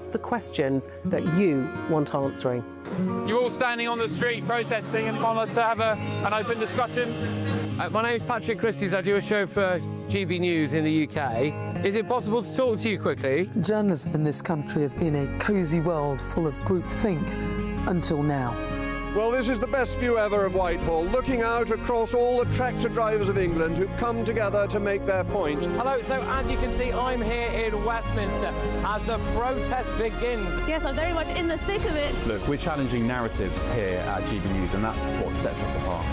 ask the questions that you want answering. You're all standing on the street protesting and want to have an open discussion. My name is Patrick Christie's. I do a show for GBNews in the UK. Is it possible to talk to you quickly? Journalism in this country has been a cosy world full of groupthink until now. Well, this is the best view ever of Whitehall, looking out across all the tractor drivers of England who've come together to make their point. Hello, so as you can see, I'm here in Westminster as the protest begins. Yes, I'm very much in the thick of it. Look, we're challenging narratives here at GBNews, and that's what sets us apart.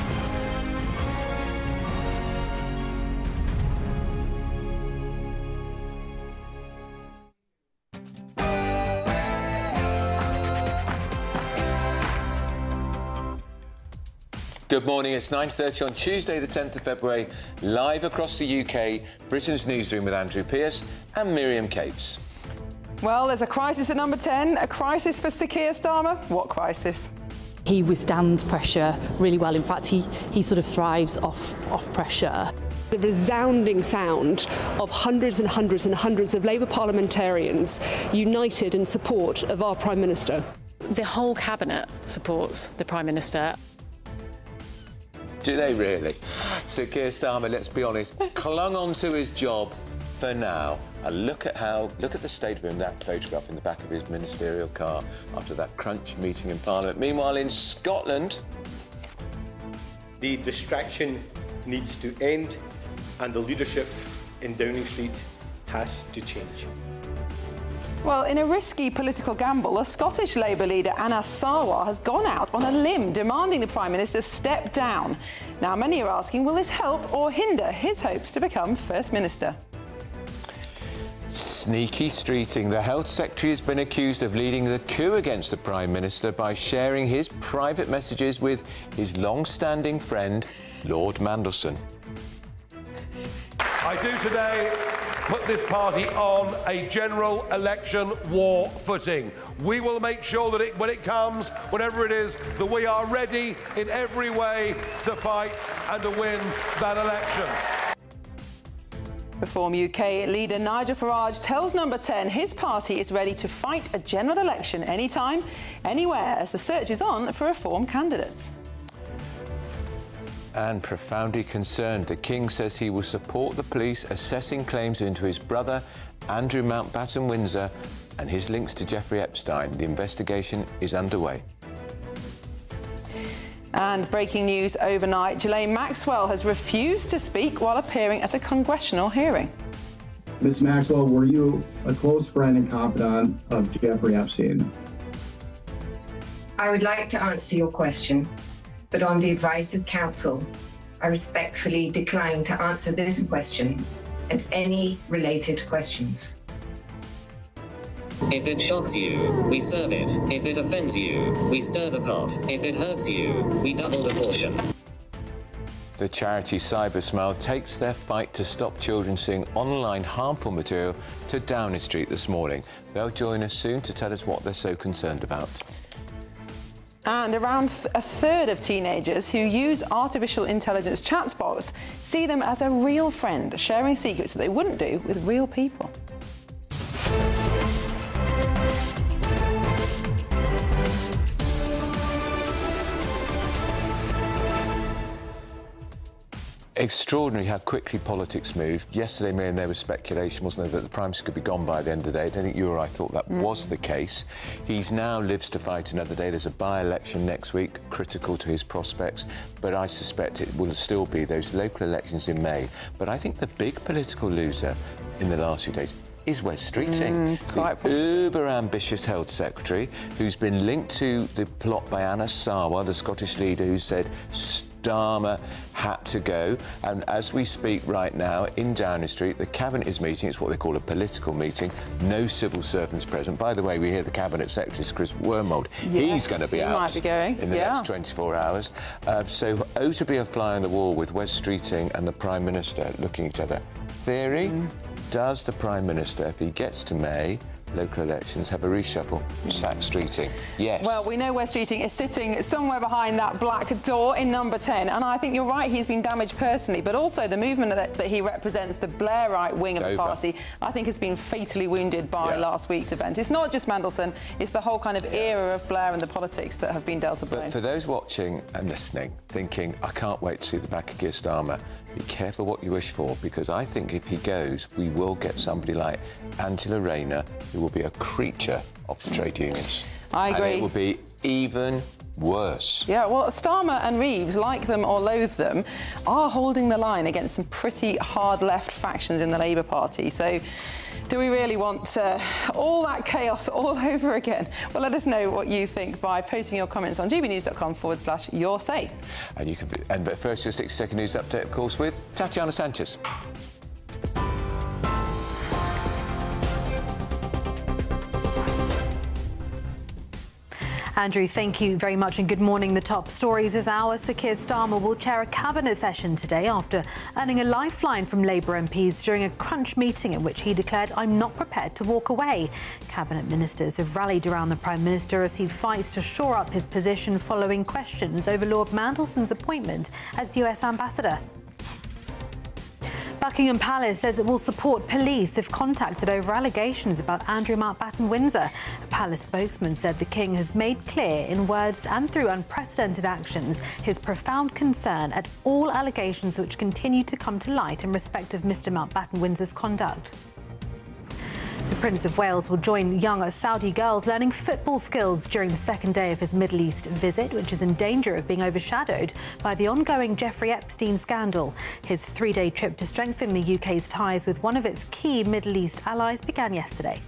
Good morning, it's 9:30 on Tuesday the 10th of February, live across the UK, Britain's Newsroom with Andrew Pearce and Miriam Capes. Well, there's a crisis at number 10, a crisis for Sir Keir Starmer. What crisis? He withstands pressure really well. In fact, he sort of thrives off pressure. The resounding sound of hundreds and hundreds and hundreds of Labour parliamentarians united in support of our Prime Minister. The whole Cabinet supports the Prime Minister. Do they really? Sir Keir Starmer, let's be honest, clung on to his job for now. And look at the state of him, that photograph in the back of his ministerial car after that crunch meeting in Parliament. Meanwhile, in Scotland, the distraction needs to end and the leadership in Downing Street has to change. Well, in a risky political gamble, a Scottish Labour leader, Anas Sarwar, has gone out on a limb demanding the Prime Minister step down. Now, many are asking, will this help or hinder his hopes to become First Minister? sneaky streeting. The Health Secretary has been accused of leading the coup against the Prime Minister by sharing his private messages with his long-standing friend, Lord Mandelson. I do today put this party on a general election war footing. We will make sure that when it comes, whenever it is, that we are ready in every way to fight and to win that election. Reform UK leader Nigel Farage tells Number 10 his party is ready to fight a general election anytime, anywhere, as the search is on for Reform candidates. And profoundly concerned, the King says he will support the police assessing claims into his brother, Andrew Mountbatten Windsor, and his links to Jeffrey Epstein. The investigation is underway. And breaking news overnight, Ghislaine Maxwell has refused to speak while appearing at a congressional hearing. Ms. Maxwell, were you a close friend and confidant of Jeffrey Epstein? I would like to answer your question, but on the advice of counsel, I respectfully decline to answer this question and any related questions. If it shocks you, we serve it. If it offends you, we stir the pot. If it hurts you, we double the portion. The charity Cybersmile takes their fight to stop children seeing online harmful material to Downing Street this morning. They'll join us soon to tell us what they're so concerned about. And around a third of teenagers who use artificial intelligence chatbots see them as a real friend, sharing secrets that they wouldn't do with real people. Extraordinary how quickly politics moved. Yesterday, Miriam, there was speculation, wasn't there, that the Prime Minister could be gone by the end of the day. I don't think you or I thought that was the case. He's now lives to fight another day. There's a by-election next week, critical to his prospects, but I suspect it will still be those local elections in May. But I think the big political loser in the last few days is Wes Streeting, the uber-ambitious Health Secretary, who's been linked to the plot by Anas Sarwar, the Scottish leader, who said Starmer had to go. And as we speak right now, in Downing Street, the Cabinet is meeting. It's what they call a political meeting. No civil servants present. By the way, we hear the Cabinet Secretary is Chris Wormold. Yes, he's going to be out might be going. in the next 24 hours. So, to be a fly on the wall with Wes Streeting and the Prime Minister looking at each other. Theory? Does the Prime Minister, if he gets to May, local elections have a reshuffle. Sack Streeting. Yes. Well, we know where Streeting is sitting somewhere behind that black door in number 10. And I think you're right, he's been damaged personally, but also the movement that he represents, the Blairite wing of the party, I think has been fatally wounded by last week's event. It's not just Mandelson, it's the whole kind of era of Blair and the politics that have been dealt a blow. But for those watching and listening, thinking, I can't wait to see the back of Keir Starmer, be careful what you wish for, because I think if he goes, we will get somebody like Angela Rayner, who will be a creature of the trade unions. I agree. And it will be even worse. Yeah, well, Starmer and Reeves, like them or loathe them, are holding the line against some pretty hard left factions in the Labour Party. So do we really want all that chaos all over again? Well, let us know what you think by posting your comments on gbnews.com/your say. And you can. But first, your 60-second news update, of course, with Tatiana Sanchez. Andrew, thank you very much and good morning. The top stories this hour. Sir Keir Starmer will chair a cabinet session today after earning a lifeline from Labour MPs during a crunch meeting in which he declared, "I'm not prepared to walk away." Cabinet ministers have rallied around the Prime Minister as he fights to shore up his position following questions over Lord Mandelson's appointment as US Ambassador. Buckingham Palace says it will support police if contacted over allegations about Andrew Mountbatten Windsor. A palace spokesman said the King has made clear in words and through unprecedented actions his profound concern at all allegations which continue to come to light in respect of Mr Mountbatten Windsor's conduct. The Prince of Wales will join young Saudi girls learning football skills during the second day of his Middle East visit, which is in danger of being overshadowed by the ongoing Jeffrey Epstein scandal. His three-day trip to strengthen the UK's ties with one of its key Middle East allies began yesterday.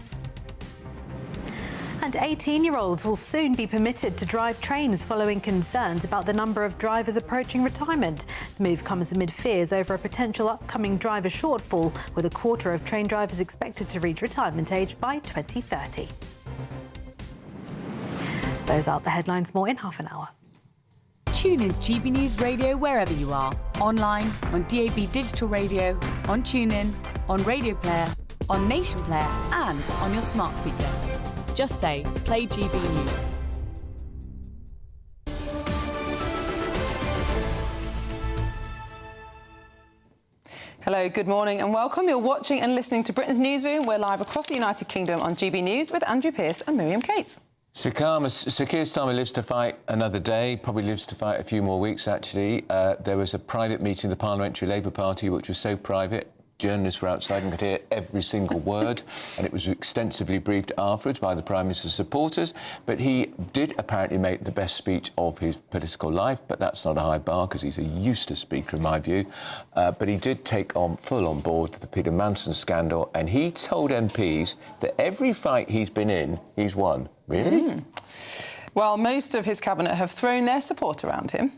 And 18-year-olds will soon be permitted to drive trains following concerns about the number of drivers approaching retirement. The move comes amid fears over a potential upcoming driver shortfall, with a quarter of train drivers expected to reach retirement age by 2030. Those are the headlines. More in half an hour. Tune in to GB News Radio wherever you are. Online, on DAB digital radio, on TuneIn, on Radio Player, on Nation Player and on your smart speaker. Just say, play GB News. Hello, good morning and welcome. You're watching and listening to Britain's Newsroom. We're live across the United Kingdom on GB News with Andrew Pearce and Miriam Cates. Sir Keir Starmer lives to fight another day, probably lives to fight a few more weeks, actually. There was a private meeting of the Parliamentary Labour Party, which was so private, journalists were outside and could hear every single word, and it was extensively briefed afterwards by the Prime Minister's supporters. But he did apparently make the best speech of his political life, but that's not a high bar because he's a useless speaker in my view. But he did take full on board the Peter Mandelson scandal, and he told MPs that every fight he's been in, he's won. Really? Well, most of his cabinet have thrown their support around him.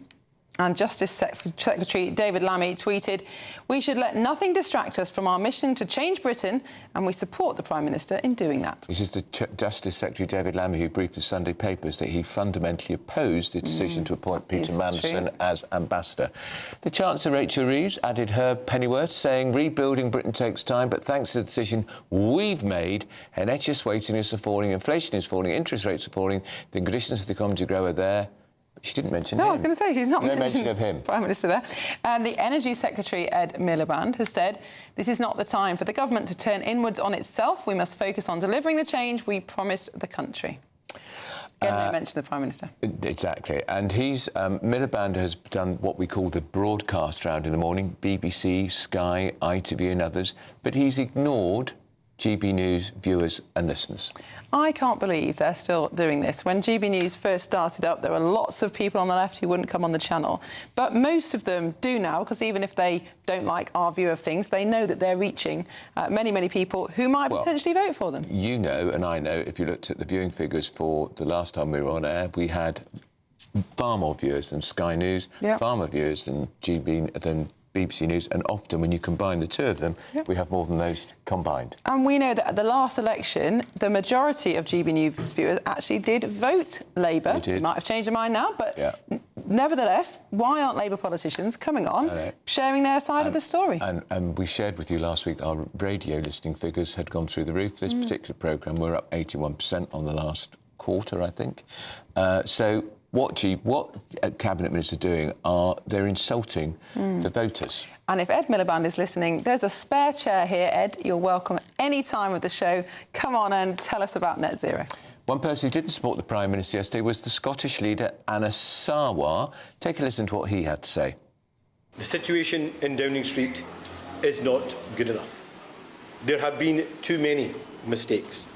And Justice Secretary David Lammy tweeted, "We should let nothing distract us from our mission to change Britain, and we support the Prime Minister in doing that." This is the Justice Secretary David Lammy who briefed the Sunday papers that he fundamentally opposed the decision to appoint Peter Mandelson as ambassador. The Chancellor Rachel Reeves added her pennyworth, saying, "Rebuilding Britain takes time, but thanks to the decision we've made, NHS waiting lists are falling, inflation is falling, interest rates are falling, the conditions for the economy to grow are there." She didn't mention him. No, I was going to say, she's not mention of him. Prime Minister there. And the Energy Secretary, Ed Miliband, has said, "This is not the time for the government to turn inwards on itself. We must focus on delivering the change we promised the country." Again, no mention of the Prime Minister. Exactly. And Miliband has done what we call the broadcast round in the morning, BBC, Sky, ITV and others, but he's ignored GB News viewers and listeners. I can't believe they're still doing this. When GB News first started up, there were lots of people on the left who wouldn't come on the channel. But most of them do now, because even if they don't like our view of things, they know that they're reaching many, many people who might potentially vote for them. You know, and I know, if you looked at the viewing figures for the last time we were on air, we had far more viewers than Sky News, far more viewers than BBC News, and often when you combine the two of them, we have more than those combined. And we know that at the last election, the majority of GB News viewers actually did vote Labour. They might have changed their mind now, but Nevertheless, why aren't Labour politicians coming on, sharing their side of the story? And we shared with you last week our radio listening figures had gone through the roof. This particular programme, we're up 81% on the last quarter, I think. So what Cabinet Ministers are doing they're insulting the voters. And if Ed Miliband is listening, there's a spare chair here, Ed. You're welcome any time of the show. Come on and tell us about net zero. One person who didn't support the Prime Minister yesterday was the Scottish leader, Anna Sarwar. Take a listen to what he had to say. The situation in Downing Street is not good enough. There have been too many mistakes.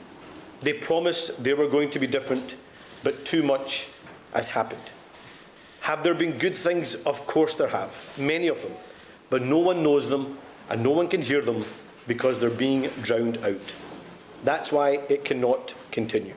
They promised they were going to be different, but too much has happened. Have there been good things? Of course there have, many of them. But no one knows them and no one can hear them because they're being drowned out. That's why it cannot continue.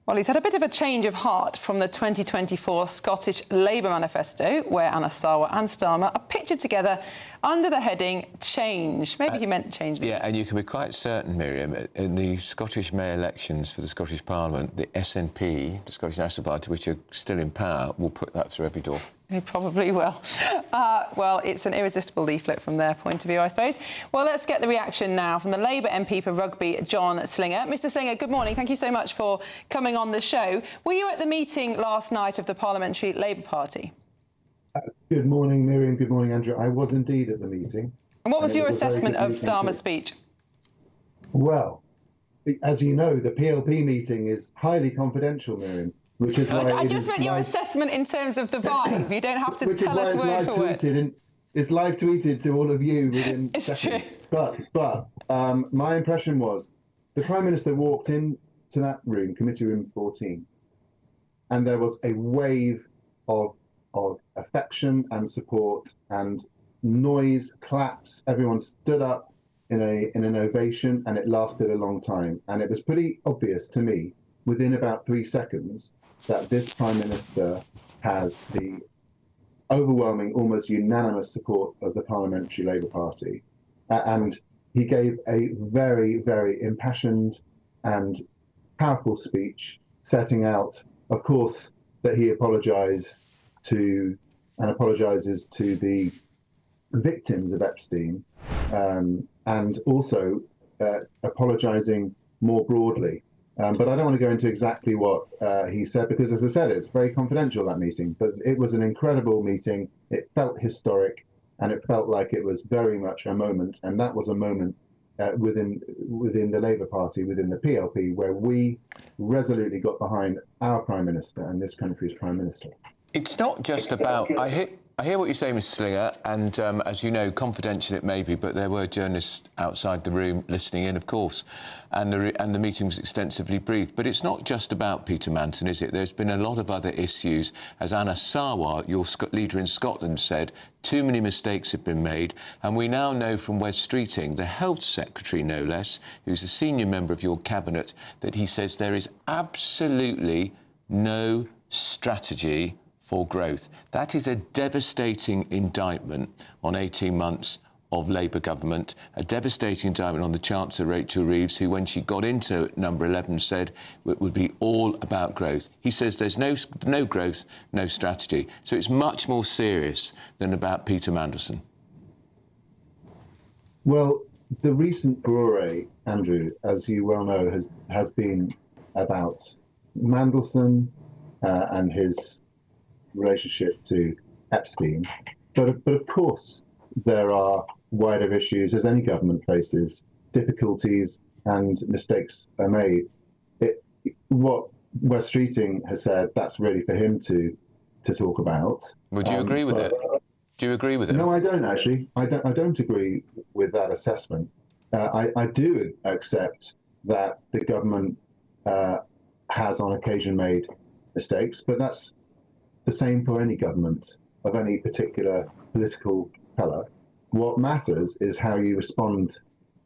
Well, he's had a bit of a change of heart from the 2024 Scottish Labour manifesto, where Anna Sarwar and Starmer are pictured together under the heading Change. Maybe he meant change. Yeah, and you can be quite certain, Miriam, in the Scottish May elections for the Scottish Parliament, the SNP, the Scottish National Party, which are still in power, will put that through every door. He probably will. Well, it's an irresistible leaflet from their point of view, I suppose. Well, let's get the reaction now from the Labour MP for Rugby, John Slinger. Mr Slinger, good morning. Thank you so much for coming on the show. Were you at the meeting last night of the Parliamentary Labour Party? Good morning, Miriam. Good morning, Andrew. I was indeed at the meeting. And what was your assessment of Starmer's speech? Well, as you know, the PLP meeting is highly confidential, Miriam. Which is why I just meant your assessment in terms of the vibe. You don't have to tell us word for word. It's live tweeted to all of you within seconds. True. But my impression was the Prime Minister walked into that room, Committee Room 14, and there was a wave of affection and support and noise, claps. Everyone stood up in an ovation, and it lasted a long time. And it was pretty obvious to me within about 3 seconds that this Prime Minister has the overwhelming, almost unanimous support of the Parliamentary Labour Party. And he gave a very, very impassioned and powerful speech, setting out, of course, that he apologises to the victims of Epstein, and also apologising more broadly. But I don't want to go into exactly what he said, because, as I said, it's very confidential, that meeting. But it was an incredible meeting. It felt historic, and it felt like it was very much a moment. And that was a moment within the Labour Party, within the PLP, where we resolutely got behind our Prime Minister and this country's Prime Minister. It's not just about... I hear what you say, Mr Slinger, and as you know, confidential it may be, but there were journalists outside the room listening in, of course, and the meeting was extensively briefed. But it's not just about Peter Manton, is it? There's been a lot of other issues. As Anna Sarwar, your leader in Scotland, said, too many mistakes have been made, and we now know from Wes Streeting, the Health Secretary, no less, who's a senior member of your cabinet, that he says there is absolutely no strategy for growth. That is a devastating indictment on 18 months of Labour government, a devastating indictment on the Chancellor, Rachel Reeves, who, when she got into number 11, said it would be all about growth. He says there's no growth, no strategy. So it's much more serious than about Peter Mandelson. Well, the recent furore, Andrew, as you well know, has been about Mandelson and his relationship to Epstein, but of course there are wider issues, as any government faces. Difficulties and mistakes are made. What Wes Streeting has said, that's really for him to talk about. Would you agree with it? Do you agree with it? No, I don't actually. I don't agree with that assessment. I do accept that the government has on occasion made mistakes, but that's the same for any government of any particular political colour. What matters is how you respond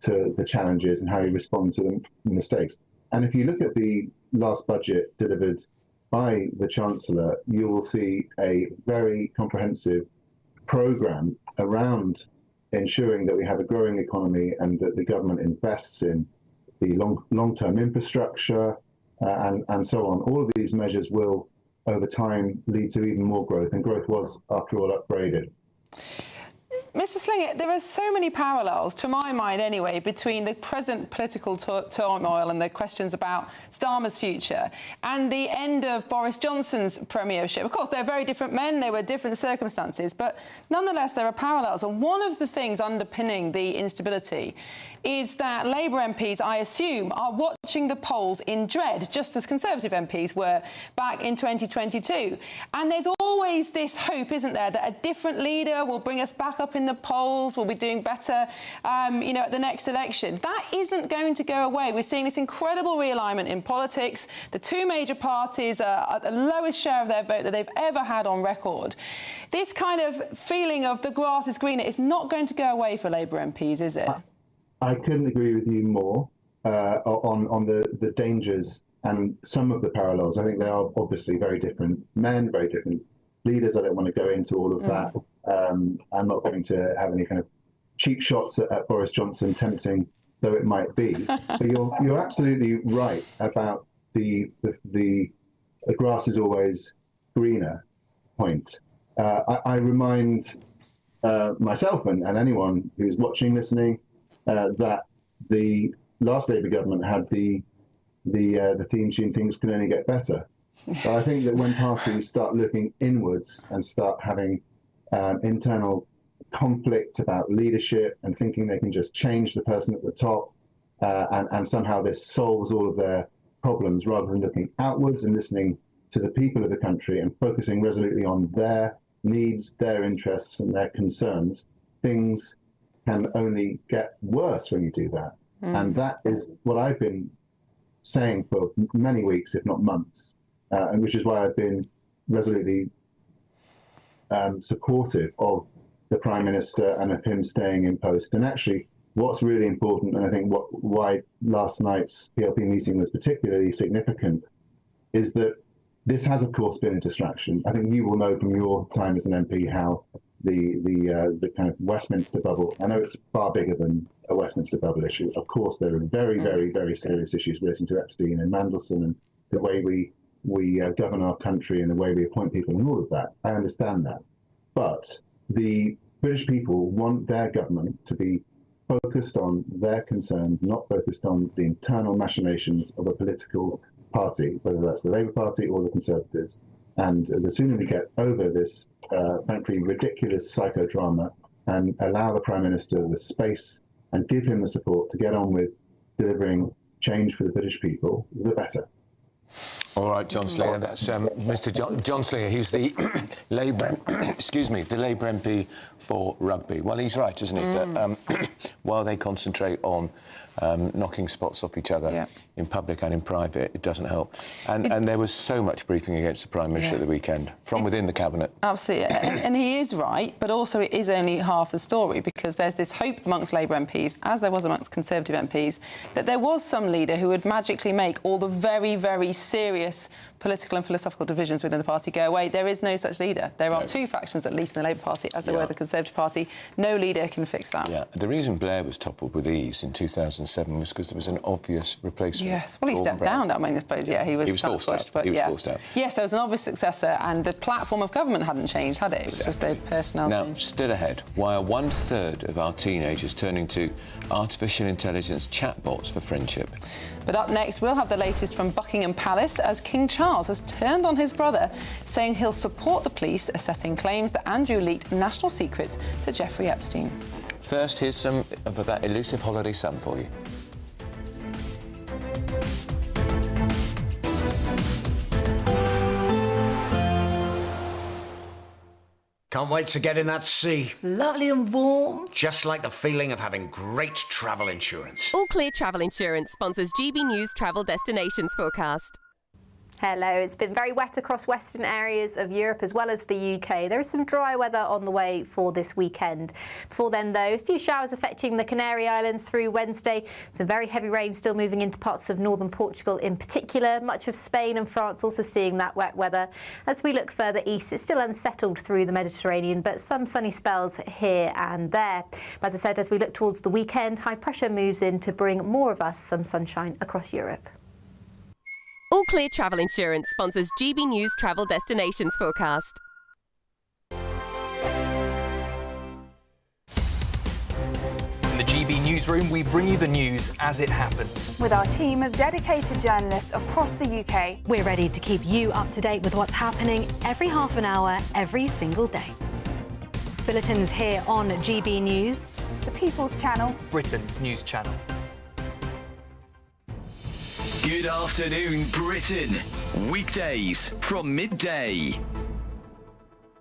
to the challenges and how you respond to the mistakes. And if you look at the last budget delivered by the Chancellor, you will see a very comprehensive programme around ensuring that we have a growing economy and that the government invests in the long-term infrastructure and so on. All of these measures will over time lead to even more growth, and growth was, after all, upgraded. Mr. Slinger, there are so many parallels, to my mind anyway, between the present political turmoil and the questions about Starmer's future and the end of Boris Johnson's premiership. Of course, they're very different men, they were different circumstances, but nonetheless there are parallels. And one of the things underpinning the instability is that Labour MPs, I assume, are watching the polls in dread, just as Conservative MPs were back in 2022. And there's always this hope, isn't there, that a different leader will bring us back up in the polls, we'll be doing better, you know, at the next election. That isn't going to go away. We're seeing this incredible realignment in politics. The two major parties are at the lowest share of their vote that they've ever had on record. This kind of feeling of the grass is greener is not going to go away for Labour MPs, is it? I couldn't agree with you more on the dangers and some of the parallels. I think they are obviously very different men, very different leaders. I don't want to go into all of that. I'm not going to have any kind of cheap shots at Boris Johnson, tempting though it might be. But you're absolutely right about the grass is always greener point. I remind myself and anyone who's watching, listening, that the last Labour government had the theme tune, "Things can only get better." But I think that when parties start looking inwards and start having internal conflict about leadership and thinking they can just change the person at the top and somehow this solves all of their problems, rather than looking outwards and listening to the people of the country and focusing resolutely on their needs, their interests and their concerns, things can only get worse when you do that. And that is what I've been saying for many weeks, if not months, and which is why I've been resolutely supportive of the Prime Minister and of him staying in post. And actually, what's really important, and I think why last night's PLP meeting was particularly significant, is that this has, of course, been a distraction. I think you will know from your time as an MP how the kind of Westminster bubble, I know it's far bigger than a Westminster bubble issue. Of course, there are very, very, very serious issues relating to Epstein and Mandelson and the way we govern our country and the way we appoint people and all of that. I understand that. But the British people want their government to be focused on their concerns, not focused on the internal machinations of a political party, whether that's the Labour Party or the Conservatives. And the sooner we get over this, frankly, ridiculous psychodrama and allow the Prime Minister the space and give him the support to get on with delivering change for the British people, the better. All right, John Slinger, that's Mr. John Slinger. He's the Labour, excuse me, the Labour MP for Rugby. Well, he's right, isn't he? That, while they concentrate on knocking spots off each other in public and in private, it doesn't help. And there was so much briefing against the Prime Minister at the weekend from within the Cabinet. Absolutely, and he is right, but also it is only half the story, because there's this hope amongst Labour MPs, as there was amongst Conservative MPs, that there was some leader who would magically make all the very, very serious political and philosophical divisions within the party go away. There is no such leader. There are two factions, at least in the Labour Party, as there were the Conservative Party. No leader can fix that. Yeah, the reason Blair was toppled with ease in 2007 was because there was an obvious replacement. Yes, well, he stepped down. I mean, I suppose, he was forced out. But he was forced out. Yes, there was an obvious successor, and the platform of government hadn't changed, had it? It was just the personnel Now, change. still ahead, why are 1/3 of our teenagers turning to artificial intelligence chatbots for friendship? But up next, we'll have the latest from Buckingham Palace, as King Charles has turned on his brother, saying he'll support the police assessing claims that Andrew leaked national secrets to Jeffrey Epstein. First, here's some of that elusive holiday sun for you. Can't wait to get in that sea. Lovely and warm. Just like the feeling of having great travel insurance. All Clear Travel Insurance sponsors GB News travel destinations forecast. Hello. It's been very wet across western areas of Europe as well as the UK. There is some dry weather on the way for this weekend. Before then, though, a few showers affecting the Canary Islands through Wednesday. Some very heavy rain still moving into parts of northern Portugal in particular. Much of Spain and France also seeing that wet weather. As we look further east, it's still unsettled through the Mediterranean, but some sunny spells here and there. As I said, as we look towards the weekend, high pressure moves in to bring more of us some sunshine across Europe. All Clear Travel Insurance sponsors GB News Travel Destinations forecast. In the GB Newsroom, we bring you the news as it happens. With our team of dedicated journalists across the UK. We're ready to keep you up to date with what's happening every half an hour, every single day. Bulletins here on GB News. The People's Channel. Britain's news channel. Good afternoon, Britain. Weekdays from midday.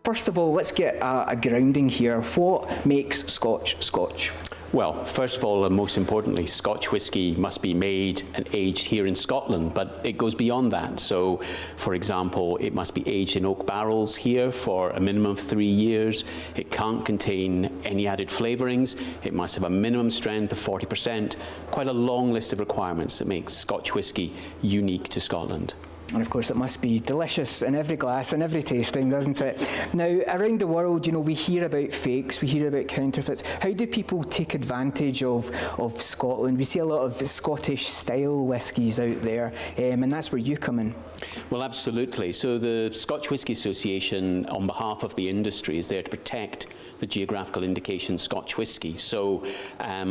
First of all, let's get a grounding here. What makes Scotch Scotch? Well, first of all, and most importantly, Scotch whisky must be made and aged here in Scotland, but it goes beyond that. So, for example, it must be aged in oak barrels here for a minimum of 3 years. It can't contain any added flavourings. It must have a minimum strength of 40%. Quite a long list of requirements that makes Scotch whisky unique to Scotland. And of course it must be delicious in every glass and every tasting, doesn't it? Now, around the world, you know, we hear about fakes, we hear about counterfeits. How do people take advantage of Scotland? We see a lot of Scottish-style whiskies out there, and that's where you come in. Well, absolutely. So the Scotch Whisky Association, on behalf of the industry, is there to protect the geographical indication Scotch whisky. So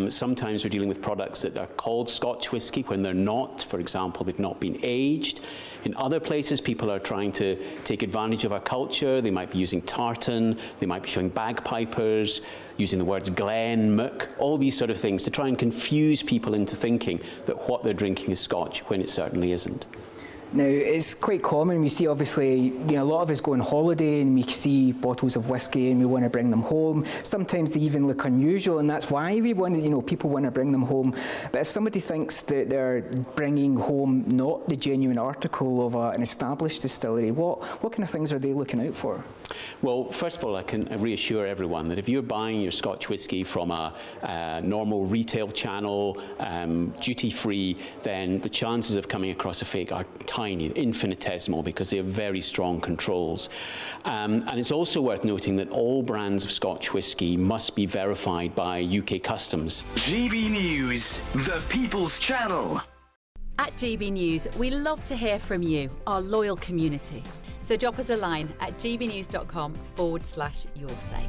sometimes we're dealing with products that are called Scotch whisky when they're not. For example, they've not been aged. In other places, people are trying to take advantage of our culture. They might be using tartan, they might be showing bagpipers, using the words Glen, Mook, all these sort of things to try and confuse people into thinking that what they're drinking is Scotch when it certainly isn't. Now, it's quite common. We see, obviously, you know, a lot of us go on holiday and we see bottles of whiskey and we want to bring them home. Sometimes they even look unusual, and that's why we want, you know, people want to bring them home. But if somebody thinks that they're bringing home not the genuine article of an established distillery, what kind of things are they looking out for? Well, first of all, I can reassure everyone that if you're buying your Scotch whisky from a normal retail channel, duty-free, then the chances of coming across a fake are tiny, infinitesimal, because they have very strong controls. And it's also worth noting that all brands of Scotch whisky must be verified by UK Customs. GB News, the People's Channel. At GB News, we love to hear from you, our loyal community. So drop us a line at gbnews.com/yoursay.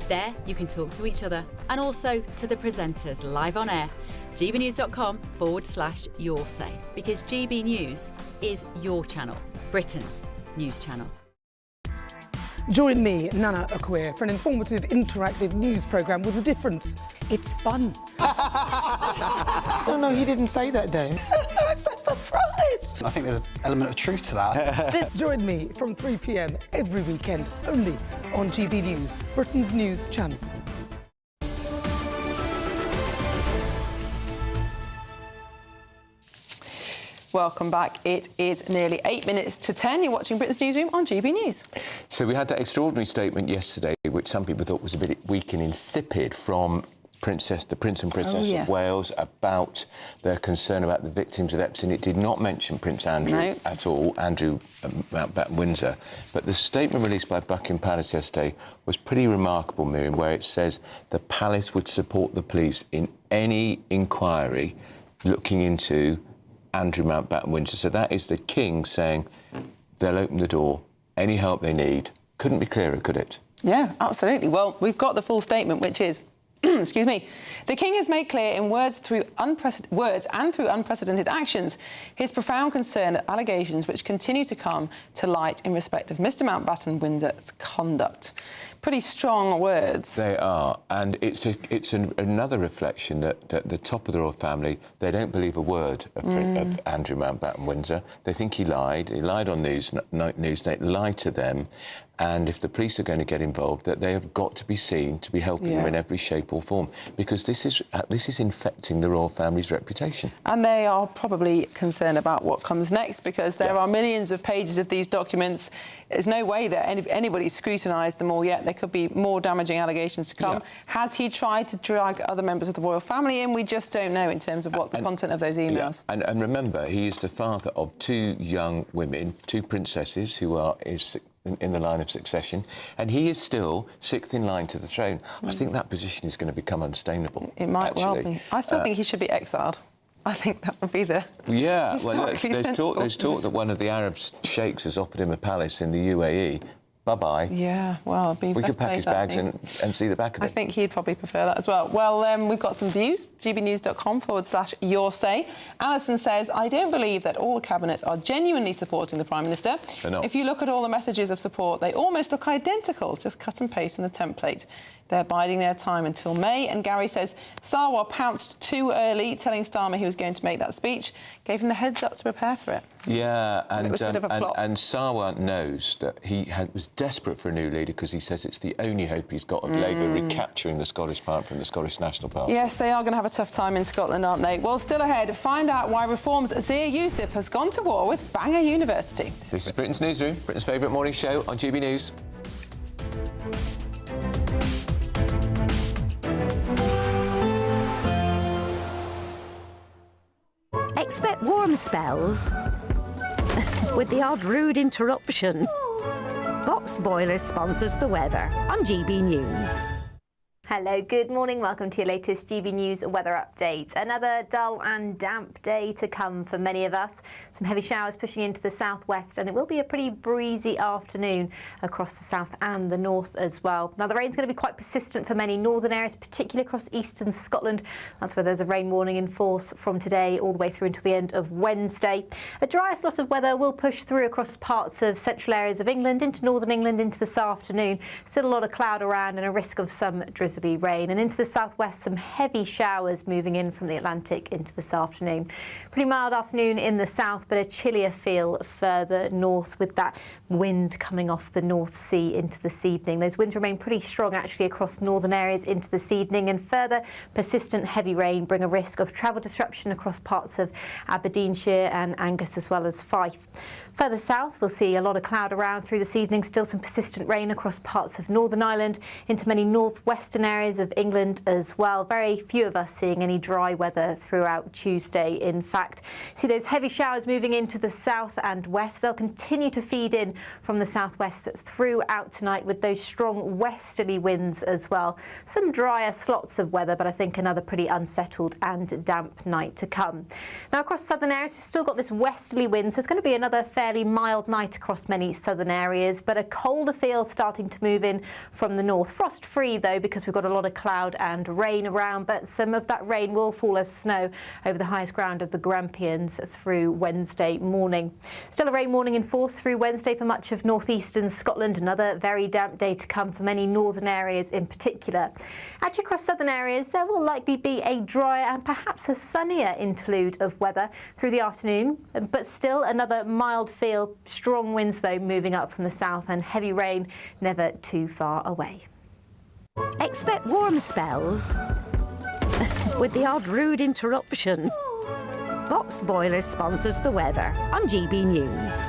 There you can talk to each other and also to the presenters live on air. gbnews.com/yoursay, because GB News is your channel, Britain's news channel. Join me, Nana Okoye, for an informative, interactive news programme with a difference. It's fun. No, he didn't say that, Dave. I'm so surprised. I think there's an element of truth to that. Join me from 3 p.m. every weekend, only on GB News, Britain's news channel. Welcome back. It is nearly 8 minutes to 10. You're watching Britain's Newsroom on GB News. So we had that extraordinary statement yesterday, which some people thought was a bit weak and insipid, from the Prince and Princess of Wales about their concern about the victims of Epstein. It did not mention Prince Andrew at all, Andrew Mountbatten Windsor. But the statement released by Buckingham Palace yesterday was pretty remarkable, Miriam, where it says the palace would support the police in any inquiry looking into Andrew Mountbatten Windsor. So that is the King saying they'll open the door, any help they need. Couldn't be clearer, could it? Yeah, absolutely. Well, we've got the full statement, which is, excuse me, the King has made clear in words and through unprecedented actions his profound concern at allegations which continue to come to light in respect of Mr Mountbatten Windsor's conduct. Pretty strong words. They are, and it's another reflection that at the top of the royal family, they don't believe a word of Andrew Mountbatten Windsor. They think he lied. He lied on Newsnight, lied to them. And if the police are going to get involved, that they have got to be seen to be helping them in every shape or form, because this is infecting the royal family's reputation. And they are probably concerned about what comes next, because there are millions of pages of these documents. There's no way that anybody's scrutinised them all yet. There could be more damaging allegations to come. Yeah. Has he tried to drag other members of the royal family in? We just don't know in terms of what the content of those emails. Yeah. And remember, he is the father of 2 young women, 2 princesses who are in the line of succession, and he is still 6th in line to the throne. I think that position is going to become unsustainable. It might well be. I still think he should be exiled. I think that would be the Yeah, well, historically there's talk that one of the Arab sheikhs has offered him a palace in the UAE. Bye-bye. Yeah, well, it'd be we could pack his bags and see the back of it. I think he'd probably prefer that as well. Well, we've got some views, gbnews.com/your say. Alison says, I don't believe that all Cabinet are genuinely supporting the Prime Minister. They're not. If you look at all the messages of support, they almost look identical, just cut and paste in the template. They're biding their time until May. And Gary says, Sarwar pounced too early, telling Starmer he was going to make that speech, gave him the heads up to prepare for it. Yeah, and it was a bit of a flop. And Sarwar knows that he was desperate for a new leader because he says it's the only hope he's got of Labour recapturing the Scottish part from the Scottish National Party. Yes, they are going to have a tough time in Scotland, aren't they? Well, still ahead, find out why Reform's Zia Youssef has gone to war with Bangor University. This is Britain's Newsroom, Britain's favourite morning show on GB News. Expect warm spells with the odd rude interruption. Box Boilers sponsors the weather on GB News. Hello, good morning. Welcome to your latest GB News weather update. Another dull and damp day to come for many of us. Some heavy showers pushing into the southwest, and it will be a pretty breezy afternoon across the south and the north as well. Now, the rain's going to be quite persistent for many northern areas, particularly across eastern Scotland. That's where there's a rain warning in force from today all the way through until the end of Wednesday. A drier slot of weather will push through across parts of central areas of England, into northern England into this afternoon. Still a lot of cloud around and a risk of some drizzly rain, and into the southwest some heavy showers moving in from the Atlantic into this afternoon. Pretty mild afternoon in the south, but a chillier feel further north with that wind coming off the North Sea into this evening. Those winds remain pretty strong actually across northern areas into this evening, and further persistent heavy rain bring a risk of travel disruption across parts of Aberdeenshire and Angus as well as Fife. Further south, we'll see a lot of cloud around through this evening, still some persistent rain across parts of Northern Ireland, into many northwestern areas of England as well. Very few of us seeing any dry weather throughout Tuesday. In fact, see those heavy showers moving into the south and west. They'll continue to feed in from the southwest throughout tonight with those strong westerly winds as well. Some drier slots of weather, but I think another pretty unsettled and damp night to come. Now, across southern areas, we've still got this westerly wind, so it's going to be another fairly mild night across many southern areas, but a colder feel starting to move in from the north. Frost free though, because we've got a lot of cloud and rain around, but some of that rain will fall as snow over the highest ground of the Grampians through Wednesday morning. Still a rain warning in force through Wednesday for much of northeastern Scotland. Another very damp day to come for many northern areas in particular. Actually, across southern areas, there will likely be a drier and perhaps a sunnier interlude of weather through the afternoon, but still another mild feel. Strong winds though moving up from the south, and heavy rain never too far away. Expect warm spells with the odd rude interruption. Box Boilers sponsors the weather on GB News.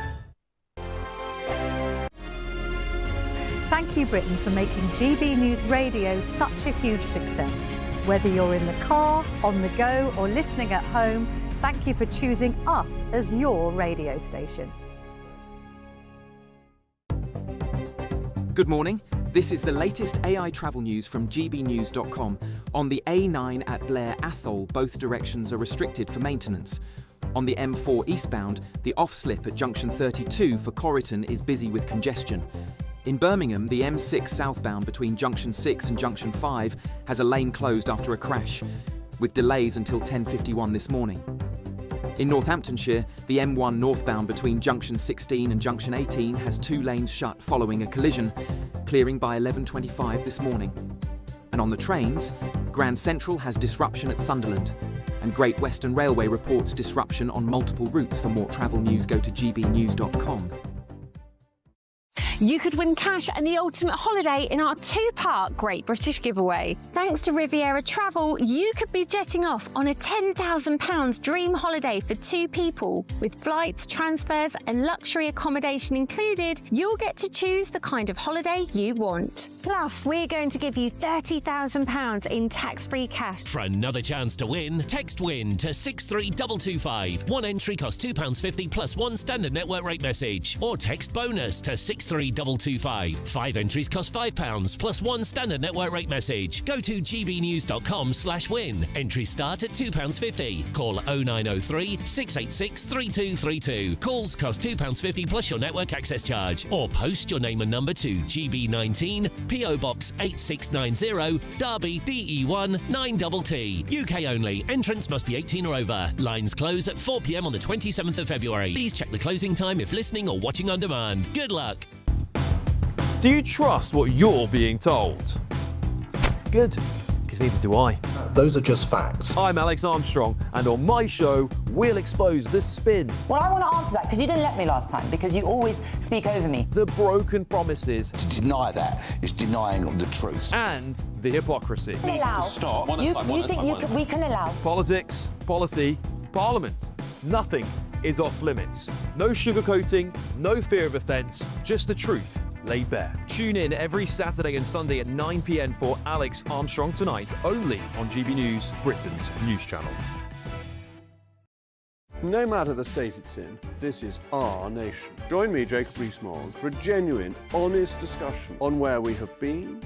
Thank you, Britain, for making GB News Radio such a huge success. Whether you're in the car, on the go, or listening at home, thank you for choosing us as your radio station. Good morning. This is the latest AI travel news from gbnews.com. On the A9 at Blair Athol, both directions are restricted for maintenance. On the M4 eastbound, the off-slip at junction 32 for Corriton is busy with congestion. In Birmingham, the M6 southbound between junction 6 and junction 5 has a lane closed after a crash, with delays until 10:51 this morning. In Northamptonshire, the M1 northbound between junction 16 and junction 18 has 2 lanes shut following a collision, clearing by 11:25 this morning. And on the trains, Grand Central has disruption at Sunderland, and Great Western Railway reports disruption on multiple routes. For more travel news, go to gbnews.com. You could win cash and the ultimate holiday in our 2-part Great British giveaway. Thanks to Riviera Travel, you could be jetting off on a £10,000 dream holiday for 2 people. With flights, transfers and luxury accommodation included, you'll get to choose the kind of holiday you want. Plus, we're going to give you £30,000 in tax-free cash. For another chance to win, text WIN to 63225. One entry costs £2.50 plus 1 standard network rate message. Or text BONUS to 63225. 323225. 5 entries cost £5 plus 1 standard network rate message. Go to gbnews.com/win. Entries start at £2.50. Call 0903 686 3232. Calls cost £2.50 plus your network access charge. Or post your name and number to GB19, PO Box 8690, Derby, DE1 9TT. UK only. Entrance must be 18 or over. Lines close at 4 p.m. on the 27th of February. Please check the closing time if listening or watching on demand. Good luck. Do you trust what you're being told? Good, because neither do I. Those are just facts. I'm Alex Armstrong, and on my show, we'll expose the spin. Well, I want to answer that because you didn't let me last time, because you always speak over me. The broken promises. To deny that is denying the truth. And the hypocrisy. We can allow. You think we can allow? Politics, policy, parliament. Nothing is off limits. No sugarcoating, no fear of offence, just the truth laid bare. Tune in every Saturday and Sunday at 9 p.m. for Alex Armstrong Tonight, only on GB News, Britain's news channel. No matter the state it's in, this is our nation. Join me, Jacob Rees-Mogg, for a genuine, honest discussion on where we have been,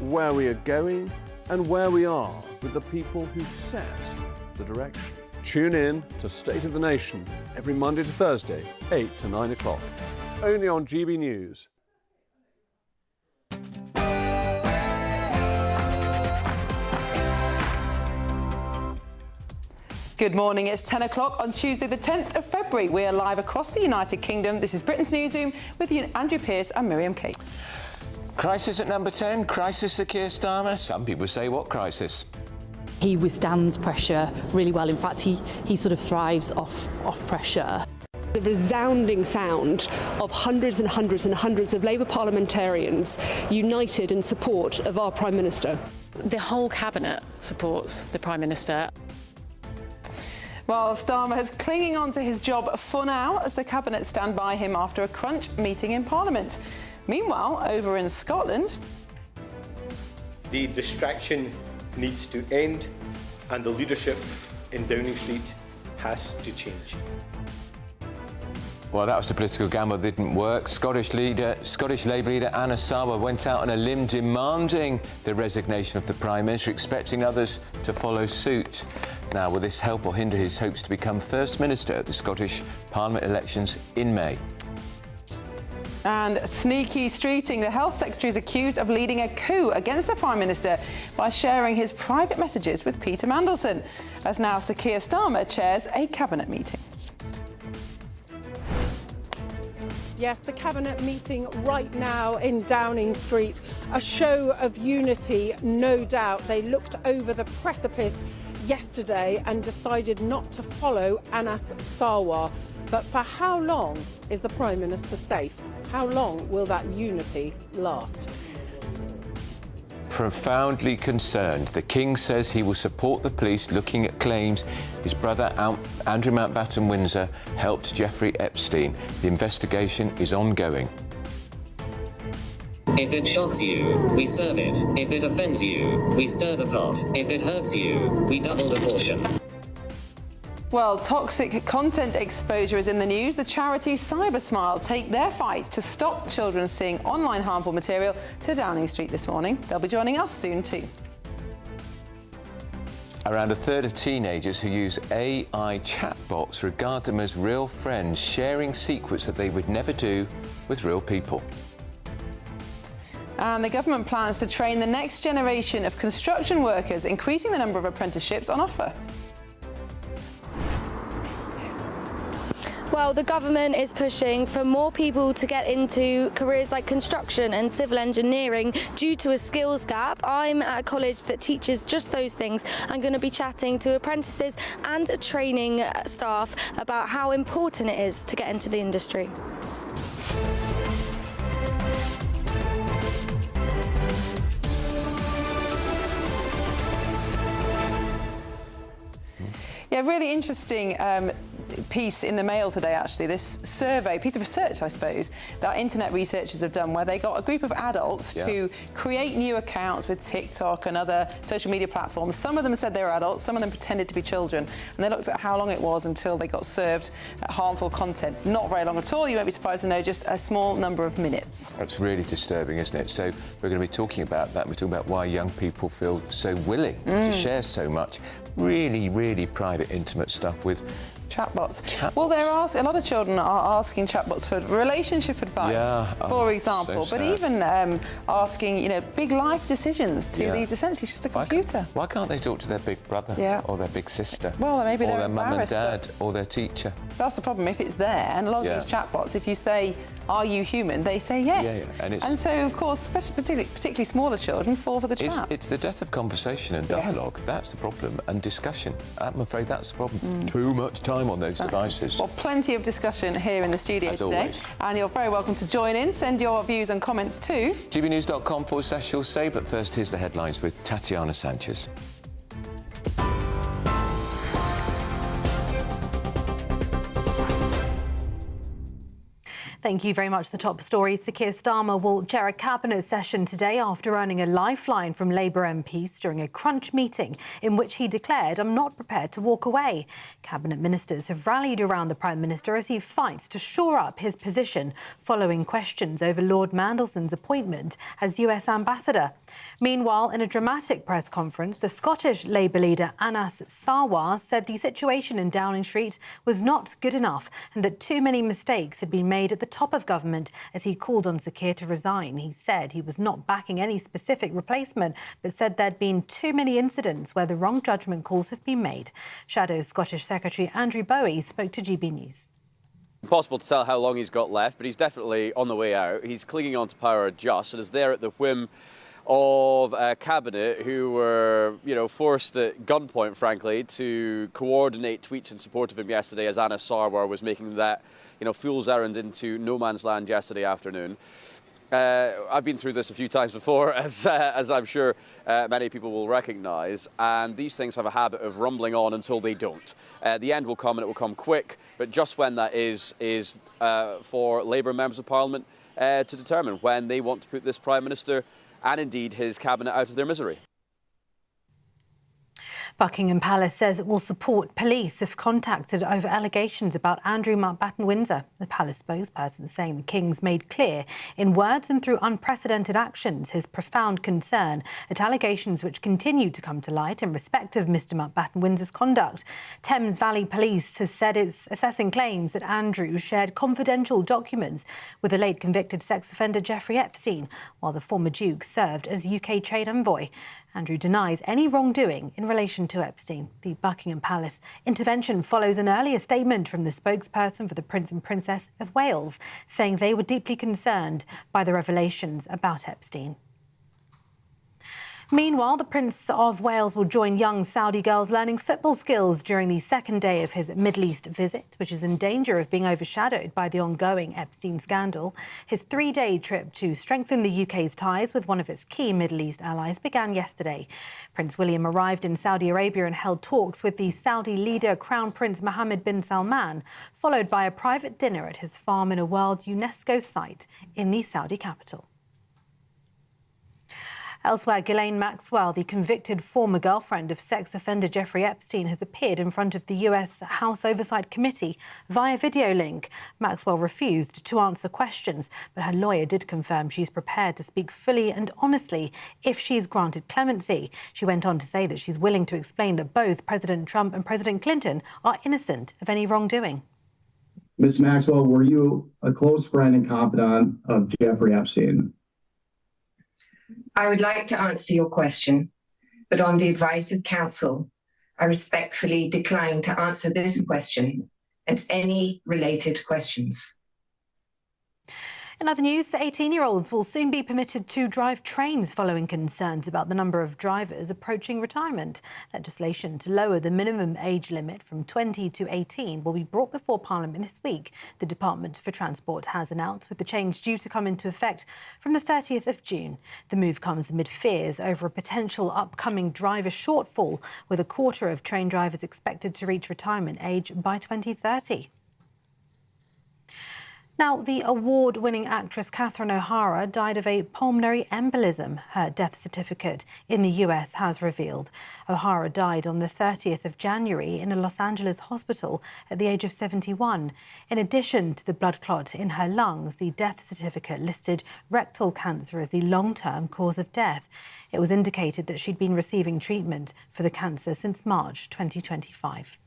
where we are going, and where we are with the people who set the direction. Tune in to State of the Nation every Monday to Thursday, 8 to 9 o'clock, only on GB News. Good morning, it's 10 o'clock on Tuesday the 10th of February. We are live across the United Kingdom. This is Britain's Newsroom with Andrew Pearce and Miriam Cates. Crisis at number 10, crisis for Keir Starmer. Some people say, what crisis? He withstands pressure really well. In fact, he sort of thrives off pressure. The resounding sound of hundreds and hundreds and hundreds of Labour parliamentarians united in support of our Prime Minister. The whole cabinet supports the Prime Minister. Well, Starmer is clinging on to his job for now as the cabinet stand by him after a crunch meeting in Parliament. Meanwhile, over in Scotland, the distraction needs to end and the leadership in Downing Street has to change. Well, that was a political gamble that didn't work. Scottish Labour leader Anna Sarwar went out on a limb demanding the resignation of the Prime Minister, expecting others to follow suit. Now, will this help or hinder his hopes to become First Minister at the Scottish Parliament elections in May? And sneaky streeting, the Health Secretary is accused of leading a coup against the Prime Minister by sharing his private messages with Peter Mandelson, as now Sir Keir Starmer chairs a cabinet meeting. Yes, the cabinet meeting right now in Downing Street, a show of unity, no doubt. They looked over the precipice yesterday and decided not to follow Anas Sarwar. But for how long is the Prime Minister safe? How long will that unity last? Profoundly concerned, the King says he will support the police looking at claims his brother Andrew Mountbatten Windsor helped Jeffrey Epstein. The investigation is ongoing. If it shocks you, we serve it. If it offends you, we stir the pot. If it hurts you, we double the portion. Well, toxic content exposure is in the news. The charity Cybersmile take their fight to stop children seeing online harmful material to Downing Street this morning. They'll be joining us soon too. Around a third of teenagers who use AI chatbots regard them as real friends, sharing secrets that they would never do with real people. And the government plans to train the next generation of construction workers, increasing the number of apprenticeships on offer. Well, the government is pushing for more people to get into careers like construction and civil engineering due to a skills gap. I'm at a college that teaches just those things. I'm going to be chatting to apprentices and training staff about how important it is to get into the industry. Yeah, really interesting piece in the Mail today, actually, this survey, piece of research, I suppose, that internet researchers have done, where they got a group of adults to create new accounts with TikTok and other social media platforms. Some of them said they were adults, some of them pretended to be children, and they looked at how long it was until they got served harmful content. Not very long at all, you won't be surprised to know, just a small number of minutes. That's really disturbing, isn't it? So we're going to be talking about that. We're talking about why young people feel so willing to share so much really, really private, intimate stuff with chatbots. Well, a lot of children are asking chatbots for relationship advice, for example, so but even asking, you know, big life decisions to these, essentially just a computer. Why can't they talk to their big brother or their big sister? Well, maybe or they're their mum and embarrassed, dad or their teacher. That's the problem, if it's there, and a lot of these chatbots, if you say, "Are you human?" they say yes. And so, of course, particularly smaller children fall for the trap. It's the death of conversation and dialogue. That's the problem, and discussion. I'm afraid that's the problem. Too much time on those devices. Well, plenty of discussion here in the studio As today. always. And you're very welcome to join in. Send your views and comments to gbnews.com/you'll say. But first, here's the headlines with Tatiana Sanchez. Thank you very much. The top story. Sir Keir Starmer will chair a cabinet session today after earning a lifeline from Labour MPs during a crunch meeting in which he declared, "I'm not prepared to walk away." Cabinet ministers have rallied around the Prime Minister as he fights to shore up his position following questions over Lord Mandelson's appointment as US Ambassador. Meanwhile, in a dramatic press conference, the Scottish Labour leader Anas Sarwar said the situation in Downing Street was not good enough and that too many mistakes had been made at the top of government as he called on Sir Keir to resign. He said he was not backing any specific replacement, but said there'd been too many incidents where the wrong judgment calls have been made. Shadow Scottish Secretary Andrew Bowie spoke to GB News. Impossible to tell how long he's got left, but he's definitely on the way out. He's clinging on to power just and is there at the whim of a cabinet who were, forced at gunpoint, frankly, to coordinate tweets in support of him yesterday as Anas Sarwar was making that, fool's errand into no man's land yesterday afternoon. I've been through this a few times before, as I'm sure many people will recognise, and these things have a habit of rumbling on until they don't. The end will come, and it will come quick, but just when that is for Labour members of Parliament to determine when they want to put this Prime Minister and indeed his cabinet out of their misery. Buckingham Palace says it will support police if contacted over allegations about Andrew Mountbatten-Windsor. The palace spokesperson saying the King's made clear in words and through unprecedented actions his profound concern at allegations which continue to come to light in respect of Mr Mountbatten-Windsor's conduct. Thames Valley Police has said it's assessing claims that Andrew shared confidential documents with the late convicted sex offender Jeffrey Epstein, while the former Duke served as UK trade envoy. Andrew denies any wrongdoing in relation to Epstein. The Buckingham Palace intervention follows an earlier statement from the spokesperson for the Prince and Princess of Wales, saying they were deeply concerned by the revelations about Epstein. Meanwhile, the Prince of Wales will join young Saudi girls learning football skills during the second day of his Middle East visit, which is in danger of being overshadowed by the ongoing Epstein scandal. His three-day trip to strengthen the UK's ties with one of its key Middle East allies began yesterday. Prince William arrived in Saudi Arabia and held talks with the Saudi leader Crown Prince Mohammed bin Salman, followed by a private dinner at his farm in a World UNESCO site in the Saudi capital. Elsewhere, Ghislaine Maxwell, the convicted former girlfriend of sex offender Jeffrey Epstein, has appeared in front of the US House Oversight Committee via video link. Maxwell refused to answer questions, but her lawyer did confirm she's prepared to speak fully and honestly if she's granted clemency. She went on to say that she's willing to explain that both President Trump and President Clinton are innocent of any wrongdoing. Ms. Maxwell, were you a close friend and confidant of Jeffrey Epstein? I would like to answer your question, but on the advice of counsel, I respectfully decline to answer this question and any related questions. In other news, 18-year-olds will soon be permitted to drive trains following concerns about the number of drivers approaching retirement. Legislation to lower the minimum age limit from 20 to 18 will be brought before Parliament this week, the Department for Transport has announced, with the change due to come into effect from the 30th of June. The move comes amid fears over a potential upcoming driver shortfall, with a quarter of train drivers expected to reach retirement age by 2030. Now, the award-winning actress Catherine O'Hara died of a pulmonary embolism, her death certificate in the US has revealed. O'Hara died on the 30th of January in a Los Angeles hospital at the age of 71. In addition to the blood clot in her lungs, the death certificate listed rectal cancer as the long-term cause of death. It was indicated that she'd been receiving treatment for the cancer since March 2025.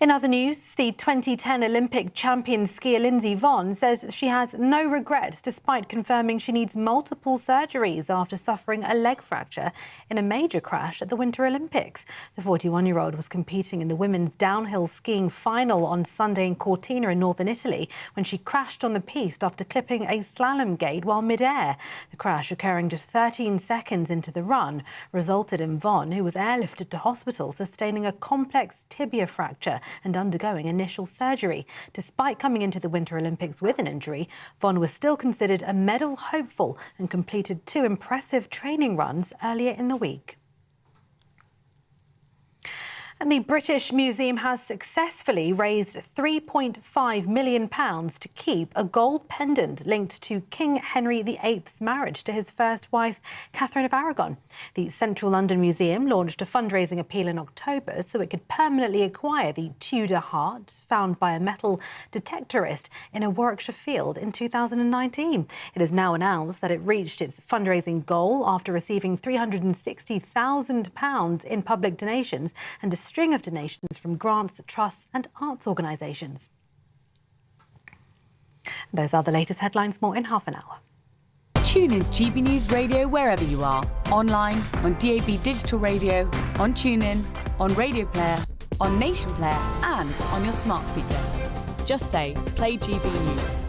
In other news, the 2010 Olympic champion skier Lindsey Vonn says she has no regrets despite confirming she needs multiple surgeries after suffering a leg fracture in a major crash at the Winter Olympics. The 41-year-old was competing in the women's downhill skiing final on Sunday in Cortina in northern Italy when she crashed on the piste after clipping a slalom gate while mid-air. The crash, occurring just 13 seconds into the run, resulted in Vonn, who was airlifted to hospital, sustaining a complex tibia fracture and undergoing initial surgery. Despite coming into the Winter Olympics with an injury, Vonn was still considered a medal hopeful and completed 2 impressive training runs earlier in the week. And the British Museum has successfully raised £3.5 million to keep a gold pendant linked to King Henry VIII's marriage to his first wife, Catherine of Aragon. The Central London Museum launched a fundraising appeal in October so it could permanently acquire the Tudor heart found by a metal detectorist in a Warwickshire field in 2019. It has now announced that it reached its fundraising goal after receiving £360,000 in public donations and a string of donations from grants, trusts and arts organisations. Those are the latest headlines, more in half an hour. Tune in to GB News Radio wherever you are. Online, on DAB digital radio, on TuneIn, on Radio Player, on Nation Player and on your smart speaker. Just say, play GB News.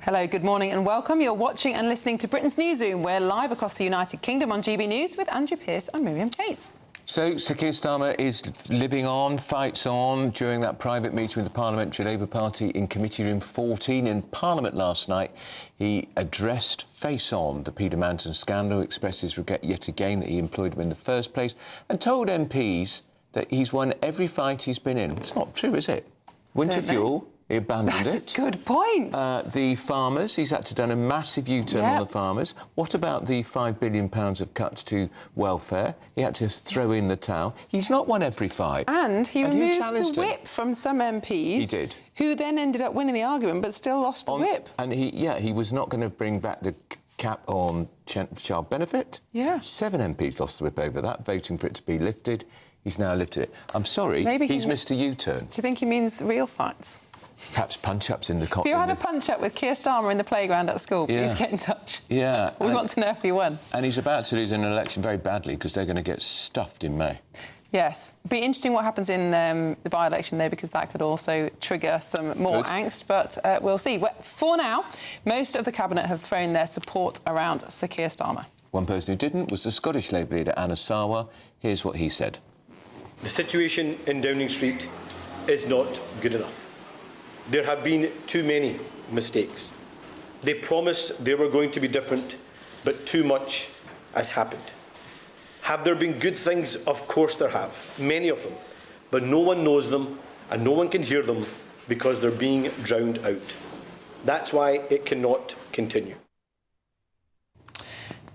Hello, good morning and welcome. You're watching and listening to Britain's Newsroom. We're live across the United Kingdom on GB News with Andrew Pearce and Miriam Cates. So, Sir Keir Starmer is living on, fights on. During that private meeting with the Parliamentary Labour Party in Committee Room 14 in Parliament last night, he addressed face on the Peter Manton scandal, expressed his regret yet again that he employed him in the first place, and told MPs that he's won every fight he's been in. It's not true, is it? Winter fuel. He abandoned it. That's a good point. The farmers, he's had to do a massive U-turn on the farmers. What about the £5 billion of cuts to welfare? He had to throw in the towel. He's not won every fight. And he removed the whip from some MPs. He did. Who then ended up winning the argument but still lost the whip. And he was not going to bring back the cap on child benefit. Yeah. 7 MPs lost the whip over that, voting for it to be lifted. He's now lifted it. I'm sorry, he's missed a U-turn. Do you think he means real fights? Perhaps punch-ups in the If you had a punch-up with Keir Starmer in the playground at school, please get in touch. Yeah. We want to know if he won. And he's about to lose an election very badly because they're going to get stuffed in May. Yes. Be interesting what happens in the by-election, though, because that could also trigger some more angst, but we'll see. For now, most of the Cabinet have thrown their support around Sir Keir Starmer. One person who didn't was the Scottish Labour leader, Anna Sarwar. Here's what he said. The situation in Downing Street is not good enough. There have been too many mistakes. They promised they were going to be different, but too much has happened. Have there been good things? Of course there have, many of them. But no one knows them and no one can hear them because they're being drowned out. That's why it cannot continue.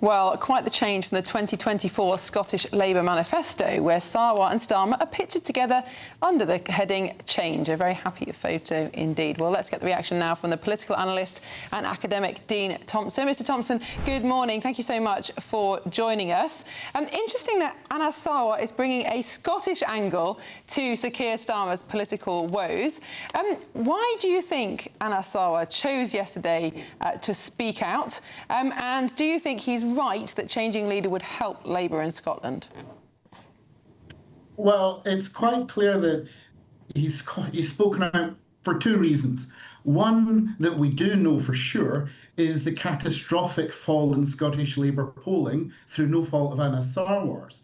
Well, quite the change from the 2024 Scottish Labour manifesto, where Sarwar and Starmer are pictured together under the heading Change. A very happy photo indeed. Well, let's get the reaction now from the political analyst and academic Dean Thompson. Mr Thompson, good morning. Thank you so much for joining us. Interesting that Anna Sarwar is bringing a Scottish angle to Sir Keir Starmer's political woes. Why do you think Anna Sarwar chose yesterday to speak out? And do you think he's right that changing leader would help Labour in Scotland? Well, it's quite clear that he's spoken out for two reasons. One that we do know for sure is the catastrophic fall in Scottish Labour polling through no fault of Anna Sarwar's.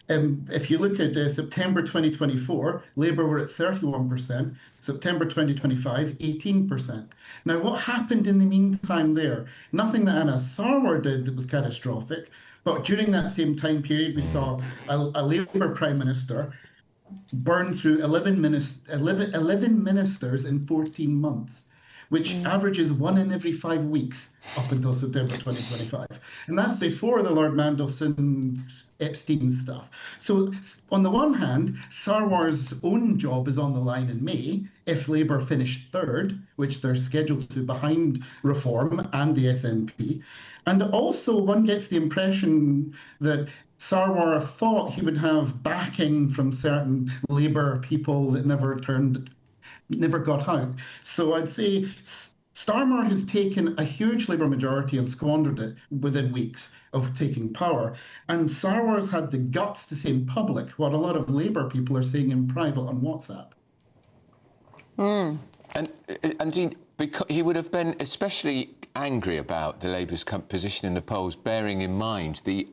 If you look at September 2024, Labour were at 31%, September 2025, 18%. Now, what happened in the meantime there? Nothing that Anna Sarwar did that was catastrophic, but during that same time period, we saw a Labour Prime Minister burn through 11 ministers in 14 months, which averages 1 in every 5 weeks up until September 2025. And that's before the Lord Mandelson Epstein stuff. So on the one hand, Sarwar's own job is on the line in May if Labour finish third, which they're scheduled to behind Reform and the SNP. And also one gets the impression that Sarwar thought he would have backing from certain Labour people that never got out. So I'd say Starmer has taken a huge Labour majority and squandered it within weeks of taking power. And Sarwar's had the guts to say in public what a lot of Labour people are saying in private on WhatsApp. And he would have been especially angry about the Labour's position in the polls, bearing in mind the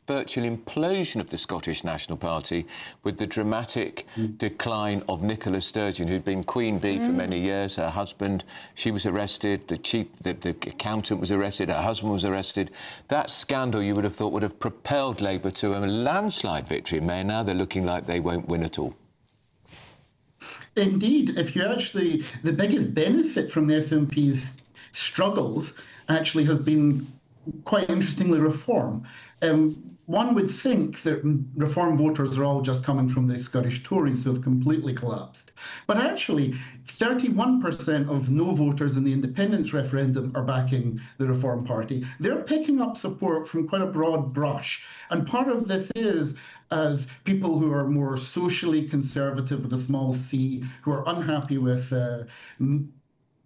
virtual implosion of the Scottish National Party with the dramatic decline of Nicola Sturgeon, who'd been Queen Bee for many years. Her husband, she was arrested, the accountant was arrested, her husband was arrested. That scandal, you would have thought, would have propelled Labour to a landslide victory in May. Now they're looking like they won't win at all. Indeed, if you actually, the biggest benefit from the SNP's struggles actually has been, quite interestingly, Reform. One would think that Reform voters are all just coming from the Scottish Tories who have completely collapsed. But actually, 31% of no voters in the independence referendum are backing the Reform Party. They're picking up support from quite a broad brush. And part of this is people who are more socially conservative with a small c, who are unhappy with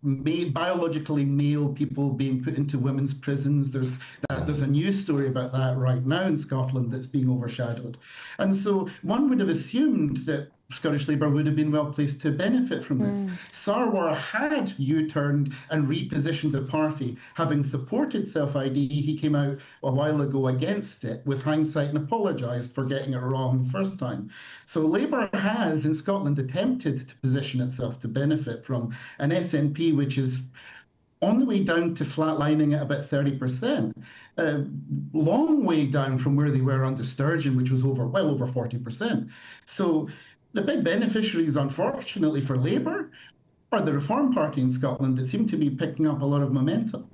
biologically male people being put into women's prisons. There's a news story about that right now in Scotland that's being overshadowed. And so one would have assumed that Scottish Labour would have been well placed to benefit from this. Sarwar had U-turned and repositioned the party. Having supported self-ID, he came out a while ago against it with hindsight and apologised for getting it wrong the first time. So Labour has, in Scotland, attempted to position itself to benefit from an SNP which is on the way down to flatlining at about 30%, long way down from where they were under Sturgeon, which was well over 40%. So the big beneficiaries, unfortunately for Labour, are the Reform Party in Scotland that seem to be picking up a lot of momentum.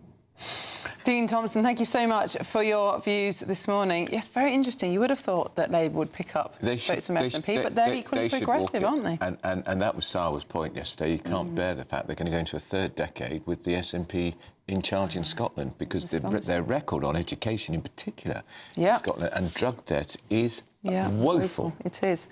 Dean Thompson, thank you so much for your views this morning. Yes, very interesting. You would have thought that Labour would pick up votes from SNP, but they're equally progressive, aren't they? And that was Sarwar's point yesterday. You can't bear the fact they're going to go into a third decade with the SNP in charge in Scotland, because their record on education in particular in Scotland and drug debt is woeful. It is.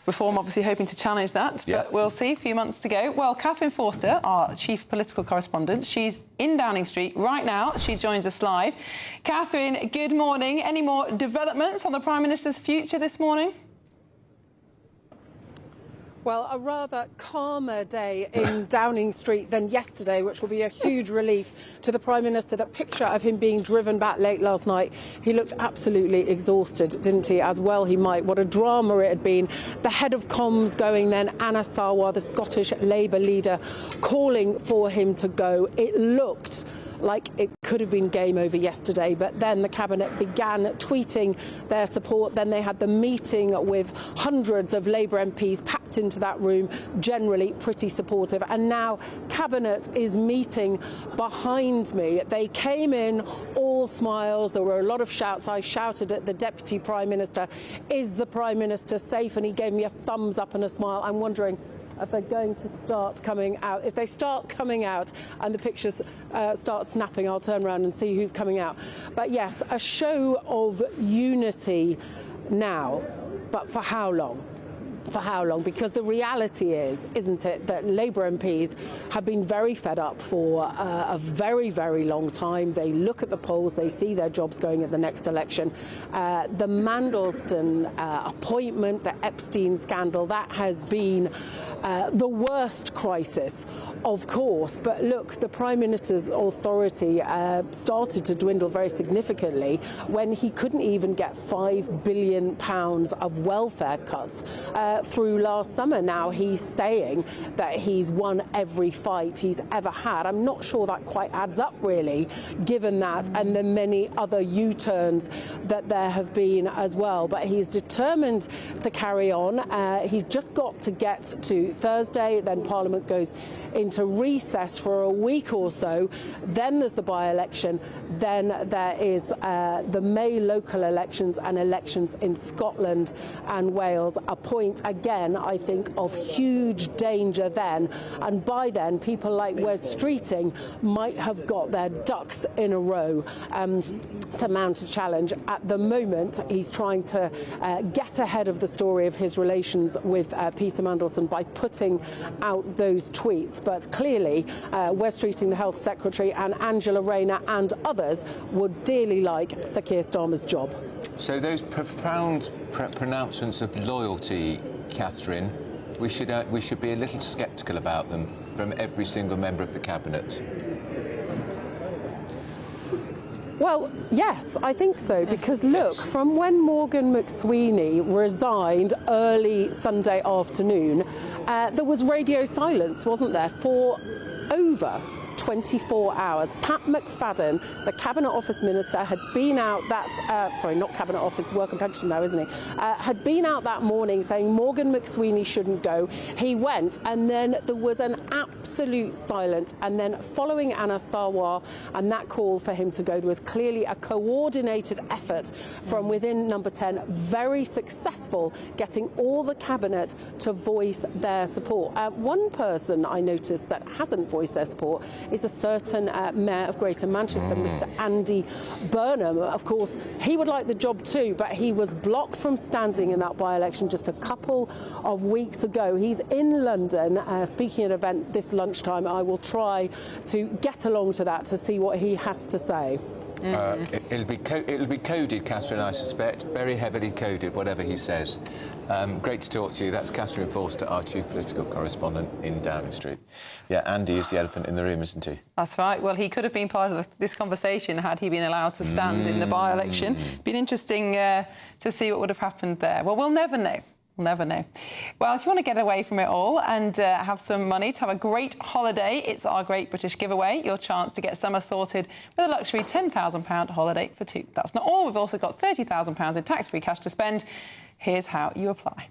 Reform obviously hoping to challenge that, but we'll see. A few months to go. Well, Catherine Forster, our chief political correspondent, she's in Downing Street right now. She joins us live. Catherine, good morning. Any more developments on the Prime Minister's future this morning? Well, a rather calmer day in Downing Street than yesterday, which will be a huge relief to the Prime Minister. That picture of him being driven back late last night, he looked absolutely exhausted, didn't he? As well he might. What a drama it had been. The head of comms going then, Anna Sarwar, the Scottish Labour leader, calling for him to go. It looked like it could have been game over yesterday, but then the Cabinet began tweeting their support. Then they had the meeting with hundreds of Labour MPs packed into that room, generally pretty supportive. And now Cabinet is meeting behind me. They came in all smiles. There were a lot of shouts. I shouted at the Deputy Prime Minister, "Is the Prime Minister safe?" And he gave me a thumbs up and a smile. I'm wondering if they're going to start coming out. If they start coming out and the pictures start snapping, I'll turn around and see who's coming out. But yes, a show of unity now, but for how long? for how long? Because the reality is, isn't it, that Labour MPs have been very fed up for a very, very long time. They look at the polls, they see their jobs going at the next election. The Mandelston appointment, the Epstein scandal, that has been the worst crisis, of course. But look, the Prime Minister's authority started to dwindle very significantly when he couldn't even get £5 billion of welfare cuts through last summer. Now he's saying that he's won every fight he's ever had. I'm not sure that quite adds up, really, given that and the many other U-turns that there have been as well. But he's determined to carry on. He's just got to get to Thursday, then Parliament goes into recess for a week or so. Then there's the by-election. Then there is the May local elections and elections in Scotland and Wales. A point, again, I think, of huge danger then. And by then, people like Wes Streeting might have got their ducks in a row to mount a challenge. At the moment, he's trying to get ahead of the story of his relations with Peter Mandelson by putting out those tweets. But clearly, Wes Streeting, the Health Secretary, and Angela Rayner and others would dearly like Sir Keir Starmer's job. So those profound pronouncements of loyalty, Catherine, we should be a little sceptical about them from every single member of the Cabinet. Well, yes, I think so, because look, from when Morgan McSweeney resigned early Sunday afternoon, there was radio silence, wasn't there, for over 24 hours. Pat McFadden, the Cabinet Office Minister, had been out that, sorry, not Cabinet Office, Work and Pension now, isn't he? Had been out that morning saying Morgan McSweeney shouldn't go. He went, and then there was an absolute silence. And then following Anna Sarwar and that call for him to go, there was clearly a coordinated effort from within Number 10, very successful, getting all the Cabinet to voice their support. One person I noticed that hasn't voiced their support is a certain Mayor of Greater Manchester, Mr. Andy Burnham. Of course, he would like the job too, but he was blocked from standing in that by-election just a couple of weeks ago. He's in London speaking at an event this lunchtime. I will try to get along to that to see what he has to say. It'll be coded, Catherine, I suspect, very heavily coded, whatever he says. Great to talk to you. That's Catherine Forster, our chief political correspondent in Downing Street. Yeah, Andy is the elephant in the room, isn't he? That's right. Well, he could have been part of this conversation had he been allowed to stand in the by-election. Been interesting to see what would have happened there. Well, we'll never know. We'll never know. Well, if you want to get away from it all and have some money to have a great holiday, it's our Great British Giveaway, your chance to get summer sorted with a luxury £10,000 holiday for two. That's not all. We've also got £30,000 in tax-free cash to spend. Here's how you apply.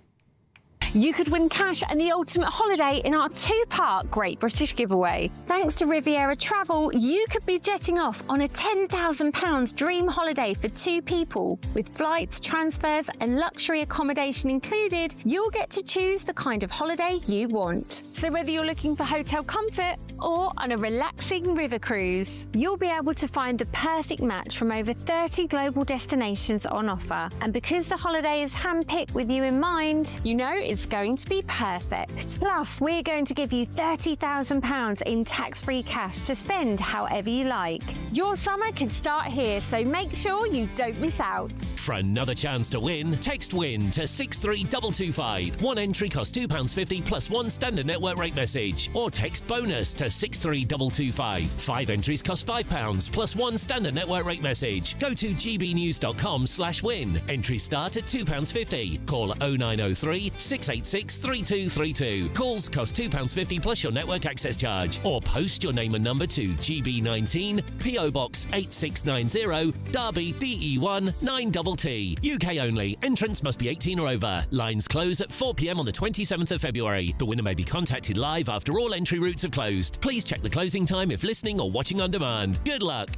You could win cash and the ultimate holiday in our two-part Great British Giveaway. Thanks to Riviera Travel, you could be jetting off on a £10,000 dream holiday for two people. With flights, transfers and luxury accommodation included, you'll get to choose the kind of holiday you want. So whether you're looking for hotel comfort or on a relaxing river cruise, you'll be able to find the perfect match from over 30 global destinations on offer. And because the holiday is handpicked with you in mind, you know it's going to be perfect. Plus, we're going to give you £30,000 in tax-free cash to spend however you like. Your summer can start here, so make sure you don't miss out. For another chance to win, text WIN to 63225. One entry costs £2.50 plus one standard network rate message. Or text BONUS to 63225. 5 entries cost £5 plus one standard network rate message. Go to gbnews.com/win. Entries start at £2.50. Call 0903 686 3232. Calls cost £2.50 plus your network access charge. Or post your name and number to GB19, PO Box 8690, Derby, DE1 9TT. UK only. Entrance must be 18 or over. Lines close at 4 p.m. on the 27th of February. The winner may be contacted live after all entry routes have closed. Please check the closing time if listening or watching on demand. Good luck.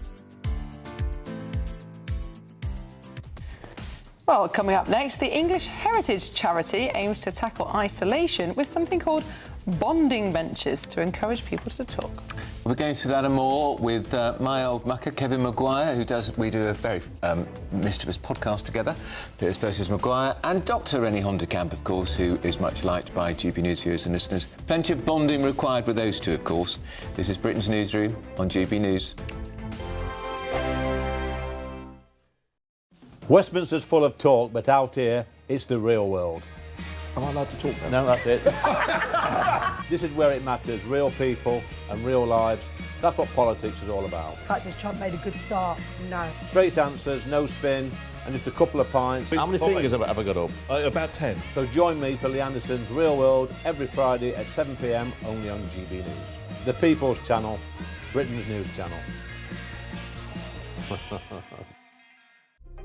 Well, coming up next, the English Heritage Charity aims to tackle isolation with something called bonding benches to encourage people to talk. We're going through that and more with my old mucker, Kevin Maguire, we do a very mischievous podcast together, Pierce versus Maguire, and Dr. Rennie Honderkamp, of course, who is much liked by GB News viewers and listeners. Plenty of bonding required with those two, of course. This is Britain's Newsroom on GB News. Westminster's full of talk, but out here, it's the real world. Am I allowed to talk then? No, that's it. This is where it matters, real people and real lives. That's what politics is all about. In fact, has Trump made a good start? No. Straight answers, no spin, and just a couple of pints. How many fingers have I got up? About 10. So join me for Lee Anderson's Real World every Friday at 7 p.m, only on GB News. The People's Channel, Britain's news channel.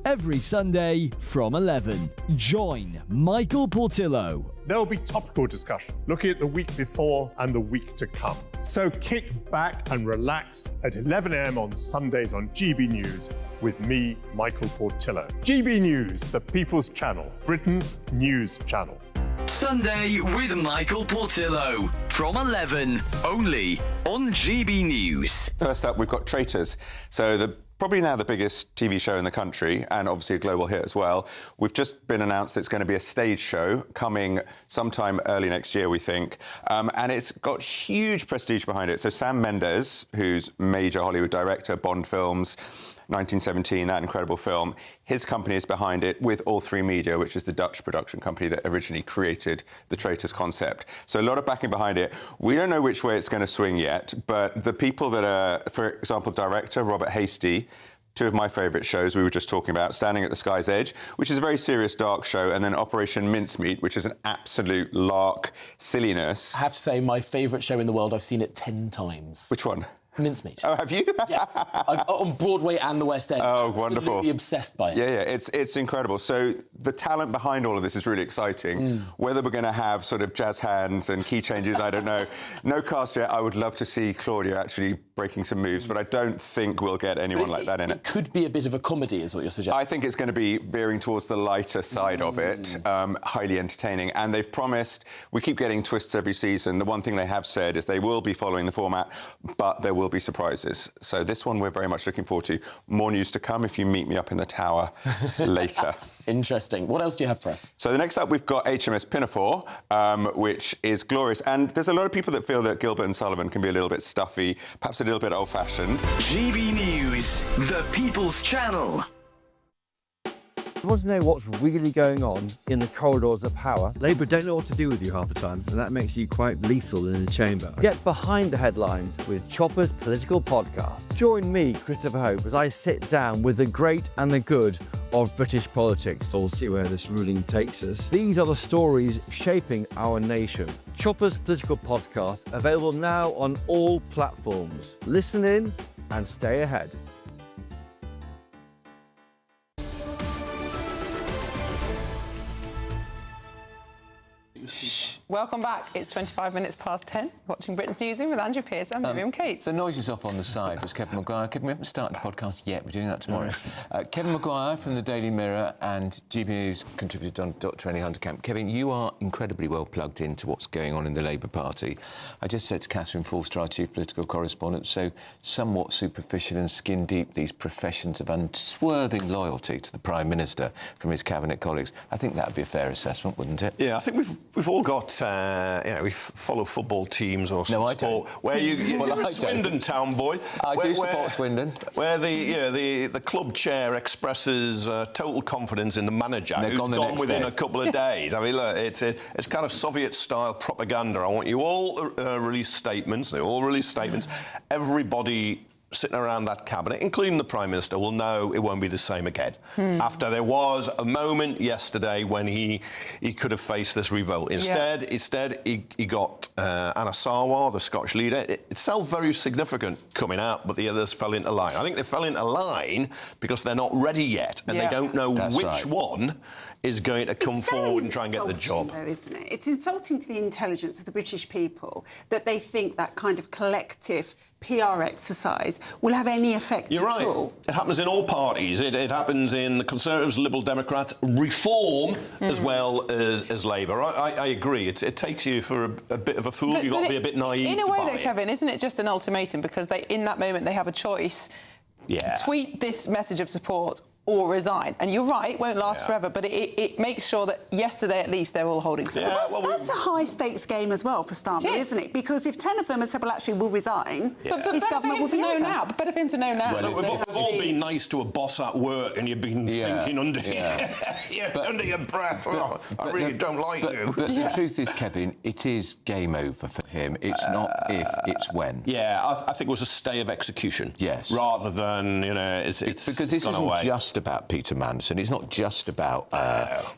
Every Sunday from 11, join Michael Portillo. There will be topical discussion, looking at the week before and the week to come. So kick back and relax at 11 a.m. on Sundays on GB News with me, Michael Portillo. GB News, the People's Channel, Britain's news channel. Sunday with Michael Portillo from 11, only on GB News. First up, we've got Traitors. So probably now the biggest TV show in the country, and obviously a global hit as well. We've just been announced it's going to be a stage show coming sometime early next year, we think. And it's got huge prestige behind it. So Sam Mendes, who's major Hollywood director, Bond films, 1917, that incredible film, his company is behind it with All3 Media, which is the Dutch production company that originally created the Traitors concept. So a lot of backing behind it. We don't know which way it's going to swing yet, but the people that are, for example, director Robert Hasty, two of my favourite shows we were just talking about, Standing at the Sky's Edge, which is a very serious, dark show, and then Operation Mincemeat, which is an absolute lark silliness. I have to say, my favourite show in the world, I've seen it 10 times. Which one? Mincemeat. Oh, have you? Yes, on Broadway and the West End. Oh, wonderful. Absolutely obsessed by it. Yeah, it's incredible. So the talent behind all of this is really exciting. Whether we're going to have sort of jazz hands and key changes, I don't know. No cast yet. I would love to see Claudia actually breaking some moves, but I don't think we'll get anyone like that in it. It could be a bit of a comedy, is what you're suggesting. I think it's going to be veering towards the lighter side of it, highly entertaining. And they've promised, we keep getting twists every season. The one thing they have said is they will be following the format, but there will be surprises. So this one we're very much looking forward to. More news to come if you meet me up in the tower later. Interesting. What else do you have for us? So the next up, we've got HMS Pinafore, which is glorious. And there's a lot of people that feel that Gilbert and Sullivan can be a little bit stuffy, perhaps a little bit old-fashioned. GB News, the People's Channel. You want to know what's really going on in the corridors of power? Labour don't know what to do with you half the time, and that makes you quite lethal in the chamber. Get behind the headlines with Chopper's Political Podcast. Join me, Christopher Hope, as I sit down with the great and the good of British politics. We'll see where this ruling takes us. These are the stories shaping our nation. Chopper's Political Podcast, available now on all platforms. Listen in and stay ahead. Welcome back. It's 25 minutes past 10. Watching Britain's Newsroom with Andrew Pearce and Miriam Cates. The noise is off on the side was Kevin Maguire. Kevin, we haven't started the podcast yet. We're doing that tomorrow. Kevin Maguire from the Daily Mirror and GB News contributor Dr. Rennie Honderkamp. Kevin, you are incredibly well plugged into what's going on in the Labour Party. I just said to Catherine Forster, our chief political correspondent, so somewhat superficial and skin deep, these professions of unswerving loyalty to the Prime Minister from his cabinet colleagues. I think that would be a fair assessment, wouldn't it? Yeah, I think we've all got, we follow football teams or some sport where you're a Swindon town boy. I do support Swindon. Where the club chair expresses total confidence in the manager who's gone within a couple of days. I mean, look, it's kind of Soviet-style propaganda. I want you all to release statements. They all release statements. Everybody sitting around that cabinet, including the Prime Minister, will know it won't be the same again. After there was a moment yesterday when he could have faced this revolt. Instead, he got Anna Sarwar, the Scottish leader, itself very significant coming out, but the others fell into line. I think they fell into line because they're not ready yet, and they don't know which one is going to come forward and try and get the job. Though, isn't it? It's insulting to the intelligence of the British people that they think that kind of collective PR exercise will have any effect You're at right. all. It happens in all parties. It happens in the Conservatives, Liberal Democrats, Reform as well as Labour. I agree. It takes you for a bit of a fool. You've got to be a bit naive. In a way, to buy though, Kevin, isn't it just an ultimatum? Because in that moment they have a choice. Yeah. Tweet this message of support or resign. And you're right, it won't last forever, but it makes sure that yesterday at least they're all holding firm. That's a high-stakes game as well for Starmer, isn't it? Because if 10 of them have said, well, actually, we'll resign, his government will be over. But better for him to know now. Well, we've all been nice to a boss at work and you've been thinking under your breath, I really don't like you. But the truth is, Kevin, it is game over for him. It's not if, it's when. Yeah, I think it was a stay of execution. Yes. Rather than, it's because this isn't just about Peter Mandelson. It's not just about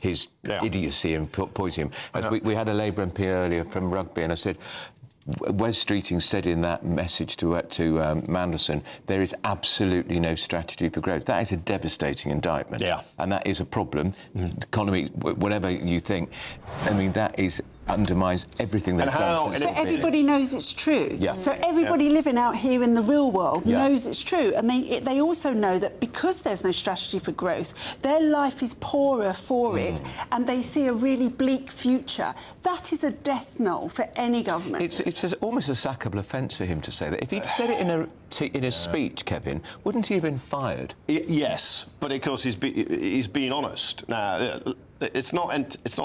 his idiocy and poisoning him. As we had a Labour MP earlier from Rugby, and I said, Wes Streeting said in that message to Mandelson, there is absolutely no strategy for growth. That is a devastating indictment. Yeah. And that is a problem. The economy, whatever you think, I mean, that undermines everything they've done. But everybody knows it's true. Yeah. So everybody living out here in the real world knows it's true. And they also know that because there's no strategy for growth, their life is poorer for it, and they see a really bleak future. That is a death knell for any government. It's almost a sackable offence for him to say that. If he'd said it in a speech, Kevin, wouldn't he have been fired? Yes, but of course he's being honest. Now, it's not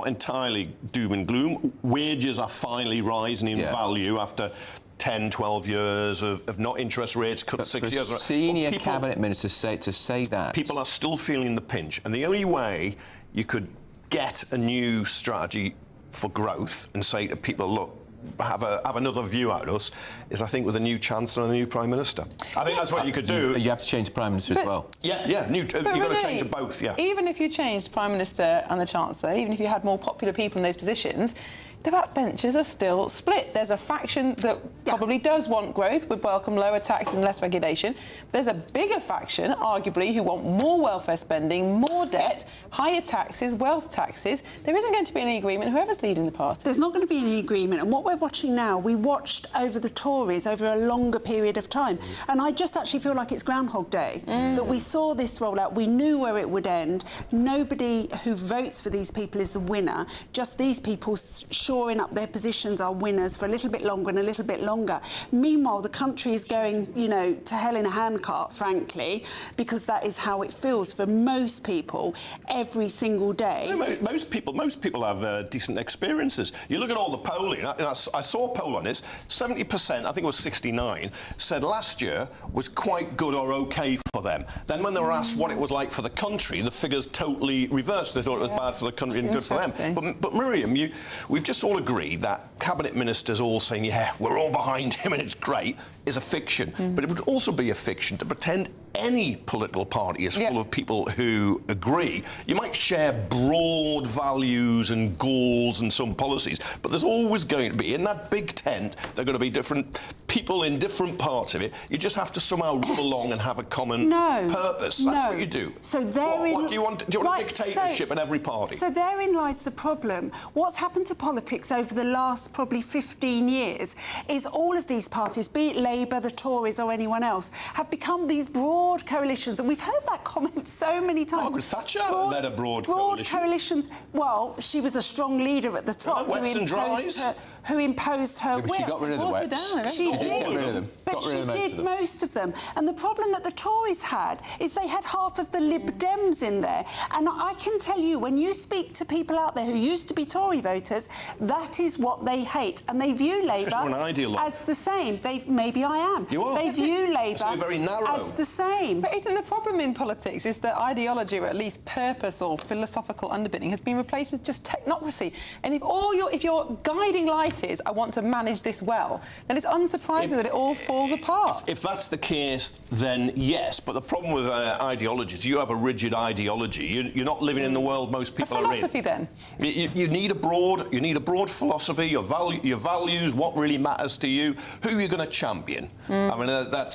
entirely doom and gloom. Wages are finally rising in value after 10, 12 years of not interest rates cut 6 years. Senior cabinet ministers to say that. People are still feeling the pinch, and the only way you could get a new strategy for growth and say to people, look, have another view out of us, is I think with a new Chancellor and a new Prime Minister. I think that's what you could do. You have to change the Prime Minister as well. Yeah, you've got to change them both, Even if you changed the Prime Minister and the Chancellor, even if you had more popular people in those positions, the backbenchers are still split. There's a faction that probably does want growth, would welcome lower taxes and less regulation. There's a bigger faction, arguably, who want more welfare spending, more debt, higher taxes, wealth taxes. There isn't going to be any agreement, whoever's leading the party. There's not going to be any agreement. And what we're watching now, we watched over the Tories over a longer period of time. And I just actually feel like it's Groundhog Day, that we saw this roll out. We knew where it would end. Nobody who votes for these people is the winner. Just these people shoring up their positions are winners for a little bit longer and a little bit longer. Meanwhile, the country is going, to hell in a handcart, frankly, because that is how it feels for most people every single day. Most people have decent experiences. You look at all the polling. I saw a poll on this. 70%, I think it was 69, said last year was quite good or okay for them. Then when they were asked what it was like for the country, the figures totally reversed. They thought it was bad for the country and good for them. But Miriam, we've just all agreed that cabinet ministers all saying, yeah, we're all behind him and it's great, is a fiction. But it would also be a fiction to pretend any political party is full of people who agree. You might share broad values and goals and some policies, but there's always going to be, in that big tent, there are going to be different people in different parts of it. You just have to somehow rub along and have a common purpose. That's what you do. So therein... What do you want? Do you want a dictatorship in every party? So therein lies the problem. What's happened to politics over the last probably 15 years is all of these parties, be it Labour, the Tories or anyone else, have become these broad coalitions, and we've heard that comment so many times. Margaret Thatcher led a broad coalitions. Well, she was a strong leader at the top who imposed her will. She got rid of the Wets. She did. Got rid of them. But she did most of them. And the problem that the Tories had is they had half of the Lib Dems in there. And I can tell you, when you speak to people out there who used to be Tory voters, that is what they hate. And they view Labour as the same. Maybe I am. You are. They view Labour as the same. But isn't the problem in politics is that ideology, or at least purpose or philosophical underpinning, has been replaced with just technocracy? And if your guiding light is, I want to manage this well, then it's unsurprising that it all falls apart. If that's the case, then yes. But the problem with ideologies, you have a rigid ideology. You're not living in the world most people are in. A philosophy, then? You need a broad philosophy. Your values, what really matters to you, who you're going to champion. I mean,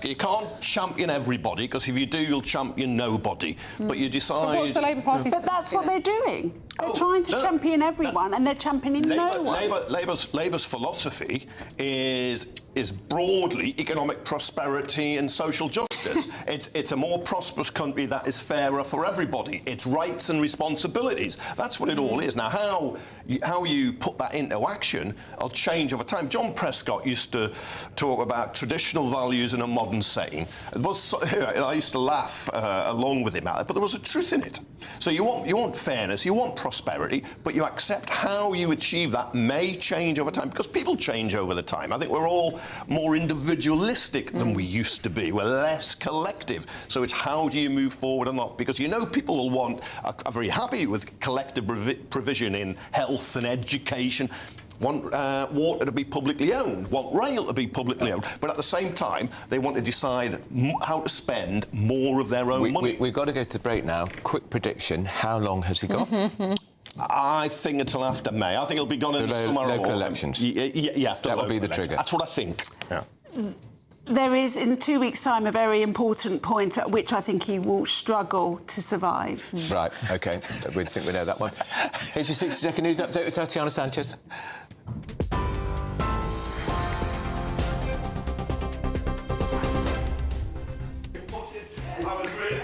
you can't champion everybody, because if you do, you'll champion nobody. But you decide. But what's the Labour Party? But that's what they're doing. They're trying to champion everyone, and they're championing no one. Labour's philosophy is is broadly economic prosperity and social justice. It's a more prosperous country that is fairer for everybody. It's rights and responsibilities. That's what it all is. Now, how you put that into action will change over time. John Prescott used to talk about traditional values in a modern setting. I used to laugh along with him at it, but there was a truth in it. So you want fairness, you want prosperity, but you accept how you achieve that may change over time, because people change over the time. I think we're all more individualistic than we used to be. We're less collective. So it's how do you move forward or not? Because people will are very happy with collective provision in health and education, want water to be publicly owned, want rail to be publicly owned, but at the same time, they want to decide how to spend more of their own money. We've got to go to the break now. Quick prediction, how long has he got? I think until after May. I think it'll be gone in the summer. Local elections? Yeah, that will be the trigger. That's what I think. Yeah. There is, in 2 weeks' time, a very important point at which I think he will struggle to survive. Right, OK. We think we know that one. Here's your 60-second news update with Tatiana Sanchez.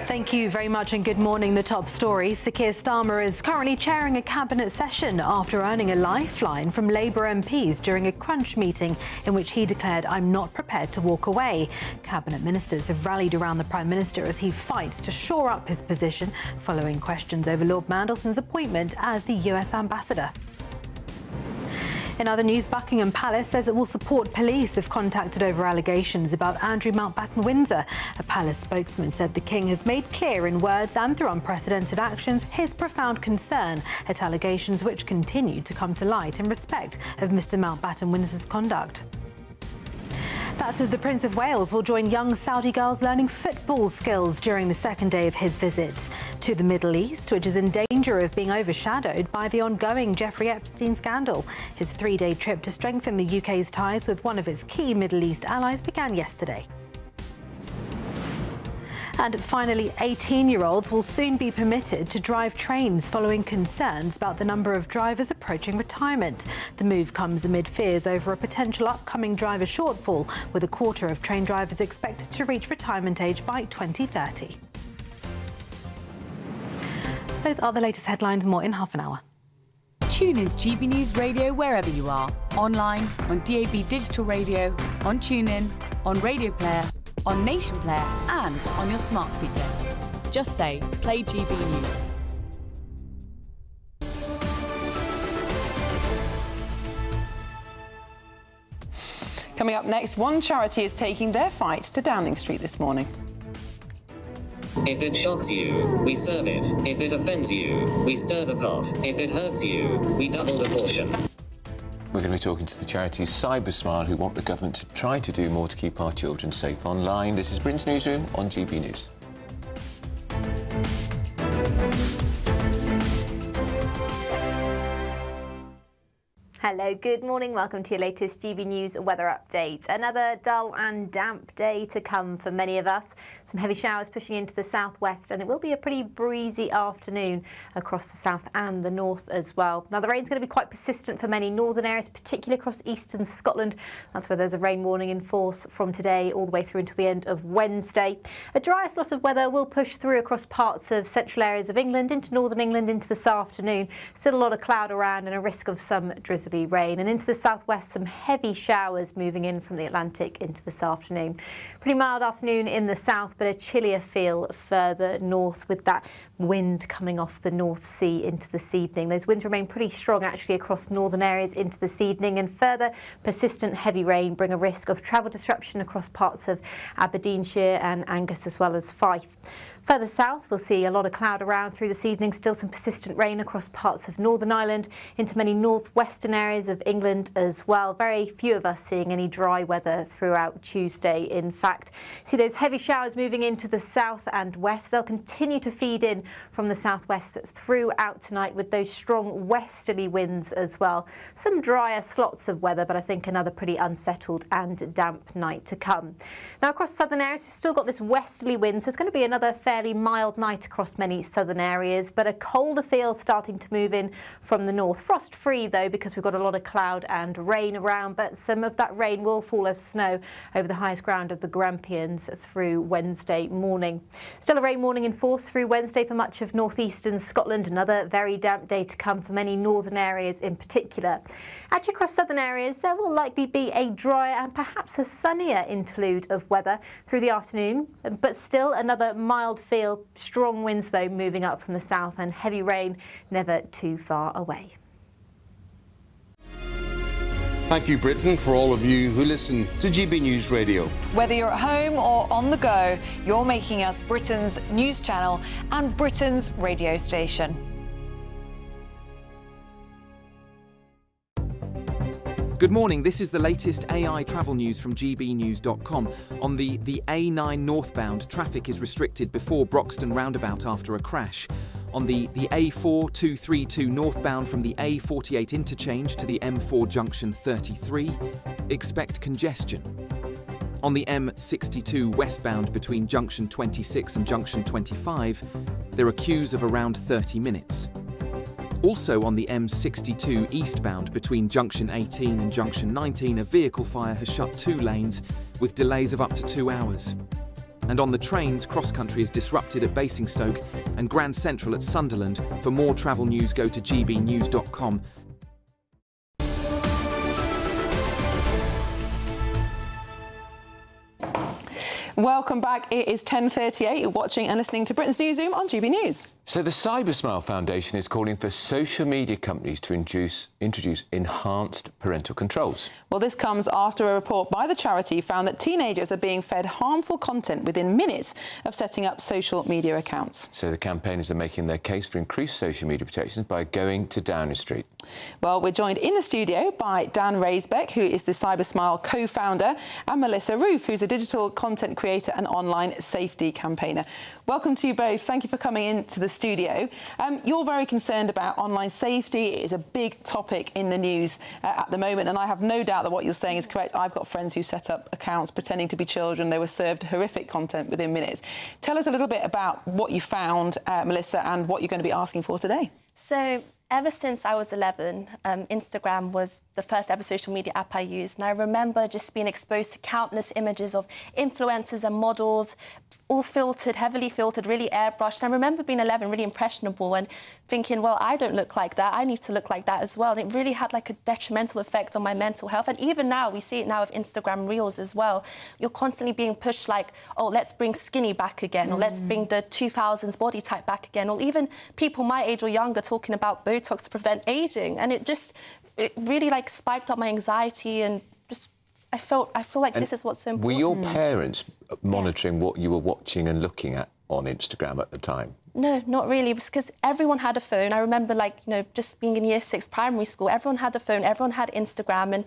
Thank you very much and good morning. The top story. Sir Keir Starmer is currently chairing a cabinet session after earning a lifeline from Labour MPs during a crunch meeting in which he declared, "I'm not prepared to walk away." Cabinet ministers have rallied around the Prime Minister as he fights to shore up his position following questions over Lord Mandelson's appointment as the US ambassador. In other news, Buckingham Palace says it will support police if contacted over allegations about Andrew Mountbatten-Windsor. A palace spokesman said the King has made clear in words and through unprecedented actions his profound concern at allegations which continue to come to light in respect of Mr Mountbatten-Windsor's conduct. That's as the Prince of Wales will join young Saudi girls learning football skills during the second day of his visit to the Middle East, which is in danger of being overshadowed by the ongoing Jeffrey Epstein scandal. His three-day trip to strengthen the UK's ties with one of its key Middle East allies began yesterday. And finally, 18-year-olds will soon be permitted to drive trains following concerns about the number of drivers approaching retirement. The move comes amid fears over a potential upcoming driver shortfall, with a quarter of train drivers expected to reach retirement age by 2030. Those are the latest headlines. More in half an hour. Tune in to GB News Radio wherever you are. Online, on DAB Digital Radio, on TuneIn, on Radio Player, on Nation Player and on your smart speaker. Just say, play GB News. Coming up next, one charity is taking their fight to Downing Street this morning. If it shocks you, we serve it. If it offends you, we stir the pot. If it hurts you, we double the portion. We're going to be talking to the charity Cybersmile, who want the government to try to do more to keep our children safe online. This is Britain's Newsroom on GB News. Hello, good morning. Welcome to your latest GB News weather update. Another dull and damp day to come for many of us. Some heavy showers pushing into the southwest, and it will be a pretty breezy afternoon across the south and the north as well. Now, the rain's going to be quite persistent for many northern areas, particularly across eastern Scotland. That's where there's a rain warning in force from today all the way through until the end of Wednesday. A drier slot of weather will push through across parts of central areas of England, into northern England into this afternoon. Still a lot of cloud around and a risk of some drizzly rain, and into the southwest some heavy showers moving in from the Atlantic into this afternoon. Pretty mild afternoon in the south, but a chillier feel further north with that wind coming off the North Sea into this evening. Those winds remain pretty strong actually across northern areas into this evening, and further persistent heavy rain bring a risk of travel disruption across parts of Aberdeenshire and Angus as well as Fife. Further south, we'll see a lot of cloud around through this evening, still some persistent rain across parts of Northern Ireland, into many northwestern areas of England as well. Very few of us seeing any dry weather throughout Tuesday, in fact. See those heavy showers moving into the south and west. They'll continue to feed in from the southwest throughout tonight with those strong westerly winds as well. Some drier slots of weather, but I think another pretty unsettled and damp night to come. Now across southern areas, we've still got this westerly wind, so it's going to be another fair fairly mild night across many southern areas, but a colder feel starting to move in from the north. Frost-free, though, because we've got a lot of cloud and rain around, but some of that rain will fall as snow over the highest ground of the Grampians through Wednesday morning. Still a rain warning in force through Wednesday for much of northeastern Scotland. Another very damp day to come for many northern areas in particular. Actually, across southern areas, there will likely be a drier and perhaps a sunnier interlude of weather through the afternoon, but still another mild feel, strong winds though moving up from the south, and heavy rain never too far away. Thank you, Britain, for all of you who listen to GB News Radio. Whether you're at home or on the go, you're making us Britain's news channel and Britain's radio station. Good morning, this is the latest AI travel news from GBnews.com. On the A9 northbound, traffic is restricted before Broxton roundabout after a crash. On the A4232 northbound from the A48 interchange to the M4 junction 33, expect congestion. On the M62 westbound between junction 26 and junction 25, there are queues of around 30 minutes. Also on the M62 eastbound between junction 18 and junction 19, a vehicle fire has shut 2 lanes with delays of up to 2 hours. And on the trains, cross-country is disrupted at Basingstoke and Grand Central at Sunderland. For more travel news, go to gbnews.com. Welcome back. It is 10:38. You're watching and listening to Britain's Newsroom on GB News. So the Cybersmile Foundation is calling for social media companies to introduce enhanced parental controls. Well, this comes after a report by the charity found that teenagers are being fed harmful content within minutes of setting up social media accounts. So the campaigners are making their case for increased social media protections by going to Downing Street. Well, we're joined in the studio by Dan Raisbeck, who is the Cybersmile co-founder, and Melissa Roof, who's a digital content creator and online safety campaigner. Welcome to you both. Thank you for coming into the studio. You're very concerned about online safety. It is a big topic in the news at the moment, and I have no doubt that what you're saying is correct. I've got friends who set up accounts pretending to be children. They were served horrific content within minutes. Tell us a little bit about what you found, Melissa, and what you're going to be asking for today. So, ever since I was 11, Instagram was the first ever social media app I used. And I remember just being exposed to countless images of influencers and models, all filtered, heavily filtered, really airbrushed. And I remember being 11, really impressionable, and thinking, well, I don't look like that. I need to look like that as well. And it really had like a detrimental effect on my mental health. And even now, we see it now with Instagram Reels as well. You're constantly being pushed like, oh, let's bring skinny back again, or let's bring the 2000s body type back again, or even people my age or younger talking about Botox to prevent aging. And it really like spiked up my anxiety, and just I feel like this is what's so important. Were your parents monitoring what you were watching and looking at on Instagram at the time? No, not really, because everyone had a phone. I remember, like, you know, just being in year 6 primary school, everyone had a phone, everyone had Instagram, and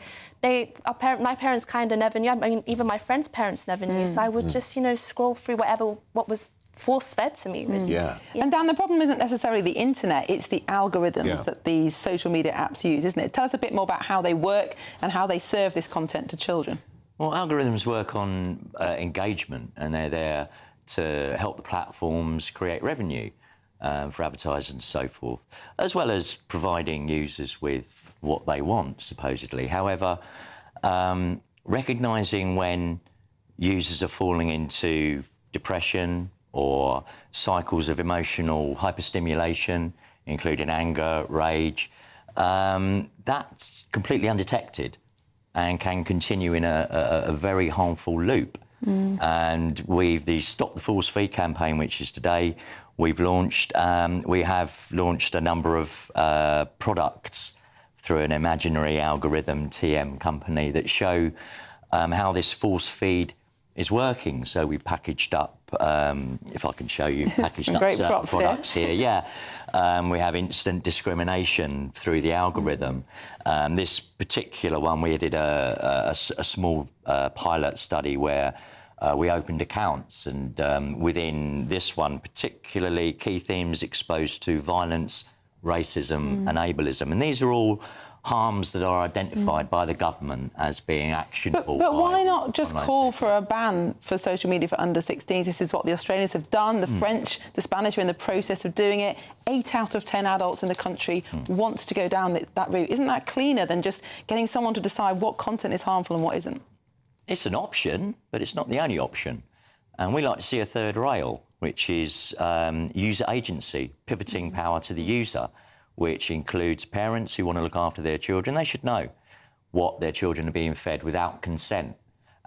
my parents kind of never knew. I mean, even my friends' parents never knew. So I would just, you know, scroll through what was force-fed to me. Really. Yeah. And Dan, the problem isn't necessarily the internet, it's the algorithms that these social media apps use, isn't it? Tell us a bit more about how they work and how they serve this content to children. Well, algorithms work on engagement, and they're there to help the platforms create revenue for advertisers and so forth, as well as providing users with what they want, supposedly. However, recognising when users are falling into depression or cycles of emotional hyperstimulation, including anger, rage, that's completely undetected and can continue in a very harmful loop. And with the Stop the False Feed campaign, which is today, we have launched a number of products through an imaginary algorithm TM company that show how this false feed is working. So we packaged up, if I can show you, packaged up certain products here. Yeah, we have instant discrimination through the algorithm. This particular one, we did a small pilot study where we opened accounts, and within this one particularly, key themes exposed to violence, racism and ableism. And these are all harms that are identified by the government as being actionable. But why by not just online call safety. for a ban for social media for under 16s? This is what the Australians have done. The French, the Spanish are in the process of doing it. 8 out of 10 adults in the country wants to go down that route. Isn't that cleaner than just getting someone to decide what content is harmful and what isn't? It's an option, but it's not the only option. And we like to see a third rail, which is user agency, pivoting power to the user, which includes parents who want to look after their children. They should know what their children are being fed without consent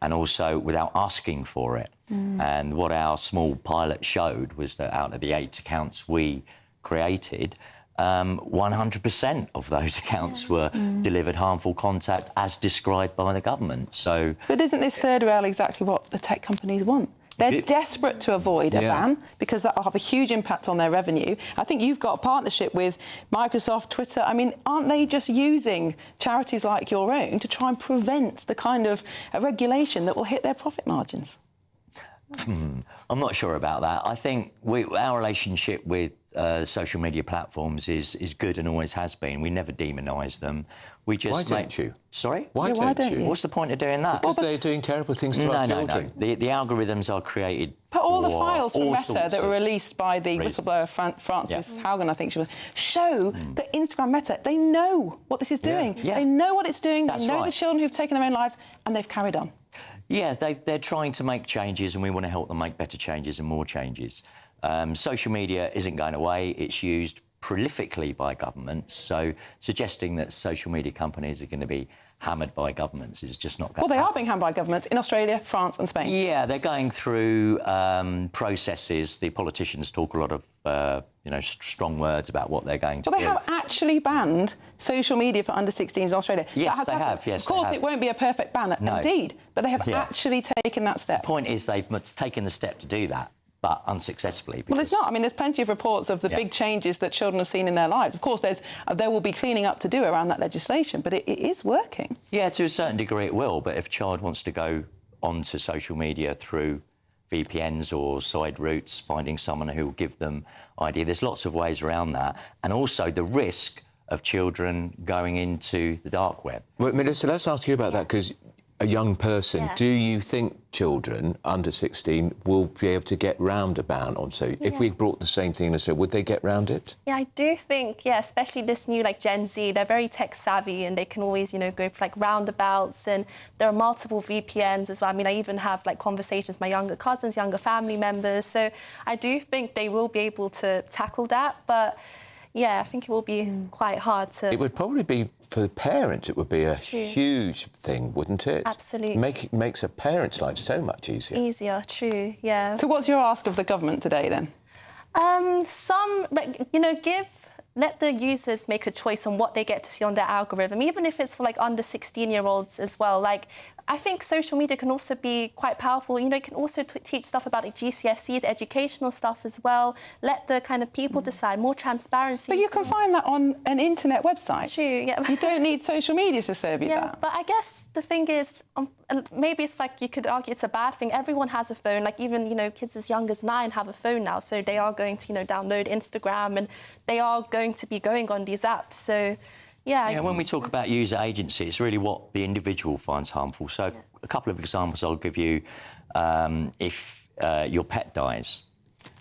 and also without asking for it. And what our small pilot showed was that out of the 8 accounts we created, 100% of those accounts were delivered harmful content as described by the government. So, but isn't this third rail exactly what the tech companies want? They're desperate to avoid a ban because that will have a huge impact on their revenue. I think you've got a partnership with Microsoft, Twitter. I mean, aren't they just using charities like your own to try and prevent the kind of regulation that will hit their profit margins? I'm not sure about that. I think our relationship with social media platforms is good and always has been. We never demonise them. We just Why don't you? Sorry? Why don't you? What's the point of doing that? Because they're doing terrible things to our children. No. The algorithms are created. But all the files from all Meta sorts that were of released by the reasons. whistleblower Frances Haugen, I think she was, show that Instagram Meta, they know what this is doing. They know what it's doing. They know the children who've taken their own lives, and they've carried on. Yeah, they're trying to make changes, and we want to help them make better changes and more changes. Social media isn't going away. It's used prolifically by governments, so suggesting that social media companies are going to be hammered by governments is just not going to happen. Well, they are being hammered by governments in Australia, France and Spain. Yeah, they're going through processes. The politicians talk a lot of, strong words about what they're going to do. Well, they have actually banned social media for under 16s in Australia. Yes, they have. Yes, of course, it won't be a perfect ban, indeed, but they have actually taken that step. The point is they've taken the step to do that, but unsuccessfully. Well, it's not. I mean, there's plenty of reports of the big changes that children have seen in their lives. Of course, there will be cleaning up to do around that legislation, but it is working. Yeah, to a certain degree it will, but if a child wants to go onto social media through VPNs or side routes, finding someone who will give them idea, there's lots of ways around that. And also the risk of children going into the dark web. Well, Melissa, let's ask you about that, because a young person, do you think children under 16 will be able to get round a ban on? So if we brought the same thing and said, would they get round it? Yeah, I do think, especially this new, Gen Z, they're very tech-savvy and they can always, go for, roundabouts, and there are multiple VPNs as well. I mean, I even have, conversations with my younger cousins, younger family members, so I do think they will be able to tackle that, but... yeah, I think it will be quite hard to... It would probably be, for the parents, it would be a huge thing, wouldn't it? Absolutely. Makes a parent's life so much easier. Easier, true, yeah. So what's your ask of the government today, then? Let the users make a choice on what they get to see on their algorithm, even if it's for, under 16-year-olds as well. I think social media can also be quite powerful. It can also teach stuff about GCSEs, educational stuff as well. Let the kind of people decide, more transparency. But you can find that on an internet website. True, yeah. You don't need social media to serve you that. Yeah, but I guess the thing is, maybe it's you could argue it's a bad thing. Everyone has a phone. Even, kids as young as 9 have a phone now, so they are going to, download Instagram, and they are going to be going on these apps, so... Yeah, when we talk about user agency, it's really what the individual finds harmful. So a couple of examples I'll give you. If your pet dies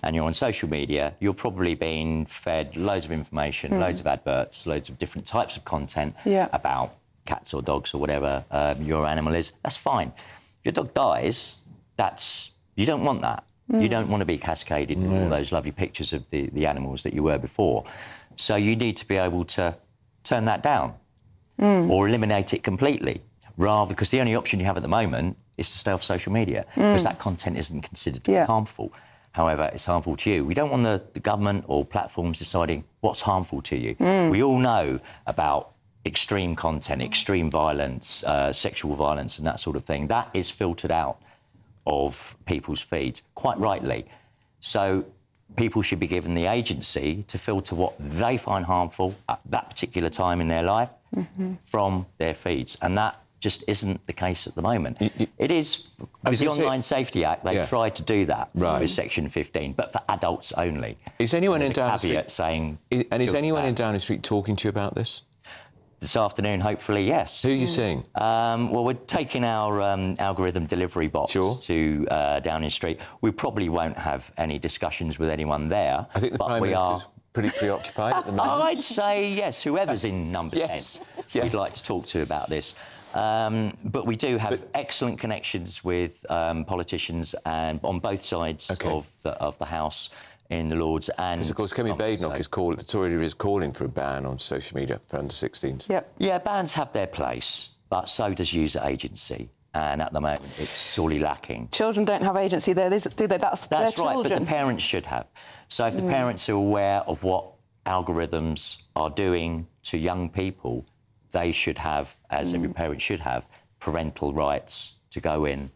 and you're on social media, you're probably being fed loads of information, loads of adverts, loads of different types of content about cats or dogs or whatever your animal is. That's fine. If your dog dies, you don't want that. You don't want to be cascaded with all those lovely pictures of the animals that you were before. So you need to be able to turn that down or eliminate it completely, because the only option you have at the moment is to stay off social media, because that content isn't considered to be harmful. However, it's harmful to you. We don't want the government or platforms deciding what's harmful to you. We all know about extreme content, extreme violence, sexual violence and that sort of thing. That is filtered out of people's feeds, quite rightly. So people should be given the agency to filter what they find harmful at that particular time in their life from their feeds. And that just isn't the case at the moment. It is, with the Online Safety Act, they tried to do that with Section 15, but for adults only. Is anyone in Downing Street saying... is anyone in Downing Street talking to you about this? This afternoon, hopefully, yes. Who are you seeing? Well, we're taking our algorithm delivery box to Downing Street. We probably won't have any discussions with anyone there. I think the Prime Minister's pretty preoccupied at the moment. I'd say, yes, whoever's in number 10, we'd like to talk to about this. But we do have excellent connections with politicians and on both sides of the House in the Lords. And because, of course, Kemi Badenoch is calling for a ban on social media for under-16s. Yep. Yeah, bans have their place, but so does user agency. And at the moment, it's sorely lacking. Children don't have agency there, do they? That's their right, children. but the parents should have. So if the parents are aware of what algorithms are doing to young people, they should have, as every parent should have, parental rights to go in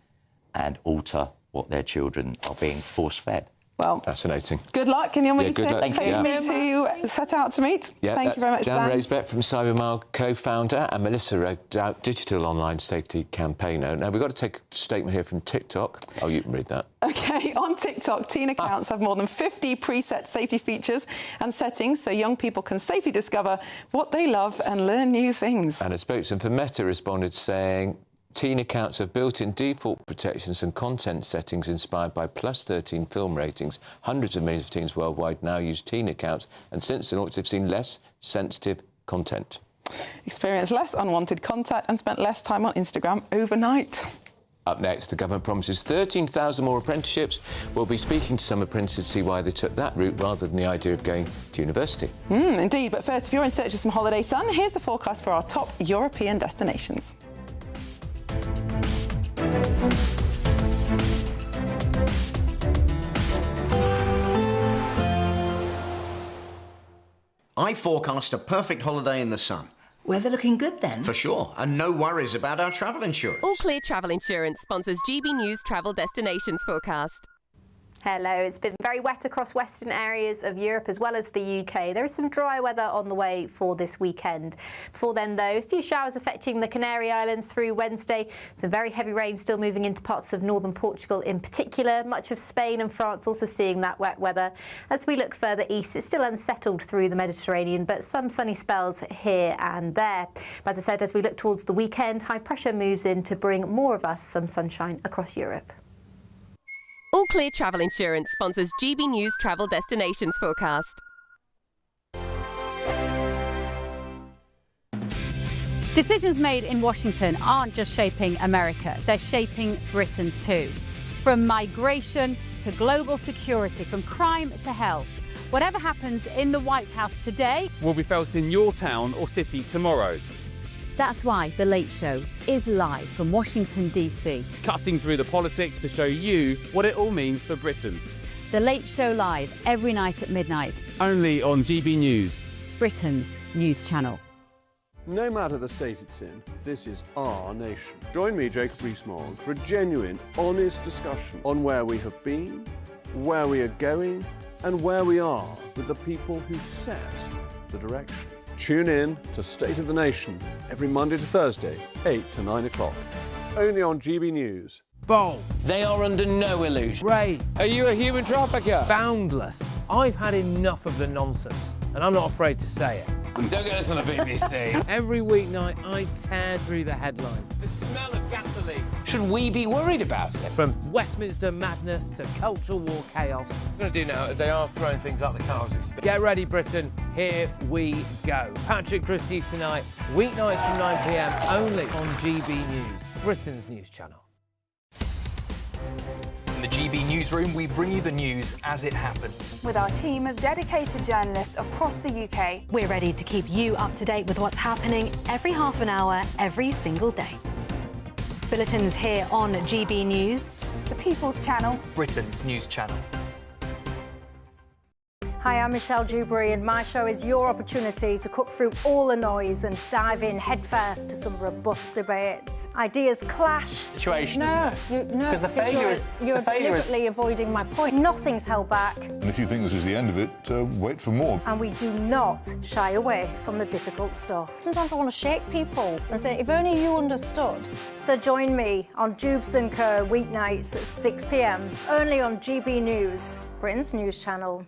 and alter what their children are being force-fed. Well, fascinating. Good luck in your meeting. Good luck. Take me to set out to meet. Thank you very much, Dan. Dan Raisbeck from Cybermile, co-founder, and Melissa Rowe, digital online safety campaigner. Now, we've got to take a statement here from TikTok. Oh, you can read that. OK, on TikTok, teen accounts have more than 50 preset safety features and settings so young people can safely discover what they love and learn new things. And a spokesman for Meta responded saying, teen accounts have built-in default protections and content settings inspired by +13 film ratings. Hundreds of millions of teens worldwide now use teen accounts, and since the launch, they've seen less sensitive content. Experienced less unwanted contact and spent less time on Instagram overnight. Up next, the government promises 13,000 more apprenticeships. We'll be speaking to some apprentices to see why they took that route rather than the idea of going to university. Indeed, but first, if you're in search of some holiday sun, here's the forecast for our top European destinations. I forecast a perfect holiday in the sun. Weather looking good then? For sure, and no worries about our travel insurance. All Clear Travel Insurance sponsors GB News Travel Destinations Forecast. Hello, it's been very wet across western areas of Europe as well as the UK. There is some dry weather on the way for this weekend. Before then, though, a few showers affecting the Canary Islands through Wednesday. Some very heavy rain still moving into parts of northern Portugal in particular. Much of Spain and France also seeing that wet weather. As we look further east, it's still unsettled through the Mediterranean, but some sunny spells here and there. But as I said, as we look towards the weekend, high pressure moves in to bring more of us some sunshine across Europe. All Clear Travel Insurance sponsors GB News Travel Destinations Forecast. Decisions made in Washington aren't just shaping America, they're shaping Britain too. From migration to global security, from crime to health. Whatever happens in the White House today will be felt in your town or city tomorrow. That's why The Late Show is live from Washington, D.C. Cutting through the politics to show you what it all means for Britain. The Late Show live every night at midnight. Only on GB News, Britain's news channel. No matter the state it's in, this is our nation. Join me, Jacob Rees-Mogg, for a genuine, honest discussion on where we have been, where we are going, and where we are with the people who set the direction. Tune in to State of the Nation every Monday to Thursday, 8 to 9 o'clock. Only on GB News. Bold. They are under no illusion. Ray. Are you a human trafficker? Boundless. I've had enough of the nonsense, and I'm not afraid to say it. Don't get us on the BBC. Every weeknight, I tear through the headlines. The smell of gasoline. Should we be worried about it? From Westminster madness to cultural war chaos. What we're going to do now is they are throwing things out the car as we speak. Get ready, Britain. Here we go. Patrick Christie tonight, weeknights from 9 p.m, only on GB News, Britain's news channel. In the GB Newsroom, we bring you the news as it happens. With our team of dedicated journalists across the UK, we're ready to keep you up to date with what's happening every half an hour, every single day. Bulletins here on GB News, the People's Channel, Britain's news channel. Hi, I'm Michelle Dewberry, and my show is your opportunity to cut through all the noise and dive in headfirst to some robust debates. Ideas clash. Situation, isn't it? No, because you're deliberately avoiding my point. Nothing's held back. And if you think this is the end of it, wait for more. And we do not shy away from the difficult stuff. Sometimes I want to shake people and say, if only you understood. So join me on Dubes & Co. weeknights at 6 p.m, only on GB News, Britain's news channel.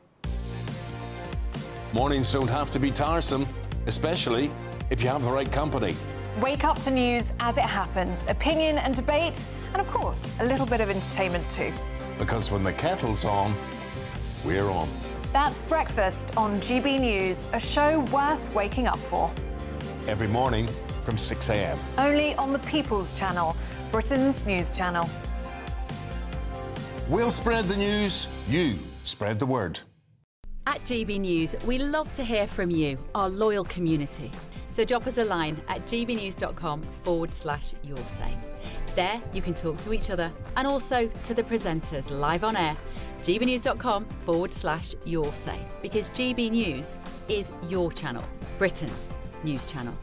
Mornings don't have to be tiresome, especially if you have the right company. Wake up to news as it happens, opinion and debate, and of course, a little bit of entertainment too. Because when the kettle's on, we're on. That's Breakfast on GB News, a show worth waking up for. Every morning from 6 a.m. Only on the People's Channel, Britain's news channel. We'll spread the news, you spread the word. At GB News, we love to hear from you, our loyal community. So drop us a line at gbnews.com/yoursay. There you can talk to each other and also to the presenters live on air. gbnews.com/yoursay, because GB News is your channel, Britain's news channel.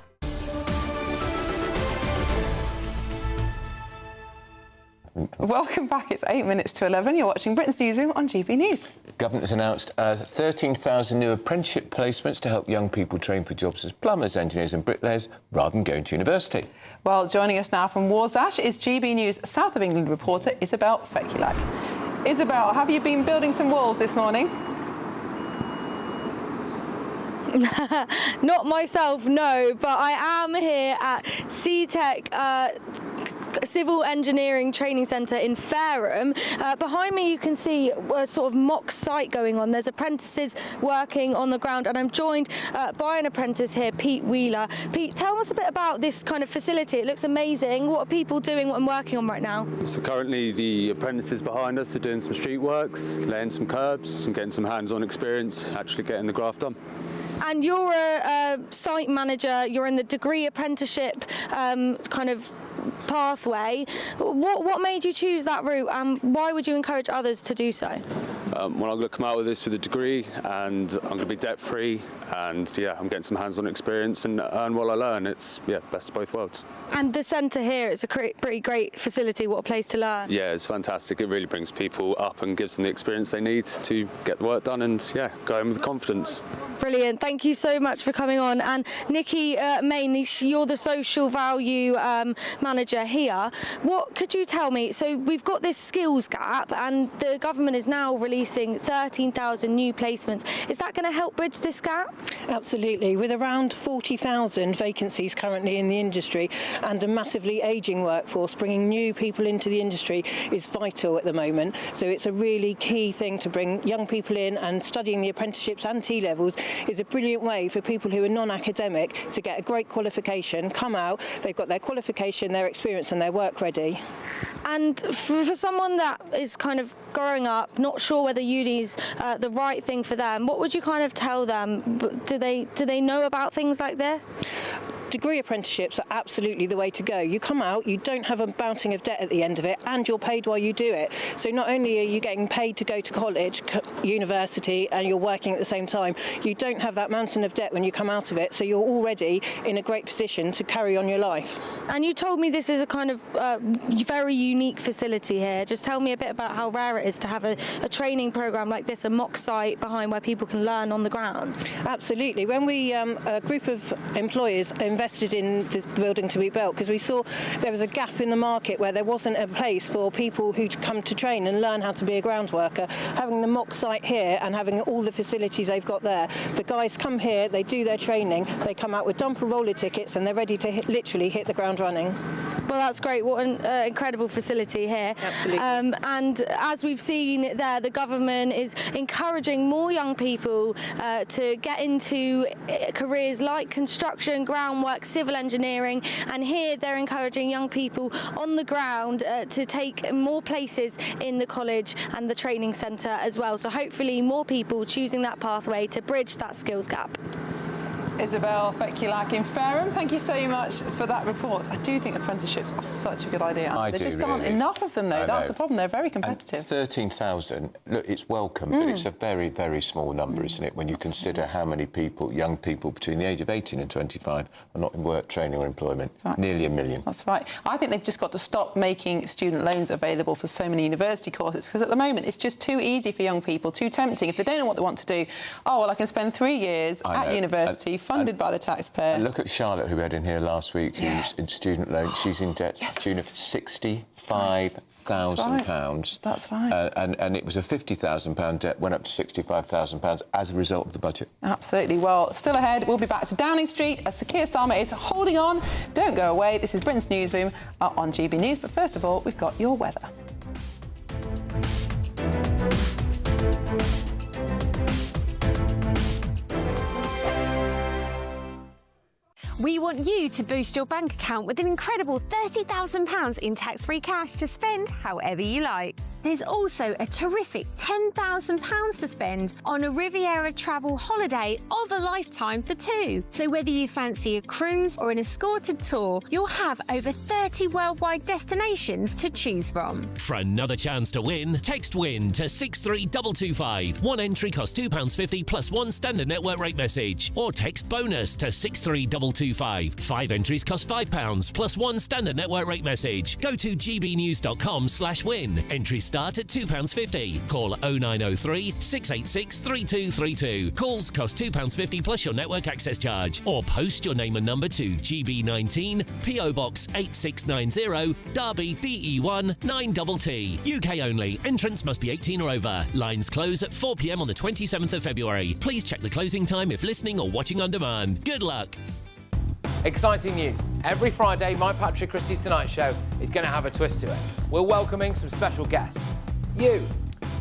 Welcome back. It's 8 minutes to 11. You're watching Britain's Newsroom on GB News. Government has announced 13,000 new apprenticeship placements to help young people train for jobs as plumbers, engineers and bricklayers rather than going to university. Well, joining us now from Warsash is GB News South of England reporter Isabel Fekulak. Isabel, have you been building some walls this morning? Not myself, no, but I am here at CTEC Civil Engineering Training Centre in Fareham. Behind me you can see a sort of mock site going on. There's apprentices working on the ground, and I'm joined by an apprentice here, Pete Wheeler. Pete, tell us a bit about this kind of facility. It looks amazing. What are people doing, what I'm working on right now? So currently the apprentices behind us are doing some street works, laying some curbs and getting some hands-on experience, actually getting the graft done. And you're a site manager, you're in the degree apprenticeship kind of pathway. What made you choose that route, and why would you encourage others to do so? Well, I'm going to come out with this with a degree, and I'm going to be debt-free, and yeah, I'm getting some hands-on experience and earn while I learn. It's best of both worlds. And the centre here, it's a pretty great facility. What a place to learn. Yeah, it's fantastic. It really brings people up and gives them the experience they need to get the work done and go in with confidence. Brilliant. Thank you so much for coming on. And Nikki Main, you're the social value manager here. What could you tell me? So we've got this skills gap, and the government is now releasing 13,000 new placements. Is that going to help bridge this gap? Absolutely. With around 40,000 vacancies currently in the industry and a massively ageing workforce, bringing new people into the industry is vital at the moment. So it's a really key thing to bring young people in, and studying the apprenticeships and T-levels is a brilliant way for people who are non-academic to get a great qualification, come out, they've got their qualification, their experience and their work ready. And for someone that is kind of growing up, not sure whether uni's the right thing for them, what would you kind of tell them? Do they know about things like this? Degree apprenticeships are absolutely the way to go. You come out, you don't have a mounting of debt at the end of it, and you're paid while you do it. So not only are you getting paid to go to college, university, and you're working at the same time, you don't have that mountain of debt when you come out of it, so you're already in a great position to carry on your life. And you told me this is a kind of very unique facility here. Just tell me a bit about how rare it is to have a training programme like this, a mock site behind where people can learn on the ground. Absolutely. When we, a group of employers invested in the building to be built, because we saw there was a gap in the market where there wasn't a place for people who come to train and learn how to be a ground worker. Having the mock site here and having all the facilities they've got there, the guys come here, they do their training, they come out with dumper roller tickets, and they're ready to literally hit the ground running. Well, that's great. What an incredible facility here. Absolutely. And as we've seen there, the government is encouraging more young people to get into careers like construction, groundwork, civil engineering, and here they're encouraging young people on the ground to take more places in the college and the training centre as well. So hopefully more people choosing that pathway to bridge that skills gap. Isabel Fekulak in Fareham, thank you so much for that report. I do think apprenticeships are such a good idea. There just aren't enough of them, though. That's the problem. They're very competitive. 13,000, look, it's welcome, but it's a very, very small number, isn't it, when you consider how many people, young people between the age of 18 and 25 are not in work, training or employment. Right. Nearly a million. That's right. I think they've just got to stop making student loans available for so many university courses, because at the moment it's just too easy for young people, too tempting. If they don't know what they want to do, oh, well, I can spend 3 years at university, funded by the taxpayer. And look at Charlotte, who we had in here last week, who's in student loan. She's in debt to the tune of £65,000. That's right. And it was a £50,000 debt, went up to £65,000 as a result of the budget. Absolutely. Well, still ahead, we'll be back to Downing Street as Sir Keir Starmer is holding on. Don't go away. This is Britain's Newsroom on GB News. But first of all, we've got your weather. We want you to boost your bank account with an incredible £30,000 in tax-free cash to spend however you like. There's also a terrific £10,000 to spend on a Riviera travel holiday of a lifetime for two. So whether you fancy a cruise or an escorted tour, you'll have over 30 worldwide destinations to choose from. For another chance to win, text WIN to 63225. One entry costs £2.50 plus one standard network rate message. Or text BONUS to 63225. 5 entries cost £5 plus one standard network rate message. Go to gbnews.com/win. Entries start at £2.50. Call 0903 686 3232. Calls cost £2.50 plus your network access charge. Or post your name and number to GB19 PO Box 8690 Derby DE1 9TT. UK only. Entrance must be 18 or over. Lines close at 4 p.m. on the 27th of February. Please check the closing time if listening or watching on demand. Good luck. Exciting news. Every Friday, my Patrick Christie's Tonight Show is going to have a twist to it. We're welcoming some special guests. You.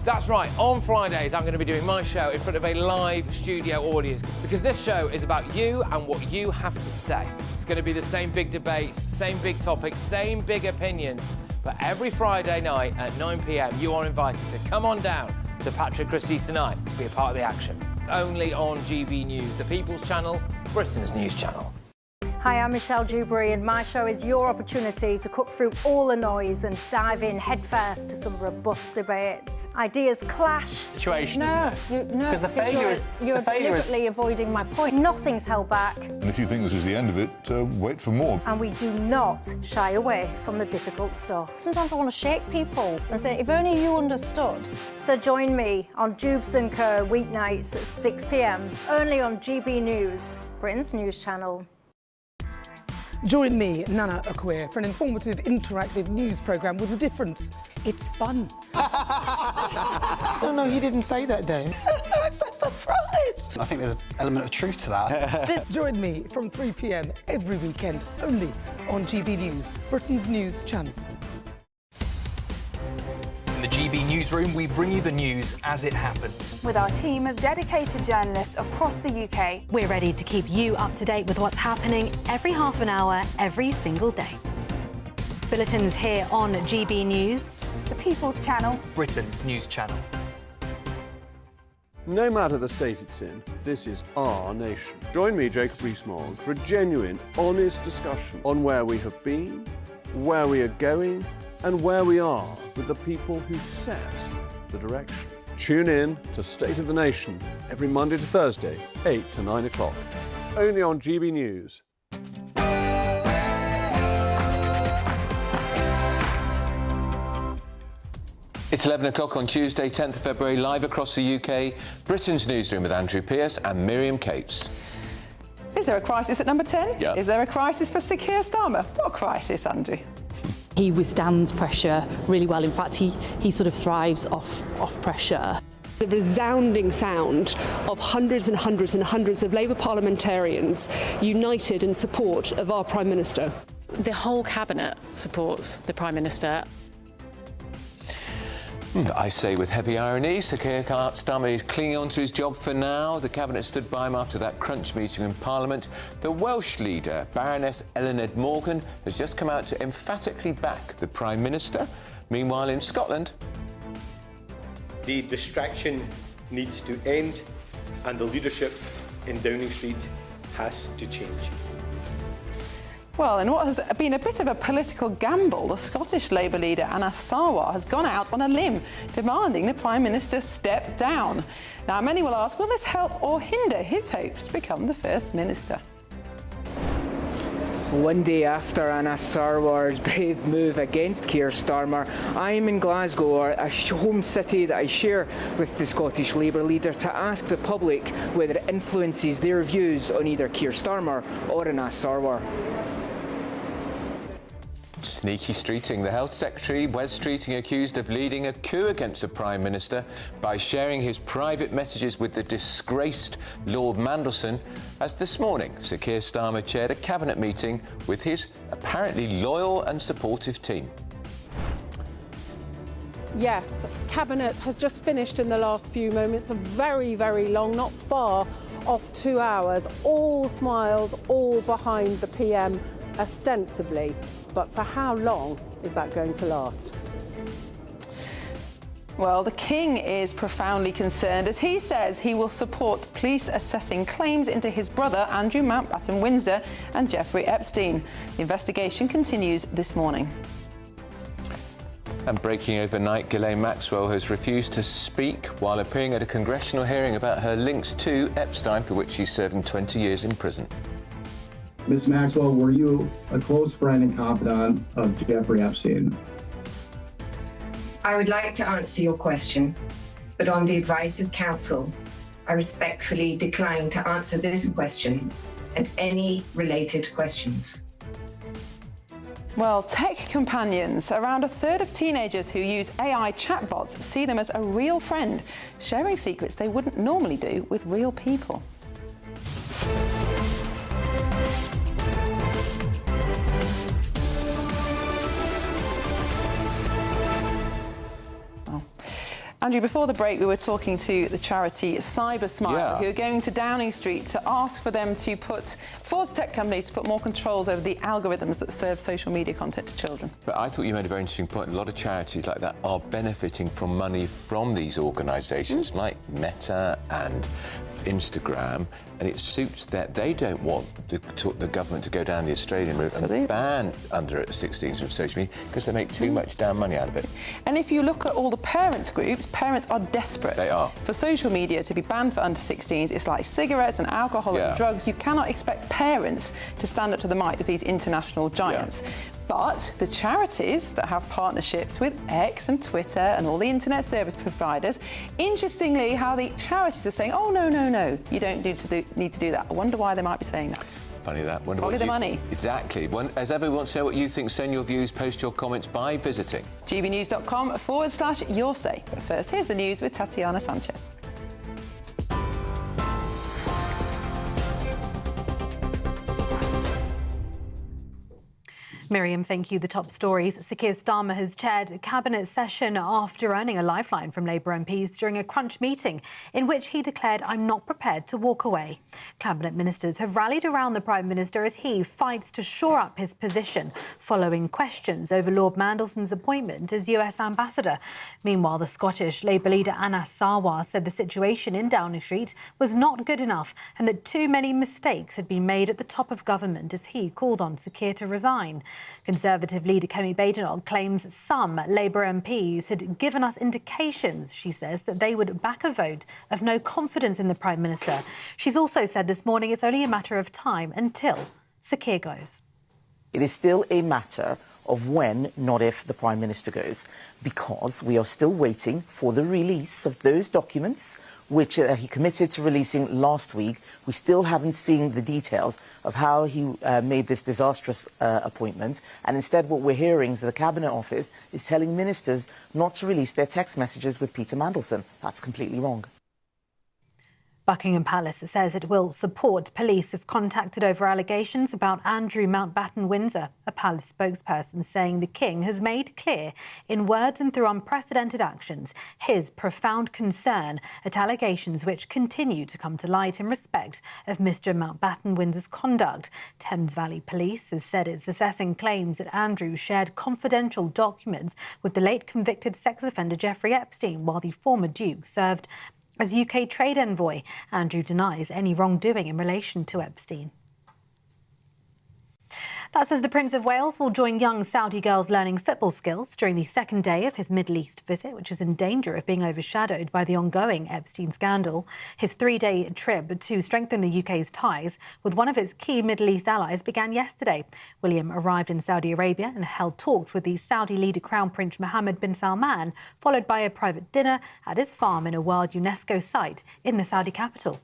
That's right, on Fridays I'm going to be doing my show in front of a live studio audience because this show is about you and what you have to say. It's going to be the same big debates, same big topics, same big opinions, but every Friday night at 9 p.m. you are invited to come on down to Patrick Christie's Tonight to be a part of the action. Only on GB News, the People's Channel, Britain's news channel. Hi, I'm Michelle Dewberry, and my show is your opportunity to cut through all the noise and dive in headfirst to some robust debates. Ideas clash. Situation, isn't it? No, because the failure is you're deliberately avoiding my point. Nothing's held back. And if you think this is the end of it, wait for more. And we do not shy away from the difficult stuff. Sometimes I want to shake people and say, if only you understood. So join me on Jubes & Co weeknights at 6 p.m. only on GB News, Britain's news channel. Join me, Nana Okoye, for an informative, interactive news programme with a difference. It's fun. No, he didn't say that, Dave. I'm so surprised. I think there's an element of truth to that. Join me from 3 p.m. every weekend, only on GB News, Britain's news channel. In the GB Newsroom, we bring you the news as it happens. With our team of dedicated journalists across the UK. We're ready to keep you up to date with what's happening every half an hour, every single day. Bulletins here on GB News. The People's Channel. Britain's news channel. No matter the state it's in, this is our nation. Join me, Jacob Rees-Mogg, for a genuine, honest discussion on where we have been, where we are going, and where we are with the people who set the direction. Tune in to State of the Nation every Monday to Thursday, 8 to 9 o'clock. Only on GB News. It's 11 o'clock on Tuesday, 10th of February, live across the UK. Britain's Newsroom with Andrew Pearce and Miriam Cates. Is there a crisis at number 10? Yeah. Is there a crisis for Sir Keir Starmer? What crisis, Andrew? He withstands pressure really well. In fact, he sort of thrives off pressure. The resounding sound of hundreds and hundreds and hundreds of Labour parliamentarians united in support of our Prime Minister. The whole Cabinet supports the Prime Minister. I say with heavy irony, Sir Keir Starmer is clinging on to his job for now. The Cabinet stood by him after that crunch meeting in Parliament. The Welsh leader, Baroness Eluned Morgan, has just come out to emphatically back the Prime Minister. Meanwhile, in Scotland... The distraction needs to end and the leadership in Downing Street has to change. Well, in what has been a bit of a political gamble, the Scottish Labour leader Anas Sarwar has gone out on a limb, demanding the Prime Minister step down. Now, many will ask, will this help or hinder his hopes to become the First Minister? One day after Anas Sarwar's brave move against Keir Starmer, I'm in Glasgow, a home city that I share with the Scottish Labour leader, to ask the public whether it influences their views on either Keir Starmer or Anas Sarwar. Sneaky streeting. The Health Secretary, Wes Streeting, accused of leading a coup against the Prime Minister by sharing his private messages with the disgraced Lord Mandelson, as this morning Sir Keir Starmer chaired a cabinet meeting with his apparently loyal and supportive team. Yes, Cabinet has just finished in the last few moments, very, very long, not far off 2 hours, all smiles, all behind the PM, ostensibly. But for how long is that going to last? Well, the King is profoundly concerned as he says he will support police assessing claims into his brother Andrew Mountbatten Windsor and Jeffrey Epstein. The investigation continues this morning. And breaking overnight, Ghislaine Maxwell has refused to speak while appearing at a congressional hearing about her links to Epstein, for which she's serving 20 years in prison. Ms. Maxwell, were you a close friend and confidant of Jeffrey Epstein? I would like to answer your question, but on the advice of counsel, I respectfully decline to answer this question and any related questions. Well, tech companions. Around a third of teenagers who use AI chatbots see them as a real friend, sharing secrets they wouldn't normally do with real people. Andrew, before the break, we were talking to the charity CyberSmile, who are going to Downing Street to ask for them to force tech companies to put more controls over the algorithms that serve social media content to children. But I thought you made a very interesting point. A lot of charities like that are benefiting from money from these organisations like Meta and Instagram, and it suits that they don't want the government to go down the Australian route and ban under 16s from social media because they make too much damn money out of it. And if you look at all the parents groups, parents are desperate. They are. For social media to be banned for under 16s, it's like cigarettes and alcohol and drugs. You cannot expect parents to stand up to the might of these international giants. But the charities that have partnerships with X and Twitter and all the internet service providers, interestingly, how the charities are saying, oh, no, no, no, you don't need to do that. I wonder why they might be saying that. Funny that. Follow the money. Exactly. As ever, we want to know what you think. Send your views, post your comments by visiting gbnews.com/your say. But first, here's the news with Tatiana Sanchez. Miriam, thank you. The top stories. Sir Keir Starmer has chaired a cabinet session after earning a lifeline from Labour MPs during a crunch meeting in which he declared, I'm not prepared to walk away. Cabinet ministers have rallied around the Prime Minister as he fights to shore up his position following questions over Lord Mandelson's appointment as US Ambassador. Meanwhile, the Scottish Labour leader Anas Sarwar said the situation in Downing Street was not good enough and that too many mistakes had been made at the top of government as he called on Sir Keir to resign. Conservative leader Kemi Badenoch claims some Labour MPs had given us indications, she says, that they would back a vote of no confidence in the Prime Minister. She's also said this morning it's only a matter of time until Sir Keir goes. It is still a matter of when, not if, the Prime Minister goes, because we are still waiting for the release of those documents which he committed to releasing last week. We still haven't seen the details of how he made this disastrous appointment. And instead, what we're hearing is that the Cabinet Office is telling ministers not to release their text messages with Peter Mandelson. That's completely wrong. Buckingham Palace says it will support police if contacted over allegations about Andrew Mountbatten Windsor. A palace spokesperson saying the King has made clear in words and through unprecedented actions his profound concern at allegations which continue to come to light in respect of Mr Mountbatten Windsor's conduct. Thames Valley Police has said it's assessing claims that Andrew shared confidential documents with the late convicted sex offender Jeffrey Epstein while the former Duke served as UK trade envoy. Andrew denies any wrongdoing in relation to Epstein. That's That says the Prince of Wales will join young Saudi girls learning football skills during the second day of his Middle East visit, which is in danger of being overshadowed by the ongoing Epstein scandal. His three-day trip to strengthen the UK's ties with one of its key Middle East allies began yesterday. William arrived in Saudi Arabia and held talks with the Saudi leader Crown Prince Mohammed bin Salman, followed by a private dinner at his farm in a World UNESCO site in the Saudi capital.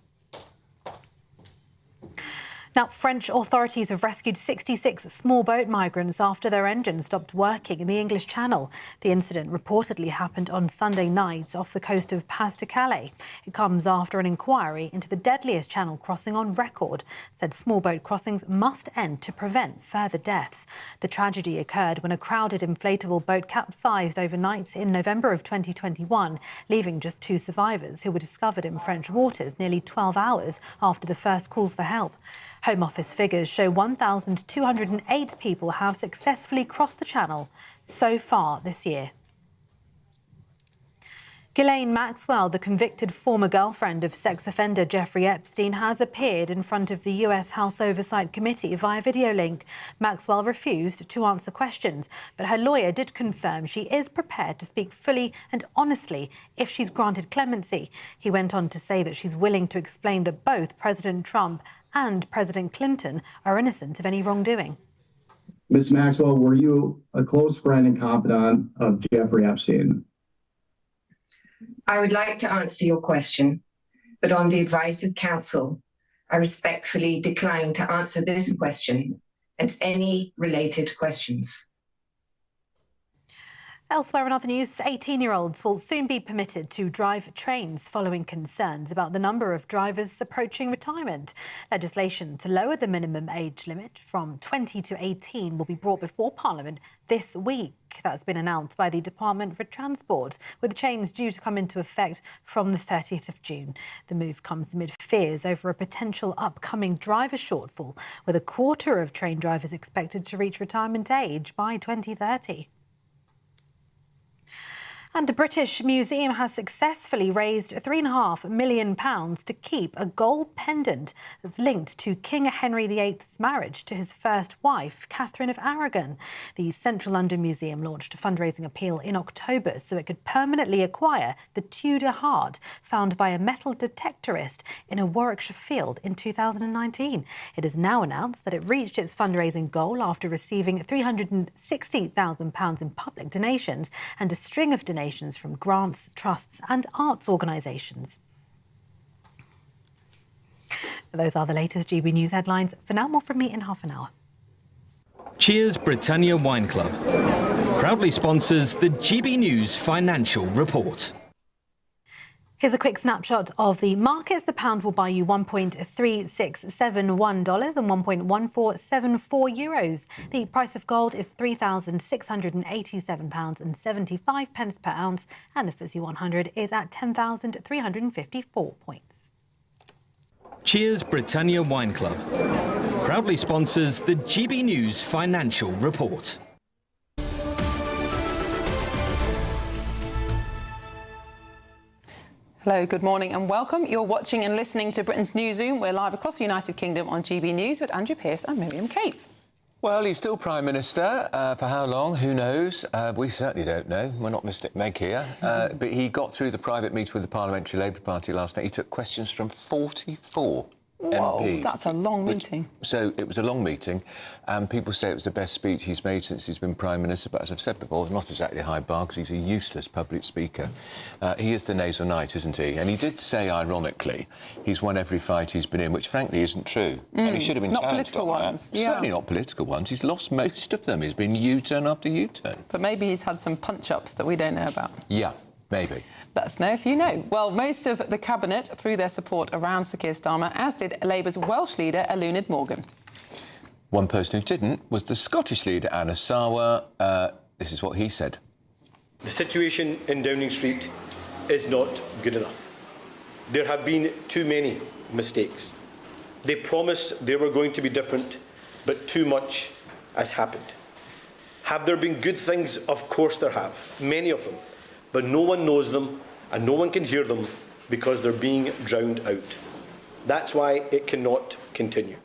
Now, French authorities have rescued 66 small boat migrants after their engine stopped working in the English Channel. The incident reportedly happened on Sunday night off the coast of Pas-de-Calais. It comes after an inquiry into the deadliest channel crossing on record said small boat crossings must end to prevent further deaths. The tragedy occurred when a crowded inflatable boat capsized overnight in November of 2021, leaving just 2 survivors who were discovered in French waters nearly 12 hours after the first calls for help. Home Office figures show 1,208 people have successfully crossed the Channel so far this year. Ghislaine Maxwell, the convicted former girlfriend of sex offender Jeffrey Epstein, has appeared in front of the US House Oversight Committee via video link. Maxwell refused to answer questions, but her lawyer did confirm she is prepared to speak fully and honestly if she's granted clemency. He went on to say that she's willing to explain that both President Trump and President Clinton are innocent of any wrongdoing. Ms. Maxwell, were you a close friend and confidant of Jeffrey Epstein? I would like to answer your question, but on the advice of counsel, I respectfully decline to answer this question and any related questions. Elsewhere in other news, 18-year-olds will soon be permitted to drive trains following concerns about the number of drivers approaching retirement. Legislation to lower the minimum age limit from 20 to 18 will be brought before Parliament this week. That's been announced by the Department for Transport, with the change due to come into effect from the 30th of June. The move comes amid fears over a potential upcoming driver shortfall, with a quarter of train drivers expected to reach retirement age by 2030. And the British Museum has successfully raised £3.5 million to keep a gold pendant that's linked to King Henry VIII's marriage to his first wife, Catherine of Aragon. The Central London Museum launched a fundraising appeal in October so it could permanently acquire the Tudor heart found by a metal detectorist in a Warwickshire field in 2019. It has now announced that it reached its fundraising goal after receiving £360,000 in public donations and a string of donations from grants, trusts and arts organisations. Those are the latest GB News headlines. For now, more from me in half an hour. Cheers Britannia Wine Club proudly sponsors the GB News Financial Report. Here's a quick snapshot of the markets. The pound will buy you $1.3671 and €1.1474. The price of gold is £3,687.75 per ounce, and the FTSE 100 is at 10,354 points. Cheers Britannia Wine Club proudly sponsors the GB News Financial Report. Hello, good morning and welcome. You're watching and listening to Britain's Newsroom. We're live across the United Kingdom on GB News with Andrew Pearce and Miriam Cates. Well, he's still Prime Minister. For how long? Who knows? We certainly don't know. We're not Mystic Meg here. But he got through the private meeting with the Parliamentary Labour Party last night. He took questions from 44 MPs. That's a long meeting. So it was a long meeting, and people say it was the best speech he's made since he's been Prime Minister. But as I've said before, not exactly a high bar because he's a useless public speaker. He is the nasal knight, isn't he? And he did say, ironically, he's won every fight he's been in, which frankly isn't true. And he should have been not challenged political on ones. that. Yeah. Certainly not political ones. He's lost most of them. He's been U-turn after U-turn. But maybe he's had some punch-ups that we don't know about. Yeah, maybe. Let us know if you know. Well, most of the Cabinet threw their support around Sir Keir Starmer, as did Labour's Welsh leader, Eluned Morgan. One person who didn't was the Scottish leader, Anna Sarwar. This is what he said. The situation in Downing Street is not good enough. There have been too many mistakes. They promised they were going to be different, but too much has happened. Have there been good things? Of course there have, many of them. But no one knows them and no one can hear them because they're being drowned out. That's why it cannot continue.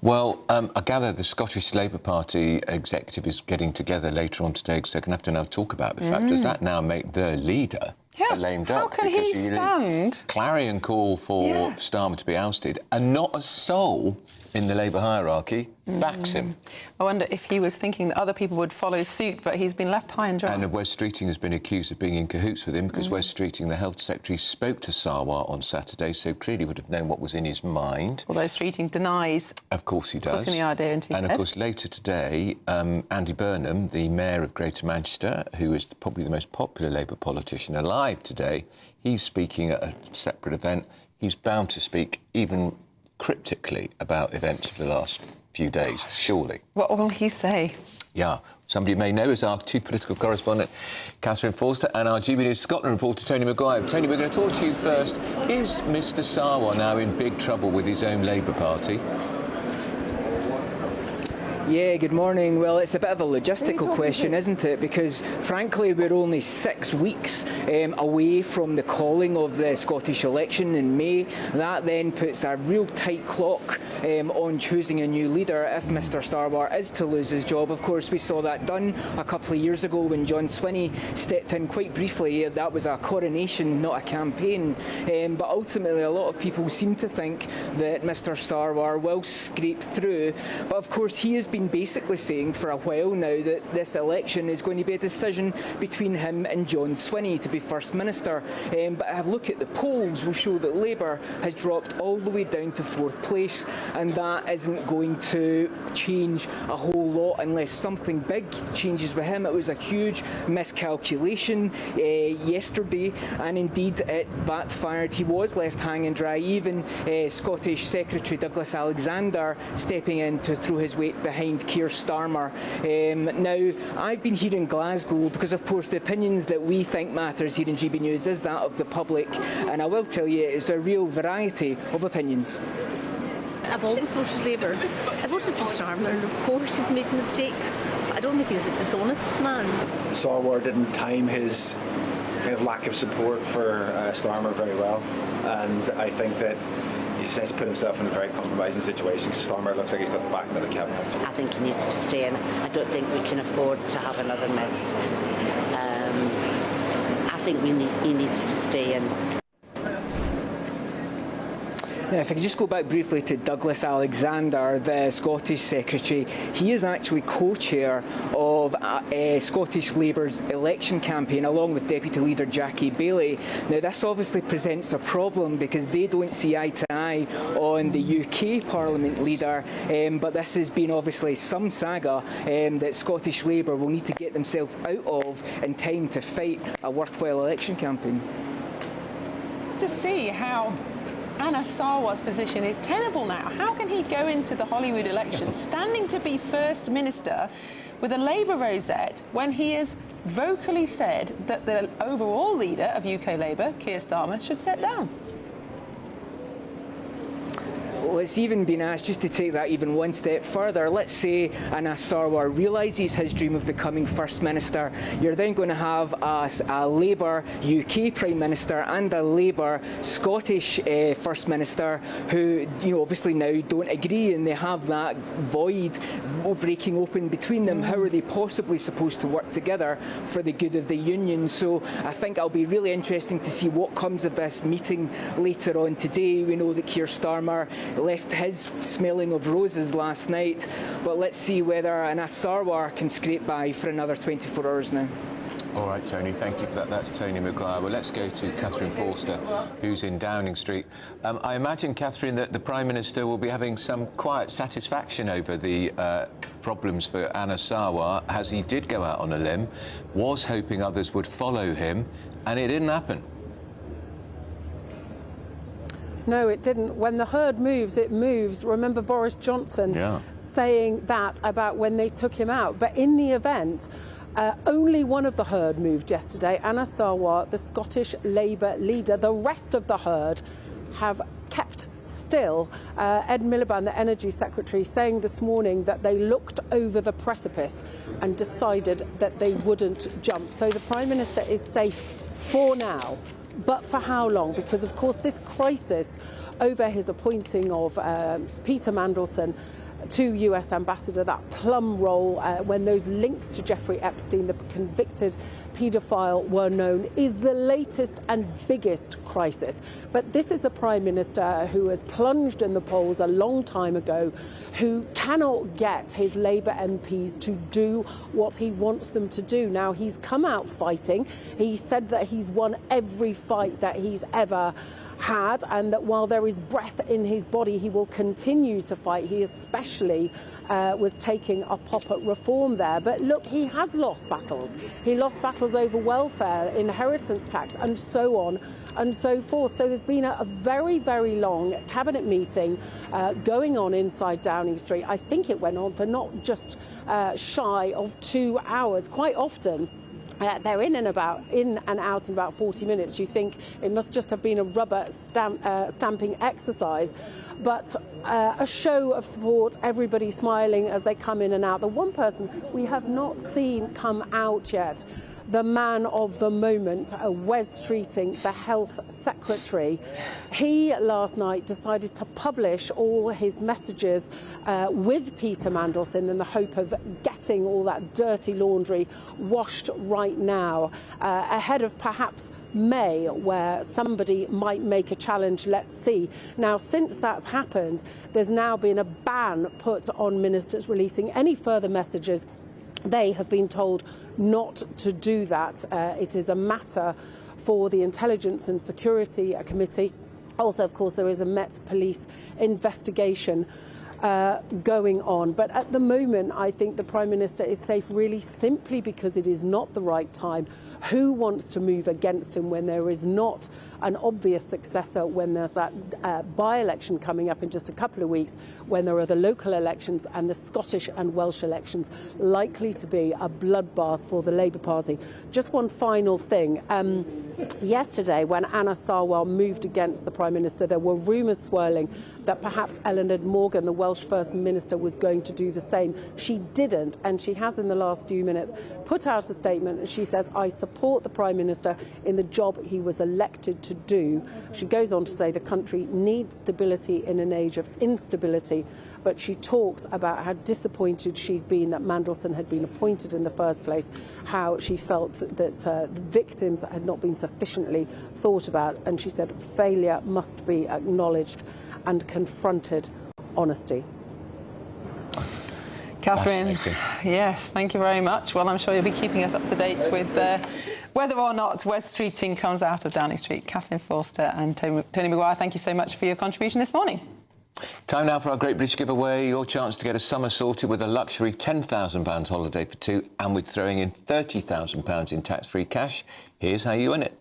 Well, I gather the Scottish Labour Party executive is getting together later on today, because they're going to have to now talk about the fact, does that now make their leader a lame duck? How can he stand? Clarion call for Starmer to be ousted, and not a soul in the Labour hierarchy backs him. I wonder if he was thinking that other people would follow suit, but he's been left high and dry. And Wes Streeting has been accused of being in cahoots with him, because Wes Streeting, the Health Secretary, spoke to Sarwar on Saturday, so clearly would have known what was in his mind. Although Streeting denies. Of course he does. Putting the idea into his head. head. Of course, later today, Andy Burnham, the Mayor of Greater Manchester, who is probably the most popular Labour politician alive today, he's speaking at a separate event. He's bound to speak even cryptically about events of the last few days, surely. What will he say? Yeah, somebody you may know is our chief political correspondent, Catherine Forster, and our GBNews Scotland reporter, Tony Maguire. Tony, we're going to talk to you first. Is Mr Sarwar now in big trouble with his own Labour Party? Yeah, good morning. Well, it's a bit of a logistical question, isn't it? Because, frankly, we're only 6 weeks away from the calling of the Scottish election in May. That then puts a real tight clock on choosing a new leader if Mr Sarwar is to lose his job. Of course, we saw that done a couple of years ago when John Swinney stepped in quite briefly. That was a coronation, not a campaign. But ultimately, a lot of people seem to think that Mr Sarwar will scrape through. But, of course, he has been basically saying for a while now that this election is going to be a decision between him and John Swinney to be First Minister. But a look at the polls will show that Labour has dropped all the way down to 4th place, and that isn't going to change a whole lot unless something big changes with him. It was a huge miscalculation yesterday, and indeed it backfired. He was left hanging dry. Even Scottish Secretary Douglas Alexander stepping in to throw his weight behind Keir Starmer. Now, I've been here in Glasgow because, of course, the opinions that we think matters here in GB News is that of the public, and I will tell you it's a real variety of opinions. I've always voted Labour. I voted for Starmer, and of course he's made mistakes. I don't think he's a dishonest man. Sarwar didn't time his kind of lack of support for Starmer very well, and I think that he's put himself in a very compromising situation because Starmer looks like he's got the backing of the cabinet. I think he needs to stay in. I don't think we can afford to have another mess. I think he needs to stay in. Now, if I could just go back briefly to Douglas Alexander, the Scottish Secretary, he is actually co-chair of Scottish Labour's election campaign, along with Deputy Leader Jackie Baillie. Now, this obviously presents a problem because they don't see eye to eye on the UK Parliament leader, but this has been obviously some saga that Scottish Labour will need to get themselves out of in time to fight a worthwhile election campaign. To see how Anna Sarwar's position is tenable now. How can he go into the Hollywood election standing to be First Minister with a Labour rosette when he has vocally said that the overall leader of UK Labour, Keir Starmer, should step down? Well, it's even been asked just to take that even one step further. Let's say Anas Sarwar realises his dream of becoming First Minister. You're then going to have a Labour UK Prime Minister and a Labour Scottish First Minister who, obviously now don't agree, and they have that void breaking open between them. How are they possibly supposed to work together for the good of the union? So I think it'll be really interesting to see what comes of this meeting later on today. We know that Keir Starmer left his smelling of roses last night, but let's see whether Anas Sarwar can scrape by for another 24 hours now. All right, Tony, thank you for that. That's Tony Maguire. Well, let's go to Catherine Forster, who's in Downing Street. I imagine, Catherine, that the Prime Minister will be having some quiet satisfaction over the problems for Anas Sarwar, as he did go out on a limb, was hoping others would follow him, and it didn't happen. No, it didn't. When the herd moves, it moves. Remember Boris Johnson saying that about when they took him out. But in the event, only one of the herd moved yesterday, Anas Sarwar, the Scottish Labour leader. The rest of the herd have kept still. Ed Miliband, the Energy Secretary, saying this morning that they looked over the precipice and decided that they wouldn't jump. So the Prime Minister is safe for now. But for how long? Because, of course, this crisis over his appointing of Peter Mandelson to US Ambassador, that plum role when those links to Jeffrey Epstein, the convicted paedophile, were known, is the latest and biggest crisis. But this is a Prime Minister who has plunged in the polls a long time ago, who cannot get his Labour MPs to do what he wants them to do. Now, he's come out fighting. He said that he's won every fight that he's ever had, and that while there is breath in his body, he will continue to fight. He especially was taking a pop at reform there. But look, he has lost battles. He lost battles over welfare, inheritance tax, and so on and so forth. So there's been a very, very long cabinet meeting going on inside Downing Street. I think it went on for not just shy of 2 hours. Quite often, they're in and out in about 40 minutes. You think it must just have been a rubber stamping exercise, but a show of support, everybody smiling as they come in and out. The one person we have not seen come out yet, the man of the moment, Wes Streeting, the Health Secretary. He last night decided to publish all his messages with Peter Mandelson in the hope of getting all that dirty laundry washed right now, ahead of perhaps May, where somebody might make a challenge. Let's see. Now, since that's happened, there's now been a ban put on ministers releasing any further messages. They have been told not to do that. It is a matter for the Intelligence and Security Committee. Also, of course, there is a Met Police investigation going on. But at the moment, I think the Prime Minister is safe really simply because it is not the right time. Who wants to move against him when there is not an obvious successor, when there's that by-election coming up in just a couple of weeks, when there are the local elections and the Scottish and Welsh elections likely to be a bloodbath for the Labour Party. Just one final thing. Yesterday, when Anna Sarwar moved against the Prime Minister, there were rumours swirling that perhaps Eleanor Morgan, the Welsh First Minister, was going to do the same. She didn't, and she has in the last few minutes put out a statement, and she says, "I support the Prime Minister in the job he was elected to do." She goes on to say the country needs stability in an age of instability, but she talks about how disappointed she'd been that Mandelson had been appointed in the first place, how she felt that the victims had not been sufficiently thought about, and she said failure must be acknowledged and confronted. Honesty. Catherine, yes, thank you very much. Well, I'm sure you'll be keeping us up to date with whether or not Wes Streeting comes out of Downing Street. Catherine Forster and Tony Maguire, thank you so much for your contribution this morning. Time now for our Great British Giveaway. Your chance to get a summer sorted with a luxury £10,000 holiday for two, and with throwing in £30,000 in tax-free cash. Here's how you win it.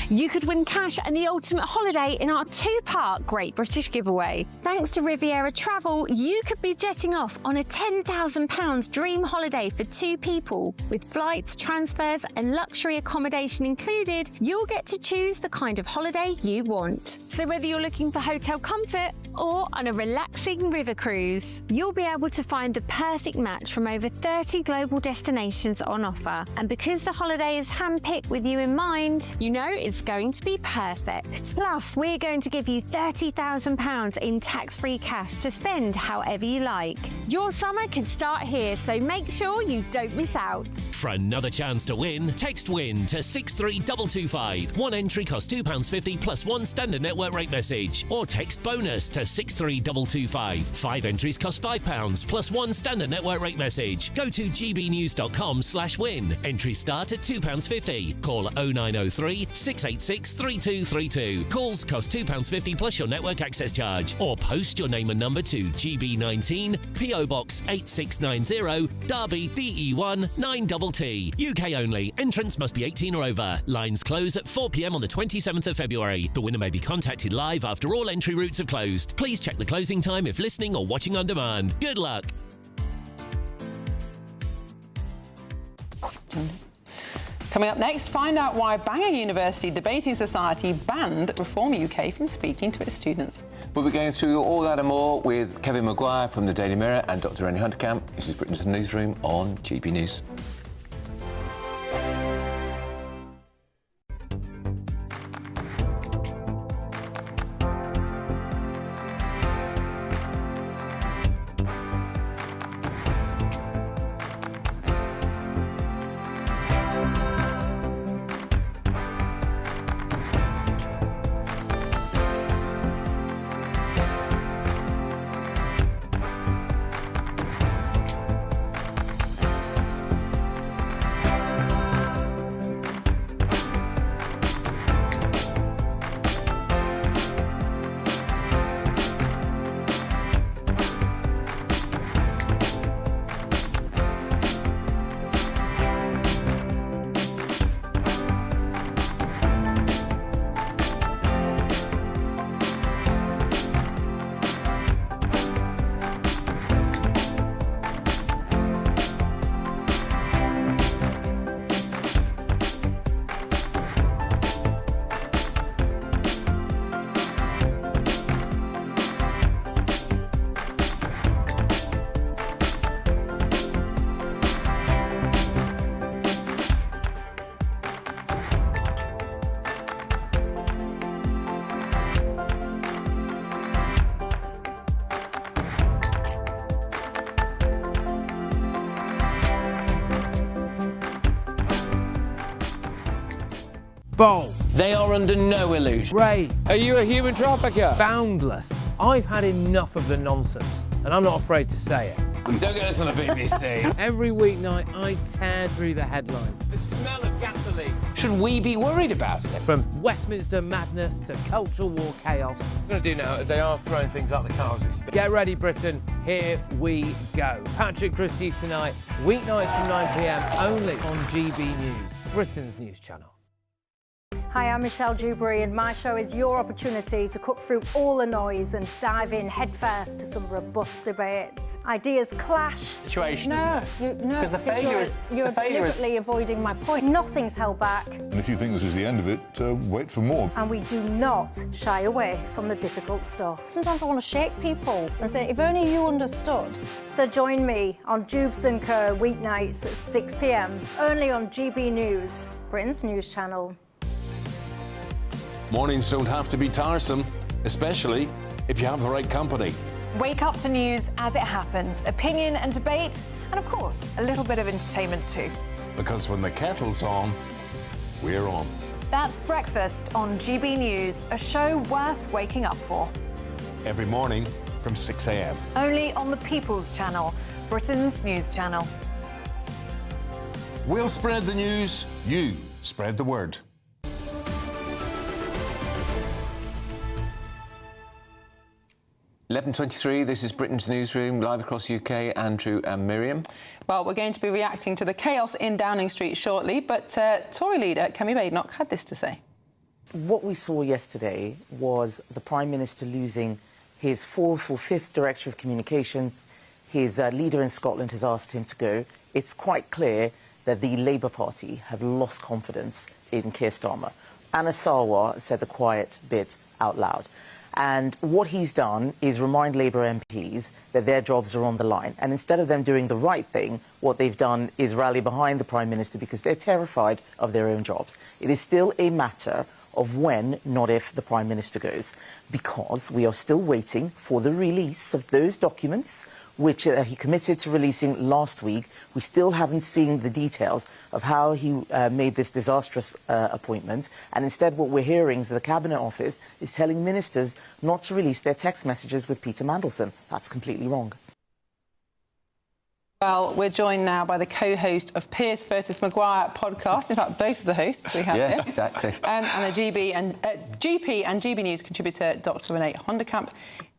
You could win cash and the ultimate holiday in our two-part Great British Giveaway. Thanks to Riviera Travel, you could be jetting off on a £10,000 dream holiday for two people. With flights, transfers and luxury accommodation included, you'll get to choose the kind of holiday you want. So whether you're looking for hotel comfort or on a relaxing river cruise, you'll be able to find the perfect match from over 30 global destinations on offer. And because the holiday is handpicked with you in mind, you know it's going to be perfect. Plus, we're going to give you £30,000 in tax-free cash to spend however you like. Your summer can start here, so make sure you don't miss out. For another chance to win, text WIN to 63225. One entry costs £2.50 plus one standard network rate message. Or text BONUS to 63225. 5 entries cost £5 plus one standard network rate message. Go to gbnews.com/win. Entries start at £2.50. Call 0903 686 3232. Calls cost £2.50 plus your network access charge. Or post your name and number to GB19, PO Box 8690, Derby DE1 9TT. UK only. Entrance must be 18 or over. Lines close at 4 p.m. on the 27th of February. The winner may be contacted live after all entry routes have closed. Please check the closing time if listening or watching on demand. Good luck. Coming up next, find out why Bangor University Debating Society banned Reform UK from speaking to its students. We'll be going through all that and more with Kevin Maguire from the Daily Mirror and Dr. Rennie Hunterkamp. This is Britain's Newsroom on GB News. Bold. They are under no illusion. Brave. Are you a human trafficker? Boundless. I've had enough of the nonsense, and I'm not afraid to say it. Don't get us on the BBC. Every weeknight, I tear through the headlines. The smell of gasoline. Should we be worried about it? From Westminster madness to cultural war chaos. What I'm going to do now, they are throwing things out the car as we speak. Get ready, Britain. Here we go. Patrick Christie's tonight, weeknights from 9 p.m, only on GB News, Britain's news channel. Hi, I'm Michelle Dewberry, and my show is your opportunity to cut through all the noise and dive in headfirst to some robust debates. Ideas clash. Situation, No, Because the failure is... You're deliberately avoiding my point. Nothing's held back. And if you think this is the end of it, wait for more. And we do not shy away from the difficult stuff. Sometimes I want to shake people and say, if only you understood. So join me on Jubes & Co. weeknights at 6 p.m, only on GB News, Britain's news channel. Mornings don't have to be tiresome, especially if you have the right company. Wake up to news as it happens, opinion and debate, and of course, a little bit of entertainment too. Because when the kettle's on, we're on. That's Breakfast on GB News, a show worth waking up for. Every morning from 6 a.m. Only on the People's Channel, Britain's news channel. We'll spread the news, you spread the word. (11:23). This is Britain's Newsroom, live across the UK. Andrew and Miriam. Well, we're going to be reacting to the chaos in Downing Street shortly, but Tory leader Kemi Badenoch had this to say. What we saw yesterday was the Prime Minister losing his fourth or fifth Director of Communications. His leader in Scotland has asked him to go. It's quite clear that the Labour Party have lost confidence in Keir Starmer. Anna Sarwar said the quiet bit out loud. And what he's done is remind Labour MPs that their jobs are on the line. And instead of them doing the right thing, what they've done is rally behind the Prime Minister because they're terrified of their own jobs. It is still a matter of when, not if, the Prime Minister goes, because we are still waiting for the release of those documents which he committed to releasing last week. We still haven't seen the details of how he made this disastrous appointment. And instead, what we're hearing is that the Cabinet Office is telling ministers not to release their text messages with Peter Mandelson. That's completely wrong. Well, we're joined now by the co-host of Pierce versus Maguire podcast. In fact, both of the hosts we have here. Yes, exactly. And a GP and GB News contributor, Dr. Renee Honderkamp,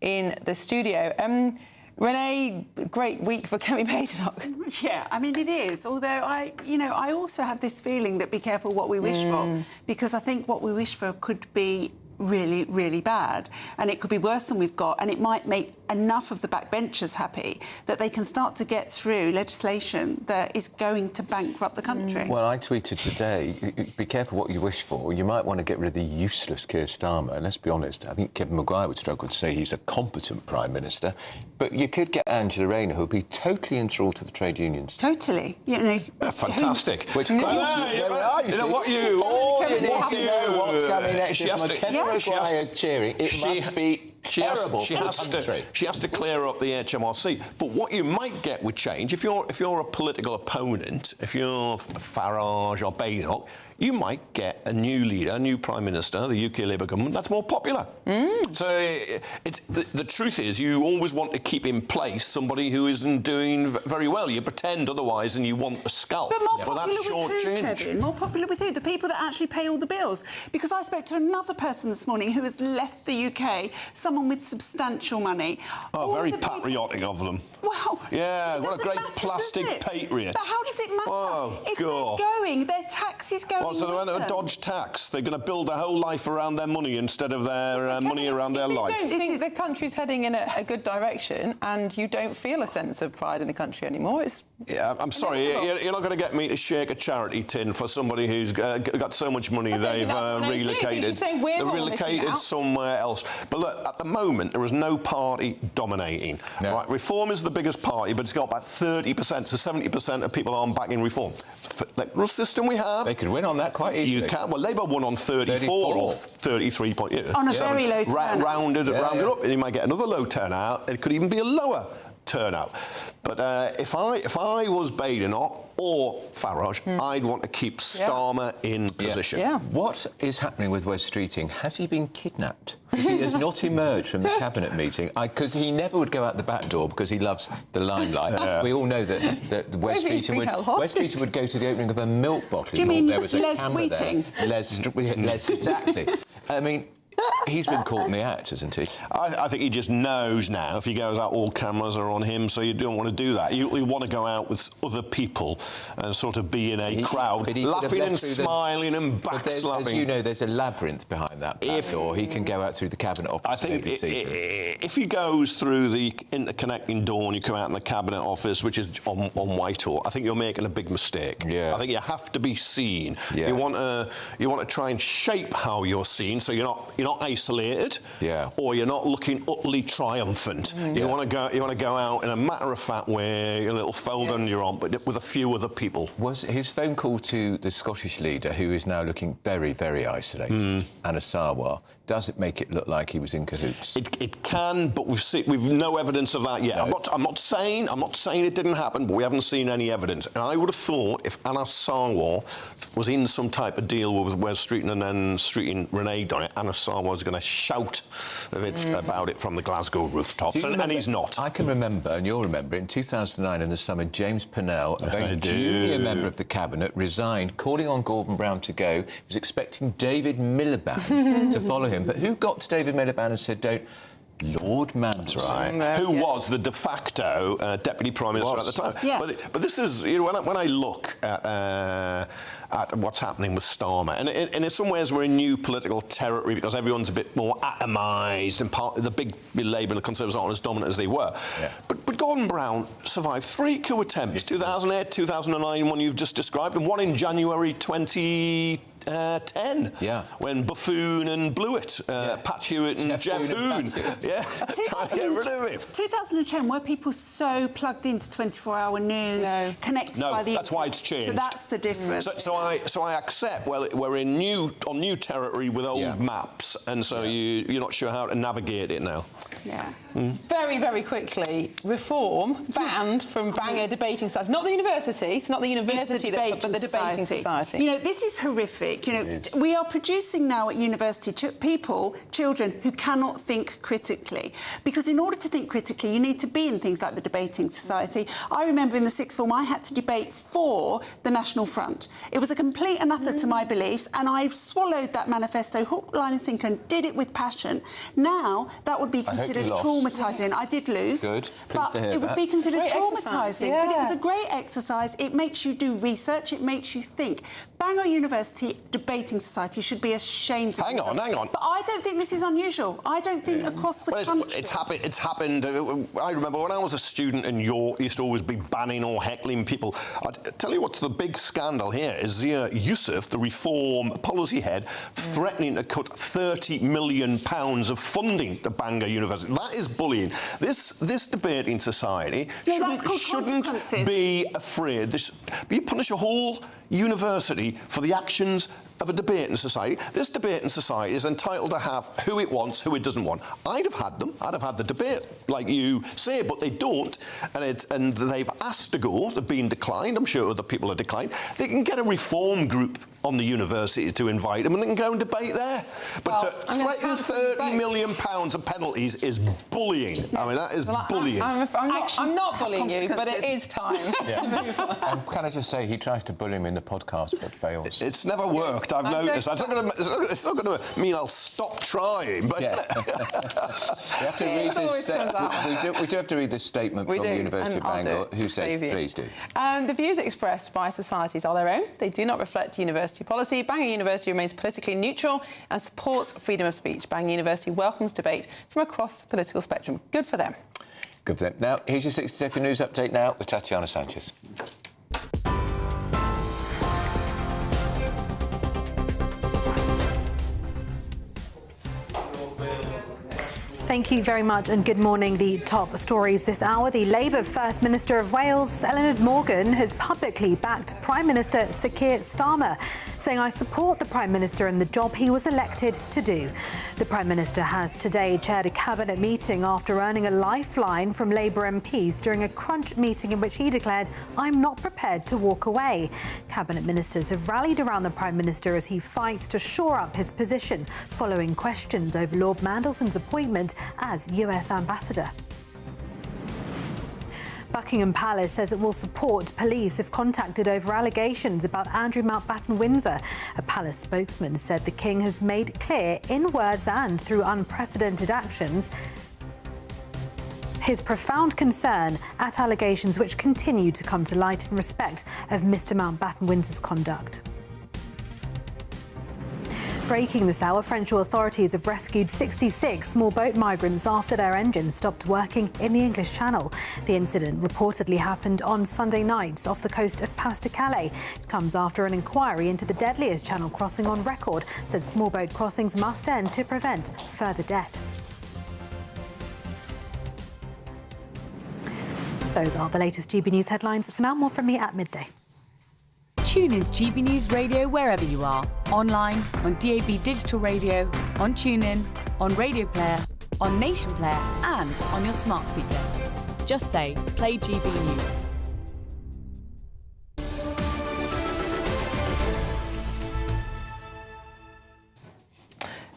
in the studio. Renee, great week for Kemi Badenoch. Yeah, I mean, it is. Although I also have this feeling that be careful what we wish for, because I think what we wish for could be really, really bad, and it could be worse than we've got, and it might make enough of the backbenchers happy that they can start to get through legislation that is going to bankrupt the country. Well, I tweeted today, be careful what you wish for. You might want to get rid of the useless Keir Starmer, and let's be honest, I think Kevin Maguire would struggle to say he's a competent Prime Minister, but you could get Angela Rayner, who'll be totally enthralled to the trade unions. Totally. Fantastic. Which you know what you what's coming next. Maguire's cheering. It must be terrible. She has to clear up the HMRC. But what you might get with change, if you're a political opponent, if you're Farage or Badenoch, you might get a new leader, a new Prime Minister, the UK Labour government, that's more popular. So the truth is, you always want to keep in place somebody who isn't doing very well. You pretend otherwise and you want a scalp. But more popular with who, Kevin? More popular with who? The people that actually pay all the bills. Because I spoke to another person this morning who has left the UK, someone with substantial money. Oh, very patriotic of them. Wow. Yeah, what a great plastic patriot. But how does it matter? Oh, if God. they're going, their tax is going. So they're going to dodge tax. They're going to build their whole life around their money instead of their money around their life. I don't think the country's heading in a good direction, and you don't feel a sense of pride in the country anymore. Yeah, I'm sorry, you're not going to get me to shake a charity tin for somebody who's got so much money they've relocated. They're relocated somewhere else. But look, at the moment, there is no party dominating. No. Right, Reform is the biggest party, but it's got about 30%, so 70% of people aren't backing Reform. The electoral system we have... They could win on that quite easily. You can. Well, Labour won on 34 or 33 points. On a very low turnout. Rounded up, and you might get another low turnout. It could even be a lower turnout. But if I was Badenoch or Farage, I'd want to keep Starmer in position. Yeah. What is happening with Wes Streeting? Has he been kidnapped? He has not emerged from the cabinet meeting because he never would go out the back door because he loves the limelight. We all know that Wes Streeting would go to the opening of a milk bottle. Do you mean there was Les a camera Sweeting? there. Les, exactly. I mean, he's been caught in the act, hasn't he? I think he just knows now if he goes out, all cameras are on him, so you don't want to do that. You want to go out with other people and sort of be in a crowd, laughing and smiling and backslapping. As you know, there's a labyrinth behind that back door. He can go out through the cabinet office. I think if he goes through the interconnecting door and you come out in the cabinet office, which is on Whitehall, I think you're making a big mistake. Yeah. I think you have to be seen. Yeah. You want to try and shape how you're seen, so you're not isolated, or you're not looking utterly triumphant. You want to go out in a matter-of-fact way, a little fold under your arm, but with a few other people. Was his phone call to the Scottish leader, who is now looking very, very isolated, Anna Sarwar, does it make it look like he was in cahoots? It can, but we've no evidence of that yet. No. I'm not saying it didn't happen, but we haven't seen any evidence. And I would have thought if Anna Sarwar was in some type of deal with Wes Streeting and then Streeting reneged on it, Anna Sarwar was going to shout about it from the Glasgow rooftops, and he's not. I can remember, and you'll remember, in 2009 in the summer, James Purnell, a very junior member of the cabinet, resigned, calling on Gordon Brown to go. He was expecting David Miliband to follow him. But who got to David Miliband and said, don't? Lord Manson. That's right. Who was the de facto Deputy Prime Minister at the time. Yeah. But this is, when I look at what's happening with Starmer, and in some ways we're in new political territory because everyone's a bit more atomised and the big Labour and the Conservatives aren't as dominant as they were. Yeah. But Gordon Brown survived 3 coup attempts, 2008, 2009, one you've just described, and one in January 2010, when Buffoon and Blewett, Pat Hewitt and Jeff Boone, trying to get rid of him. 2010, were people so plugged into 24-hour news, connected by the... No, that's why it's changed. So that's the difference. So I accept, well, we're on new territory with old maps, and so you're not sure how to navigate it now. Yeah. Very, very quickly, Reform banned from Bangor debating society. Not the university, it's not the university, but the debating society. You know, this is horrific. You know, we are producing now at university children who cannot think critically. Because in order to think critically, you need to be in things like the debating society. I remember in the sixth form, I had to debate for the National Front. It was a complete and utter to my beliefs, and I swallowed that manifesto hook, line and sinker and did it with passion. Now, that would be considered traumatising. I did lose. Good. But it would be considered traumatising. But it was a great exercise. It makes you do research. It makes you think. Bangor University Debating Society should be ashamed of themselves. Hang on. But I don't think this is unusual. I don't think across the country... It's happened. I remember when I was a student in York, used to always be banning or heckling people. I tell you what's the big scandal here is Zia Youssef, the Reform policy head, threatening to cut £30 million of funding to Bangor University. That is bullying. This debating society shouldn't be afraid. You punish a whole university for the actions of a debating society. This debating society is entitled to have who it wants, who it doesn't want. I'd have had them. I'd have had the debate, like you say, but they don't. And they've asked to go. They've been declined. I'm sure other people have declined. They can get a reform group on the university to invite them and they can go and debate there. But threatening £30 million of penalties is bullying. I mean, that is bullying. I'm not bullying you, but it is time to move on. And can I just say, he tries to bully me in the podcast, but fails. It's never worked, I've noticed. It's not going to mean I'll stop trying, but... We have to read this we do have to read this statement from the University of Bangor, who says, please do. The views expressed by societies are their own. They do not reflect university policy. Bangor University remains politically neutral and supports freedom of speech. Bangor University welcomes debate from across the political spectrum. Good for them. Good for them. Now, here's your 60-second news update now with Tatiana Sanchez. Thank you very much and good morning. The top stories this hour. The Labour First Minister of Wales, Eluned Morgan, has publicly backed Prime Minister Sir Keir Starmer, saying, "I support the Prime Minister and the job he was elected to do." The Prime Minister has today chaired a cabinet meeting after earning a lifeline from Labour MPs during a crunch meeting in which he declared, "I'm not prepared to walk away." Cabinet ministers have rallied around the Prime Minister as he fights to shore up his position following questions over Lord Mandelson's appointment as US Ambassador. Buckingham Palace says it will support police if contacted over allegations about Andrew Mountbatten Windsor. A palace spokesman said the King has made clear in words and through unprecedented actions his profound concern at allegations which continue to come to light in respect of Mr Mountbatten Windsor's conduct. Breaking this hour, French authorities have rescued 66 small boat migrants after their engines stopped working in the English Channel. The incident reportedly happened on Sunday night off the coast of Pas-de-Calais. It comes after an inquiry into the deadliest channel crossing on record said small boat crossings must end to prevent further deaths. Those are the latest GB News headlines. For now, more from me at midday. Tune into GB News Radio wherever you are. Online, on DAB digital radio, on TuneIn, on Radio Player, on Nation Player and on your smart speaker. Just say, play GB News.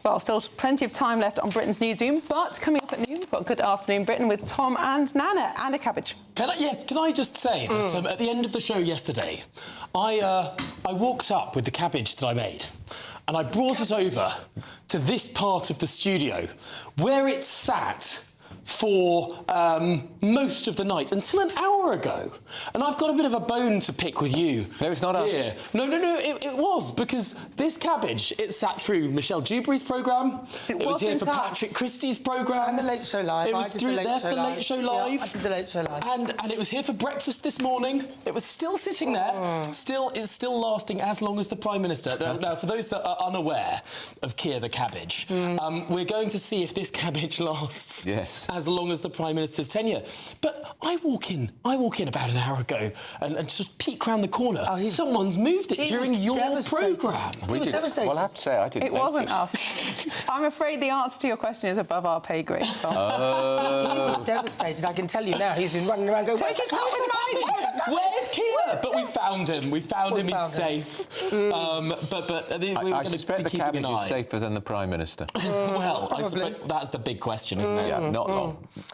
Well, still plenty of time left on Britain's Newsroom, but coming up at noon, we've got Good Afternoon Britain with Tom and Nana and a cabbage. Can I just say that at the end of the show yesterday, I walked up with the cabbage that I made and I brought it over to this part of the studio where it sat for most of the night until an hour ago. And I've got a bit of a bone to pick with you. No, it's not us. No, it was, because this cabbage, it sat through Michelle Dewberry's programme. It was here for Patrick Christie's programme. And the Late Show Live. It was through there for the Late Show Live. Yeah, I did the Late Show Live. And it was here for breakfast this morning. It was still sitting there. It's still lasting as long as the Prime Minister. Now, for those that are unaware of Keir the cabbage, we're going to see if this cabbage lasts. Yes. As long as the Prime Minister's tenure. But I walk in about an hour ago and just peek round the corner. Someone's moved it during your programme. He was devastated. Well, I have to say, I didn't It wasn't us. I'm afraid the answer to your question is above our pay grade. He was devastated, I can tell you now. He's been running around going, Take it out, where's Keir? But we found him. He's safe. I suspect the cabbage is safer than the Prime Minister. Well, I suspect that's the big question, isn't it? Yeah, not long.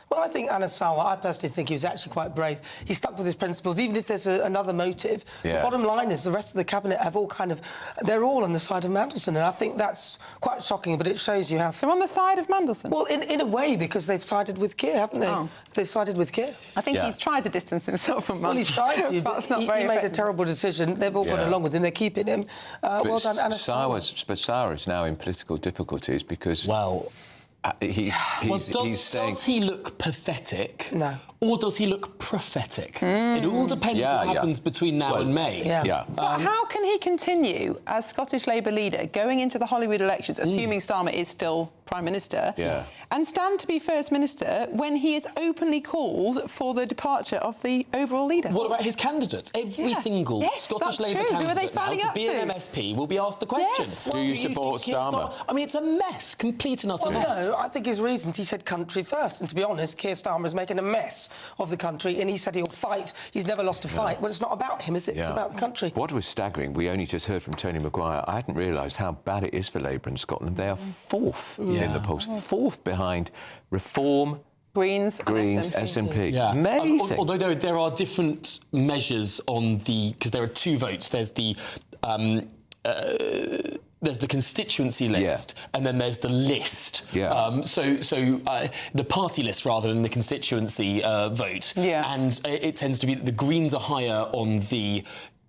Well, I think Anas Sarwar, I personally think he was actually quite brave. He stuck with his principles, even if there's another motive. Yeah. The bottom line is the rest of the cabinet have all they're all on the side of Mandelson, and I think that's quite shocking, but it shows you how... They're on the side of Mandelson? Well, in a way, because they've sided with Keir, haven't they? Oh. They've sided with Keir. I think he's tried to distance himself from Mandelson. Well, he's tried to, but it's not he very made a effective. terrible decision. They've all gone along with him. They're keeping him. Well done, Anas Sarwar. But Sarwar is now in political difficulties because... Does he look pathetic? No. Or does he look prophetic? It all depends what happens between now and May. But how can he continue as Scottish Labour leader going into the Holyrood elections, assuming Starmer is still Prime Minister, and stand to be First Minister when he has openly called for the departure of the overall leader? What about his candidates? Every single Scottish Labour candidate Who are they signing now up to be an MSP will be asked the question. Do you support Starmer? I mean, it's a mess, complete and utter mess. No, I think his reasons, he said country first, and to be honest, Keir Starmer is making a mess of the country, and he said he'll fight. He's never lost a fight. Well, it's not about him, is it? It's about the country. What was staggering, we only just heard from Tony Maguire, I hadn't realised how bad it is for Labour in Scotland. They are fourth in the polls, fourth behind Reform, Greens, SNP. Yeah. Amazing. Although there are different measures on because there are two votes. There's the constituency list, and then there's the list. So the party list rather than the constituency vote. And it tends to be that the Greens are higher on the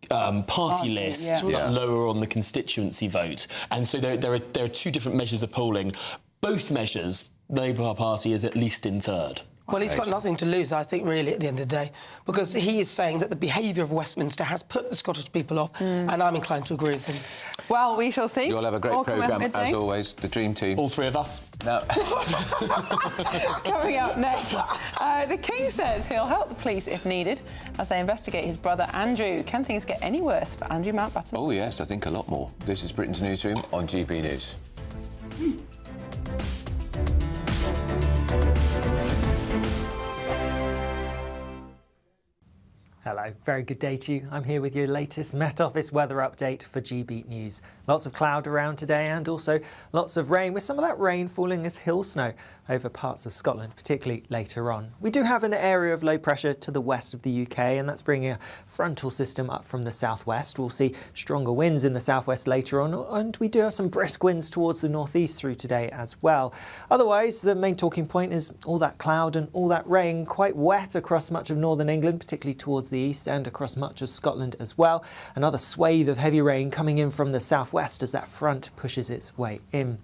party list, but lower on the constituency vote. And so there are two different measures of polling. Both measures, the Labour Party is at least in third. Well, he's got nothing to lose, I think, really, at the end of the day, because he is saying that the behaviour of Westminster has put the Scottish people off, and I'm inclined to agree with him. Well, we shall see. You'll have a great programme, as always, the Dream Team. All three of us. No. Coming up next, the King says he'll help the police if needed as they investigate his brother Andrew. Can things get any worse for Andrew Mountbatten? Oh, yes, I think a lot more. This is Britain's Newsroom on GB News. Hello, very good day to you. I'm here with your latest Met Office weather update for GB News. Lots of cloud around today and also lots of rain, with some of that rain falling as hill snow over parts of Scotland, particularly later on. We do have an area of low pressure to the west of the UK, and that's bringing a frontal system up from the southwest. We'll see stronger winds in the southwest later on, and we do have some brisk winds towards the northeast through today as well. Otherwise, the main talking point is all that cloud and all that rain, quite wet across much of northern England, particularly towards the east and across much of Scotland as well. Another swathe of heavy rain coming in from the southwest as that front pushes its way in.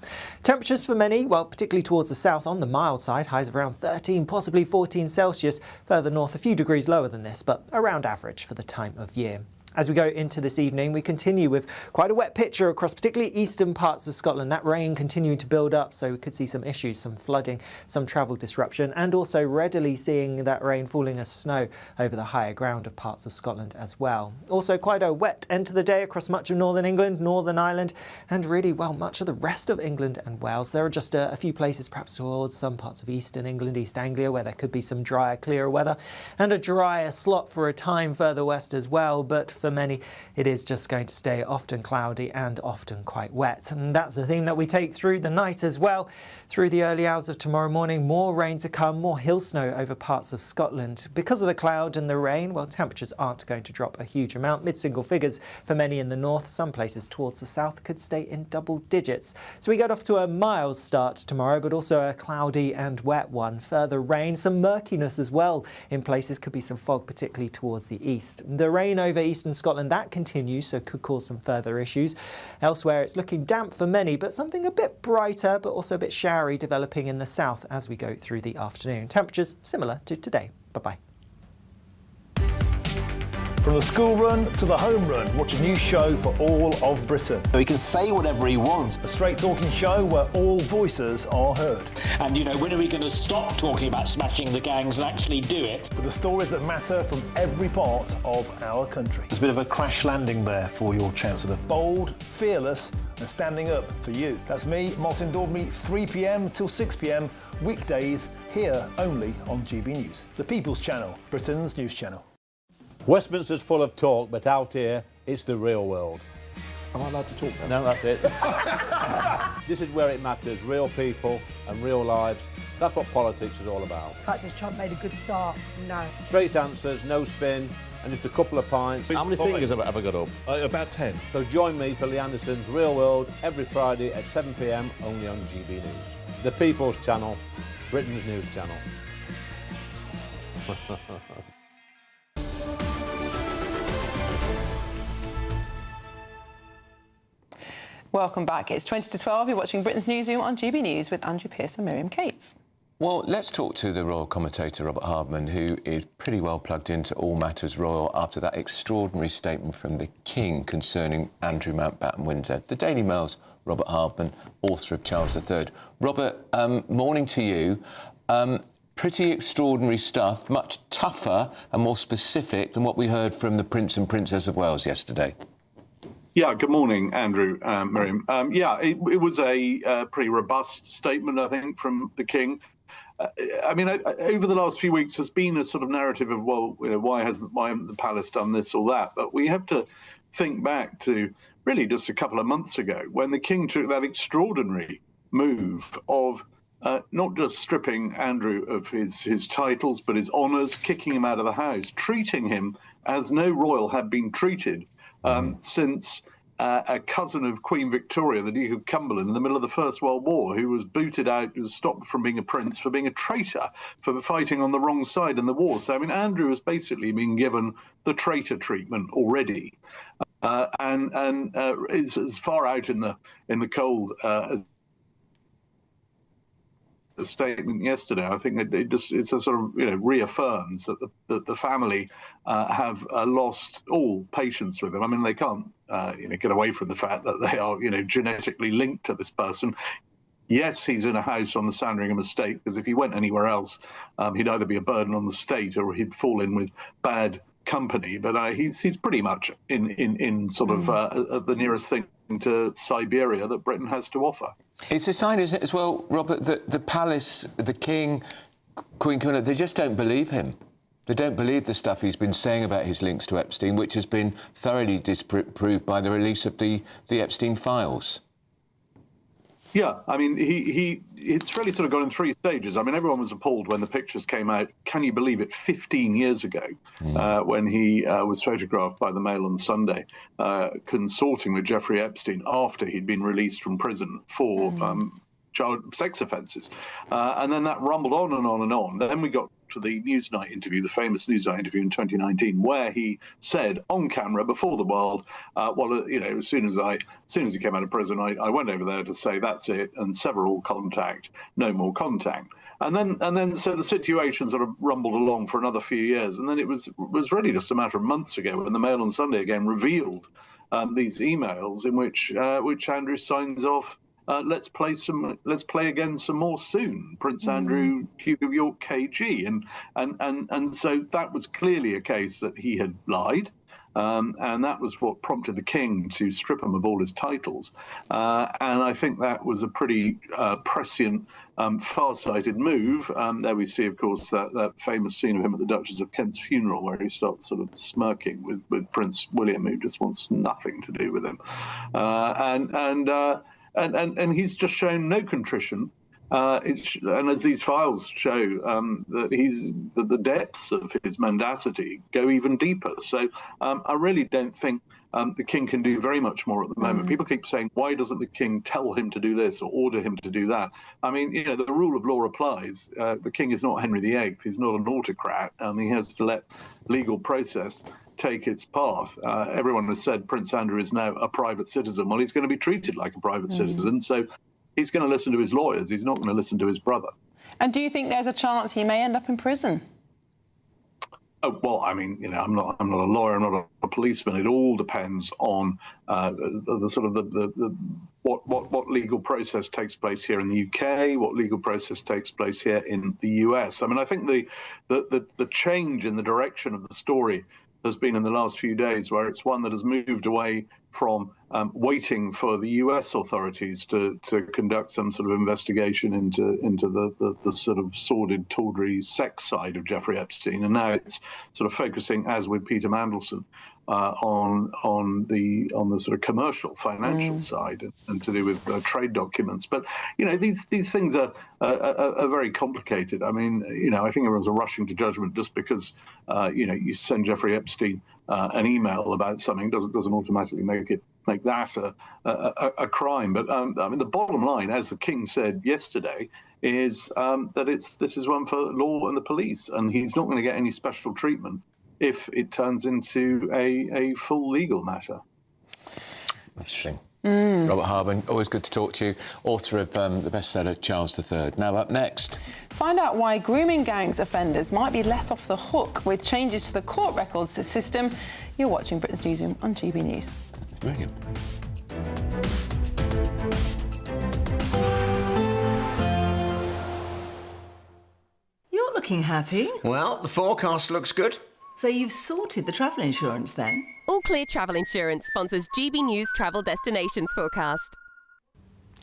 Temperatures for many, well, particularly towards the south on the mild side, highs of around 13, possibly 14 Celsius. Further north, a few degrees lower than this, but around average for the time of year. As we go into this evening, we continue with quite a wet picture across particularly eastern parts of Scotland. That rain continuing to build up, so we could see some issues, some flooding, some travel disruption, and also readily seeing that rain falling as snow over the higher ground of parts of Scotland as well. Also quite a wet end to the day across much of northern England, Northern Ireland, and really, well, much of the rest of England and Wales. There are just a few places, perhaps towards some parts of eastern England, East Anglia, where there could be some drier, clearer weather, and a drier slot for a time further west as well, but for many, it is just going to stay often cloudy and often quite wet. And that's the theme that we take through the night as well. Through the early hours of tomorrow morning, more rain to come, more hill snow over parts of Scotland. Because of the cloud and the rain, well, temperatures aren't going to drop a huge amount. Mid-single figures for many in the north. Some places towards the south could stay in double digits. So we get off to a mild start tomorrow, but also a cloudy and wet one. Further rain, some murkiness as well in places. Could be some fog, particularly towards the east. The rain over eastern Scotland, that continues, so could cause some further issues. Elsewhere, it's looking damp for many, but something a bit brighter, but also a bit showery developing in the south as we go through the afternoon. Temperatures similar to today. Bye-bye. From the school run to the home run, watch a new show for all of Britain. He can say whatever he wants. A straight talking show where all voices are heard. And, you know, when are we going to stop talking about smashing the gangs and actually do it? With the stories that matter from every part of our country. There's a bit of a crash landing there for your Chancellor. Bold, fearless and standing up for you. That's me, Martin Daubney, 3 p.m. till 6 p.m, weekdays, here only on GB News. The People's Channel, Britain's news channel. Westminster's full of talk, but out here, it's the real world. Am I allowed to talk now? No, that's it. This is where it matters, real people and real lives. That's what politics is all about. The fact is Trump made a good start, no. Straight answers, no spin, and just a couple of pints. How many fingers have I got up? About 10. So join me for Lee Anderson's Real World every Friday at 7 p.m, only on GB News. The People's Channel, Britain's news channel. Welcome back. It's 20 to 12. You're watching Britain's Newsroom on GB News with Andrew Pearce and Miriam Cates. Well, let's talk to the royal commentator, Robert Hardman, who is pretty well plugged into all matters royal after that extraordinary statement from the King concerning Andrew Mountbatten Windsor. The Daily Mail's Robert Hardman, author of Charles III. Robert, morning to you. Pretty extraordinary stuff, much tougher and more specific than what we heard from the Prince and Princess of Wales yesterday. Yeah, good morning, Andrew, Miriam. It was a pretty robust statement, I think, from the King. Over the last few weeks, there's been a sort of narrative of, well, you know, why haven't the palace done this or that? But we have to think back to really just a couple of months ago when the King took that extraordinary move of not just stripping Andrew of his titles, but his honours, kicking him out of the house, treating him as no royal had been treated since a cousin of Queen Victoria, the Duke of Cumberland, in the middle of the First World War, who was booted out, was stopped from being a prince for being a traitor, for fighting on the wrong side in the war. So, Andrew has basically been given the traitor treatment already, and is as far out in the cold statement yesterday, I think it's a sort of reaffirms that the family have lost all patience with him. I mean, they can't get away from the fact that they are genetically linked to this person. Yes, he's in a house on the Sandringham estate, because if he went anywhere else, he'd either be a burden on the state or he'd fall in with bad company. But he's pretty much in sort of the nearest thing to Siberia that Britain has to offer. It's a sign, isn't it, as well, Robert, that the palace, the king, Queen Camilla, they just don't believe him. They don't believe the stuff he's been saying about his links to Epstein, which has been thoroughly disproved by the release of the Epstein files. Yeah, I mean, it's really sort of gone in three stages. I mean, everyone was appalled when the pictures came out. Can you believe it? 15 years ago, when he was photographed by the Mail on Sunday, consorting with Jeffrey Epstein after he'd been released from prison for child sex offences. And then that rumbled on and on and on. Then we got to the Newsnight interview, the famous Newsnight interview in 2019, where he said on camera before the world, as soon as he came out of prison, I went over there to say that's it and sever all contact, no more contact. And then so the situation sort of rumbled along for another few years, and then it was really just a matter of months ago when the Mail on Sunday again revealed these emails in which Andrew signs off. Let's play again some more soon. Prince Andrew, Duke of York, KG, and so that was clearly a case that he had lied, and that was what prompted the king to strip him of all his titles. And I think that was a pretty prescient, far-sighted move. There we see, of course, that famous scene of him at the Duchess of Kent's funeral, where he starts sort of smirking with Prince William, who just wants nothing to do with him, and he's just shown no contrition. And as these files show, that the depths of his mendacity go even deeper. So I really don't think the king can do very much more at the moment. People keep saying, why doesn't the king tell him to do this or order him to do that? I mean, the rule of law applies. The king is not Henry VIII. He's not an autocrat. He has to let legal process take its path. Everyone has said Prince Andrew is now a private citizen. Well, he's going to be treated like a private citizen, so he's going to listen to his lawyers. He's not going to listen to his brother. And do you think there's a chance he may end up in prison? Oh, well, I mean, I'm not a lawyer, I'm not a policeman. It all depends on what legal process takes place here in the UK, what legal process takes place here in the US. I mean, I think the change in the direction of the story has been in the last few days, where it's one that has moved away from waiting for the US authorities to conduct some sort of investigation into the sort of sordid, tawdry sex side of Jeffrey Epstein. And now it's sort of focusing, as with Peter Mandelson, on the sort of commercial, financial side, and to do with trade documents. But these things are very complicated. I mean, I think everyone's rushing to judgment just because you send Jeffrey Epstein an email about something doesn't automatically make that a crime. But I mean, the bottom line, as the king said yesterday, is that this is one for law and the police, and he's not going to get any special treatment if it turns into a full legal matter. Interesting. Robert Harbin, always good to talk to you, author of the bestseller Charles III. Now up next. Find out why grooming gangs offenders might be let off the hook with changes to the court records system. You're watching Britain's Newsroom on GB News. Brilliant. You're looking happy. Well, the forecast looks good. So you've sorted the travel insurance then? All Clear Travel Insurance sponsors GB News Travel Destinations Forecast.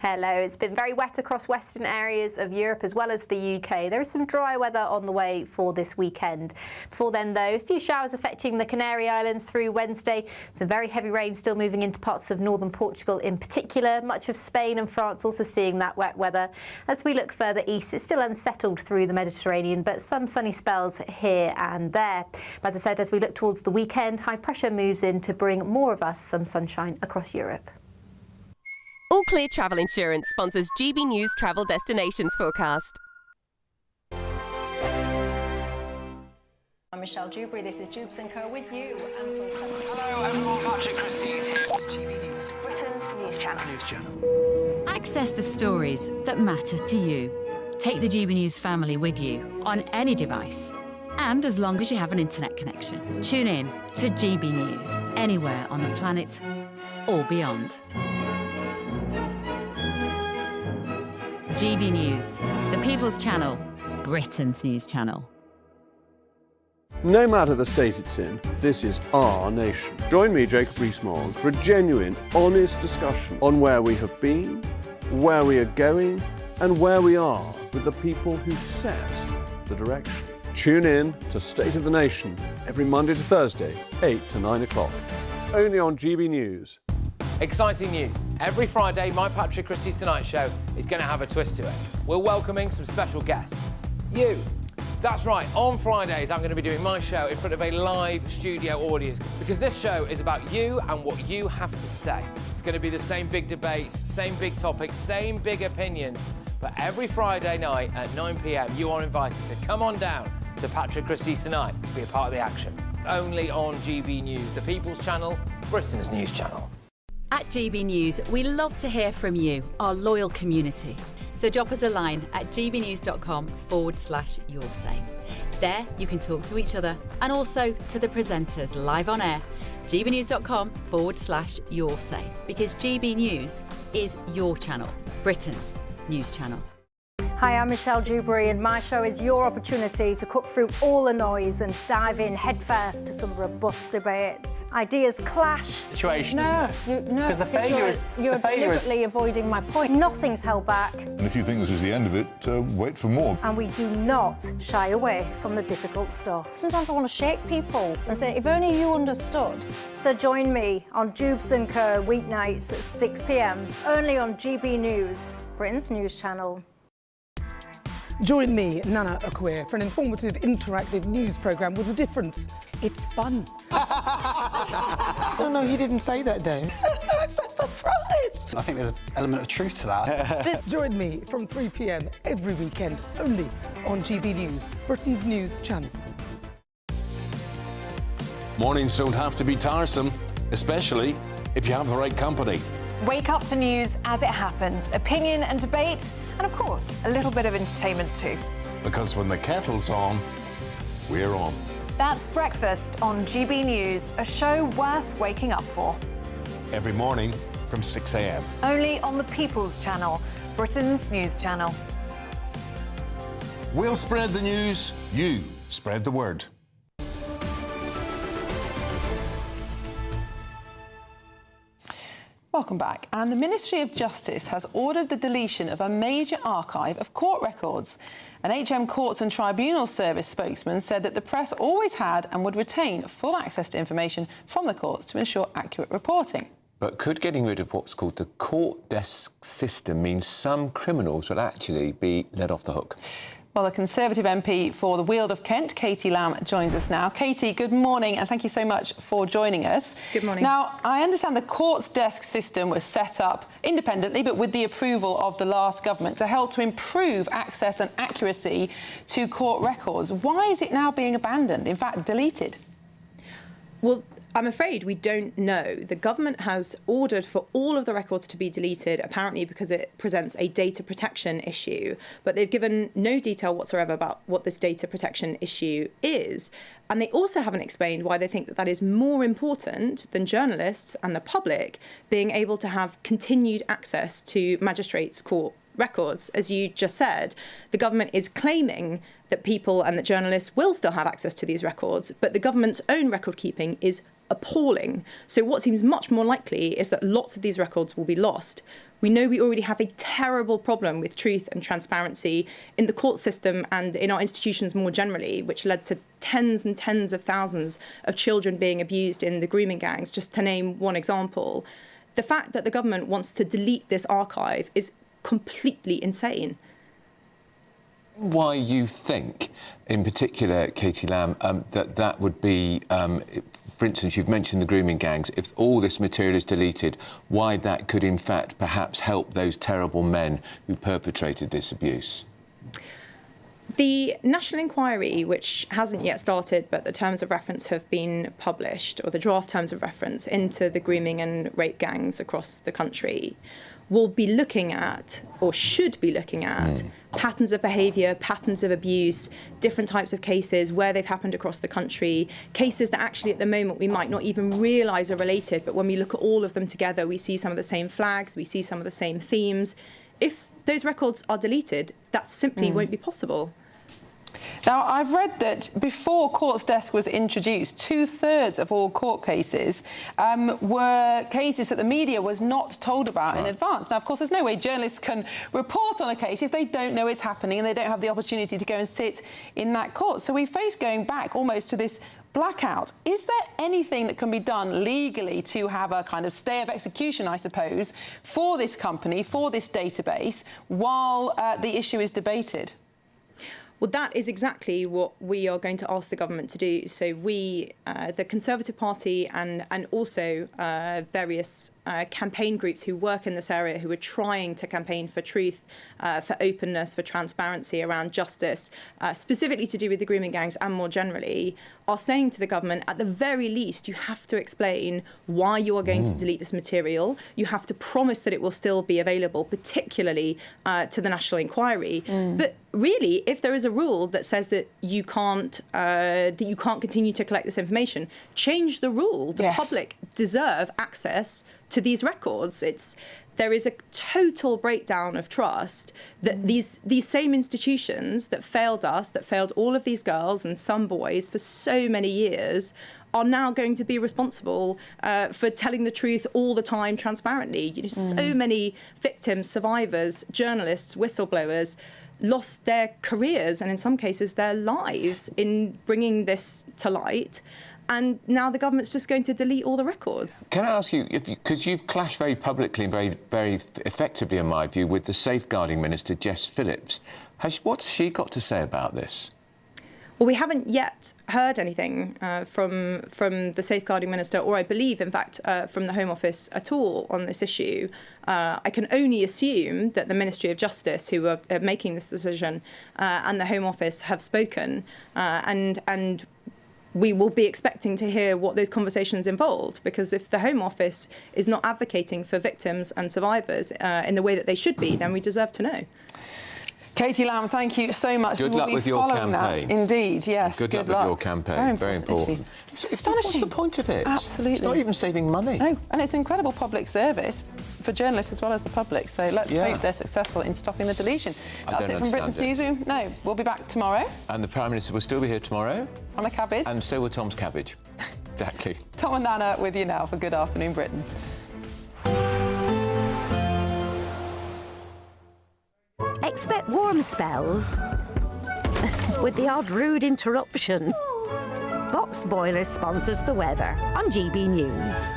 Hello, it's been very wet across western areas of Europe as well as the UK. There is some dry weather on the way for this weekend. Before then, though, a few showers affecting the Canary Islands through Wednesday. Some very heavy rain still moving into parts of northern Portugal in particular. Much of Spain and France also seeing that wet weather. As we look further east, it's still unsettled through the Mediterranean, but some sunny spells here and there. As I said, as we look towards the weekend, high pressure moves in to bring more of us some sunshine across Europe. All Clear Travel Insurance sponsors GB News Travel Destinations Forecast. I'm Michelle Dewberry, this is Jubes & Co with you. Hello everyone, Patrick Christie is here. GB News, Britain's news channel. Access the stories that matter to you. Take the GB News family with you on any device. And as long as you have an internet connection, tune in to GB News anywhere on the planet or beyond. GB News, the People's Channel, Britain's news channel. No matter the state it's in, this is our nation. Join me, Jacob Rees-Mogg, for a genuine, honest discussion on where we have been, where we are going, and where we are with the people who set the direction. Tune in to State of the Nation every Monday to Thursday, 8 to 9 o'clock, only on GB News. Exciting news. Every Friday, my Patrick Christie's Tonight Show is going to have a twist to it. We're welcoming some special guests. You. That's right, on Fridays I'm going to be doing my show in front of a live studio audience because this show is about you and what you have to say. It's going to be the same big debates, same big topics, same big opinions. But every Friday night at 9 p.m, you are invited to come on down to Patrick Christie's Tonight to be a part of the action. Only on GB News, the People's Channel, Britain's news channel. At GB News, we love to hear from you, our loyal community. So drop us a line at gbnews.com/yoursay. There you can talk to each other and also to the presenters live on air. gbnews.com/yoursay, because GB News is your channel, Britain's news channel. Hi, I'm Michelle Dewberry, and my show is your opportunity to cut through all the noise and dive in headfirst to some robust debates. Ideas clash. Situation, No, isn't it? no, Because the failure is you're deliberately avoiding my point. Nothing's held back, And if you think this is the end of it, wait for more. and we do not shy away from the difficult stuff. Sometimes I want to shake people and say, if only you understood. So join me on Jubes & Co weeknights at 6 p.m, only on GB News, Britain's news channel. Join me, Nana Akwe, for an informative, interactive news programme with a difference. It's fun. No, he didn't say that, though. I'm so surprised. I think there's an element of truth to that. Join me from 3 p.m. every weekend, only on GB News, Britain's news channel. Mornings don't have to be tiresome, especially if you have the right company. Wake up to news as it happens, opinion and debate, and of course, a little bit of entertainment too. Because when the kettle's on, we're on. That's Breakfast on GB News, a show worth waking up for. Every morning from 6 a.m. Only on the People's Channel, Britain's news channel. We'll spread the news, you spread the word. Welcome back. And the Ministry of Justice has ordered the deletion of a major archive of court records. An HM Courts and Tribunal Service spokesman said that the press always had and would retain full access to information from the courts to ensure accurate reporting. But could getting rid of what's called the court desk system mean some criminals will actually be let off the hook? Well, the Conservative MP for the Weald of Kent, Katie Lamb, joins us now. Katie, good morning, and thank you so much for joining us. Good morning. Now, I understand the courts desk system was set up independently, but with the approval of the last government to help to improve access and accuracy to court records. Why is it now being abandoned, in fact, deleted? Well, I'm afraid we don't know. The government has ordered for all of the records to be deleted, apparently because it presents a data protection issue. But they've given no detail whatsoever about what this data protection issue is. And they also haven't explained why they think that that is more important than journalists and the public being able to have continued access to magistrates' court records. As you just said, the government is claiming that people and that journalists will still have access to these records, but the government's own record keeping is appalling. So what seems much more likely is that lots of these records will be lost. We know we already have a terrible problem with truth and transparency in the court system and in our institutions more generally, which led to tens and tens of thousands of children being abused in the grooming gangs, just to name one example. The fact that the government wants to delete this archive is completely insane. Why you think, in particular, Katie Lamb, that would be, for instance, you've mentioned the grooming gangs, if all this material is deleted, why that could in fact perhaps help those terrible men who perpetrated this abuse? The national inquiry, which hasn't yet started, but the terms of reference have been published, or the draft terms of reference, into the grooming and rape gangs across the country, will be looking at, or should be looking at, patterns of behaviour, patterns of abuse, different types of cases, where they've happened across the country, cases that actually at the moment we might not even realise are related, but when we look at all of them together, we see some of the same flags, we see some of the same themes. If those records are deleted, that simply won't be possible. Now, I've read that before Court's Desk was introduced, 2/3 of all court cases were cases that the media was not told about in advance. Now, of course, there's no way journalists can report on a case if they don't know it's happening and they don't have the opportunity to go and sit in that court. So we face going back almost to this blackout. Is there anything that can be done legally to have a kind of stay of execution, I suppose, for this company, for this database, while the issue is debated? Well, that is exactly what we are going to ask the government to do. So we, the Conservative Party and also various campaign groups who work in this area, who are trying to campaign for truth, for openness, for transparency around justice, specifically to do with the grooming gangs and more generally, are saying to the government, at the very least, you have to explain why you are going to delete this material. You have to promise that it will still be available, particularly to the National Inquiry. But really, if there is a rule that says that you can't continue to collect this information, change the rule. The public deserve access to these records. There is a total breakdown of trust that these same institutions that failed us, that failed all of these girls and some boys for so many years, are now going to be responsible for telling the truth all the time transparently. You know, so many victims, survivors, journalists, whistleblowers lost their careers and in some cases their lives in bringing this to light. And now the government's just going to delete all the records. Can I ask you, because you've clashed very publicly and very, very effectively, in my view, with the Safeguarding Minister, Jess Phillips. What's she got to say about this? Well, we haven't yet heard anything from the Safeguarding Minister, or I believe, in fact, from the Home Office at all on this issue. I can only assume that the Ministry of Justice, who are making this decision, and the Home Office have spoken, and we will be expecting to hear what those conversations involved, because if the Home Office is not advocating for victims and survivors in the way that they should be, then we deserve to know. Katie Lamb, thank you so much. Good luck with your campaign. That. Indeed, yes. Good luck with your campaign. Very important. It's astonishing. What's the point of it? Absolutely. It's not even saving money. No, and it's incredible public service for journalists as well as the public. So let's hope they're successful in stopping the deletion. That's it from Britain's Newsroom. No, we'll be back tomorrow. And the Prime Minister will still be here tomorrow. On a cabbage. And so will Tom's cabbage. Exactly. Tom and Nana with you now for Good Afternoon Britain. Expect warm spells with the odd rude interruption. Boxed Boilers sponsors the weather on GB News.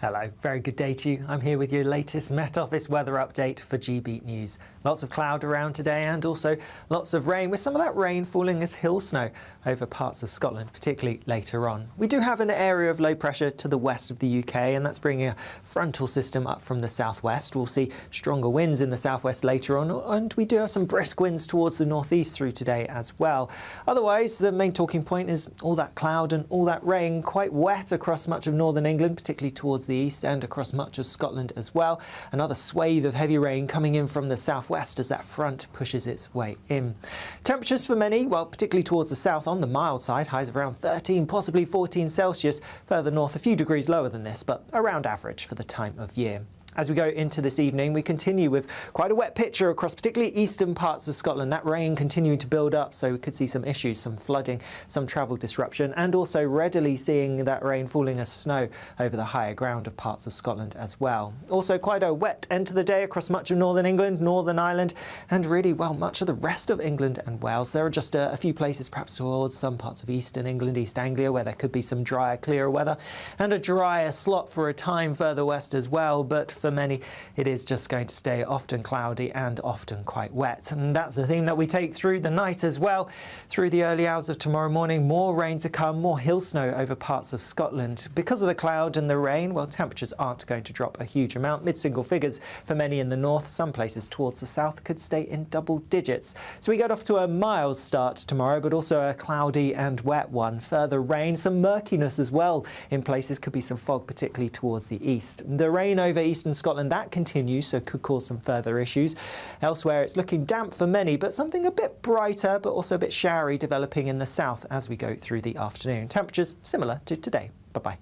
Hello, very good day to you. I'm here with your latest Met Office weather update for GB News. Lots of cloud around today and also lots of rain, with some of that rain falling as hill snow over parts of Scotland, particularly later on. We do have an area of low pressure to the west of the UK, and that's bringing a frontal system up from the southwest. We'll see stronger winds in the southwest later on, and we do have some brisk winds towards the northeast through today as well. Otherwise, the main talking point is all that cloud and all that rain, quite wet across much of northern England, particularly towards the east and across much of Scotland as well. Another swathe of heavy rain coming in from the southwest as that front pushes its way in. Temperatures for many, well, particularly towards the south on the mild side, highs of around 13, possibly 14 Celsius. Further north, a few degrees lower than this, but around average for the time of year. As we go into this evening, we continue with quite a wet picture across particularly eastern parts of Scotland. That rain continuing to build up, so we could see some issues, some flooding, some travel disruption, and also readily seeing that rain falling as snow over the higher ground of parts of Scotland as well. Also quite a wet end to the day across much of northern England, Northern Ireland, and really, well, much of the rest of England and Wales. There are just a few places, perhaps towards some parts of eastern England, East Anglia, where there could be some drier, clearer weather, and a drier slot for a time further west as well, but for many, it is just going to stay often cloudy and often quite wet. And that's the theme that we take through the night as well. Through the early hours of tomorrow morning, more rain to come, more hill snow over parts of Scotland. Because of the cloud and the rain, well, temperatures aren't going to drop a huge amount. Mid-single figures for many in the north. Some places towards the south could stay in double digits. So we get off to a mild start tomorrow, but also a cloudy and wet one. Further rain, some murkiness as well in places. Could be some fog, particularly towards the east. The rain over eastern in Scotland, that continues, so could cause some further issues. Elsewhere, it's looking damp for many, but something a bit brighter, but also a bit showery developing in the south as we go through the afternoon. Temperatures similar to today. Bye-bye.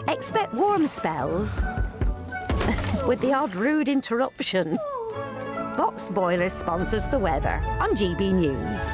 Expect warm spells with the odd rude interruption. Boxed Boiler sponsors the weather on GB News.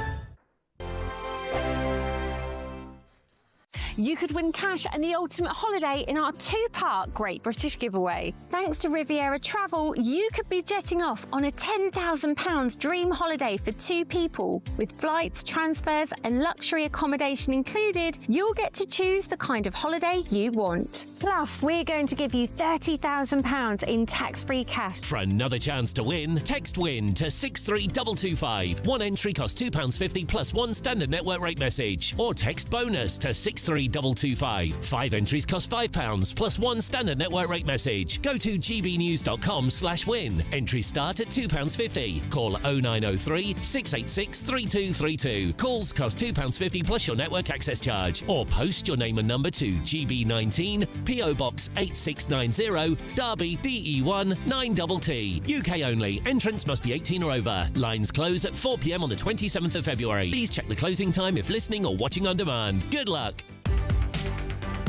You could win cash and the ultimate holiday in our two-part Great British giveaway. Thanks to Riviera Travel, you could be jetting off on a £10,000 dream holiday for 2 people. With flights, transfers and luxury accommodation included, you'll get to choose the kind of holiday you want. Plus, we're going to give you £30,000 in tax-free cash. For another chance to win, text WIN to 63225. One entry costs £2.50 plus one standard network rate message. Or text BONUS to 63225. 5 entries cost £5 plus one standard network rate message. Go to gbnews.com/win. Entries start at £2.50. Call 0903 686 3232. Calls cost £2.50 plus your network access charge. Or post your name and number to GB19 PO Box 8690 Derby DE1 9TT. UK only. Entrance must be 18 or over. Lines close at 4 p.m. on the 27th of February. Please check the closing time if listening or watching on demand. Good luck.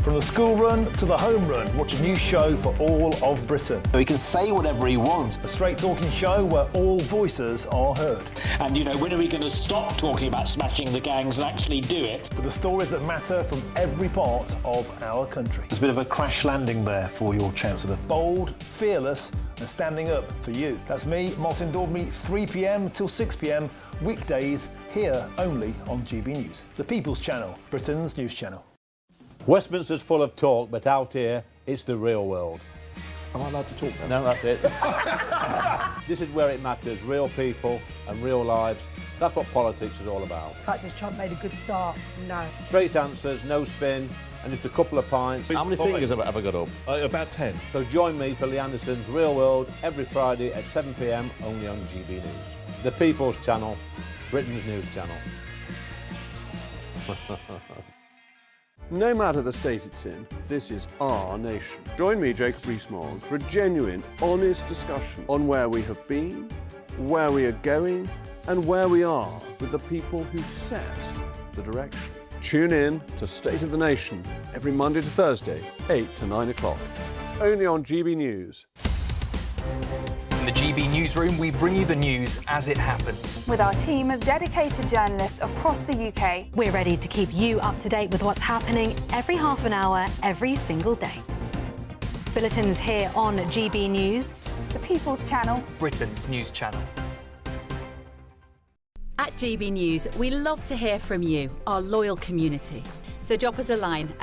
From the school run to the home run, watch a new show for all of Britain. He can say whatever he wants. A straight talking show where all voices are heard. And, you know, when are we going to stop talking about smashing the gangs and actually do it? With the stories that matter from every part of our country. There's a bit of a crash landing there for your Chancellor. Bold, fearless and standing up for you. That's me, Martin Daubney, 3 p.m. till 6 p.m, weekdays, here only on GB News. The People's Channel, Britain's news channel. Westminster's full of talk, but out here, it's the real world. Am I allowed to talk No, now? that's it. This is where it matters, real people and real lives. That's what politics is all about. The fact is Trump made a good start, no. Straight answers, no spin, and just a couple of pints. How many fingers have I got up? About 10. So join me for Lee Anderson's Real World every Friday at 7 p.m, only on GB News. The People's Channel, Britain's news channel. No matter the state it's in, this is our nation. Join me, Jacob Rees-Mogg, for a genuine, honest discussion on where we have been, where we are going, and where we are with the people who set the direction. Tune in to State of the Nation every Monday to Thursday, 8 to 9 o'clock. Only on GB News. In the GB Newsroom, we bring you the news as it happens. With our team of dedicated journalists across the UK, we're ready to keep you up to date with what's happening every half an hour, every single day. Bulletins here on GB News. The People's Channel, Britain's news channel. At GB News, we love to hear from you, our loyal community. So drop us a line at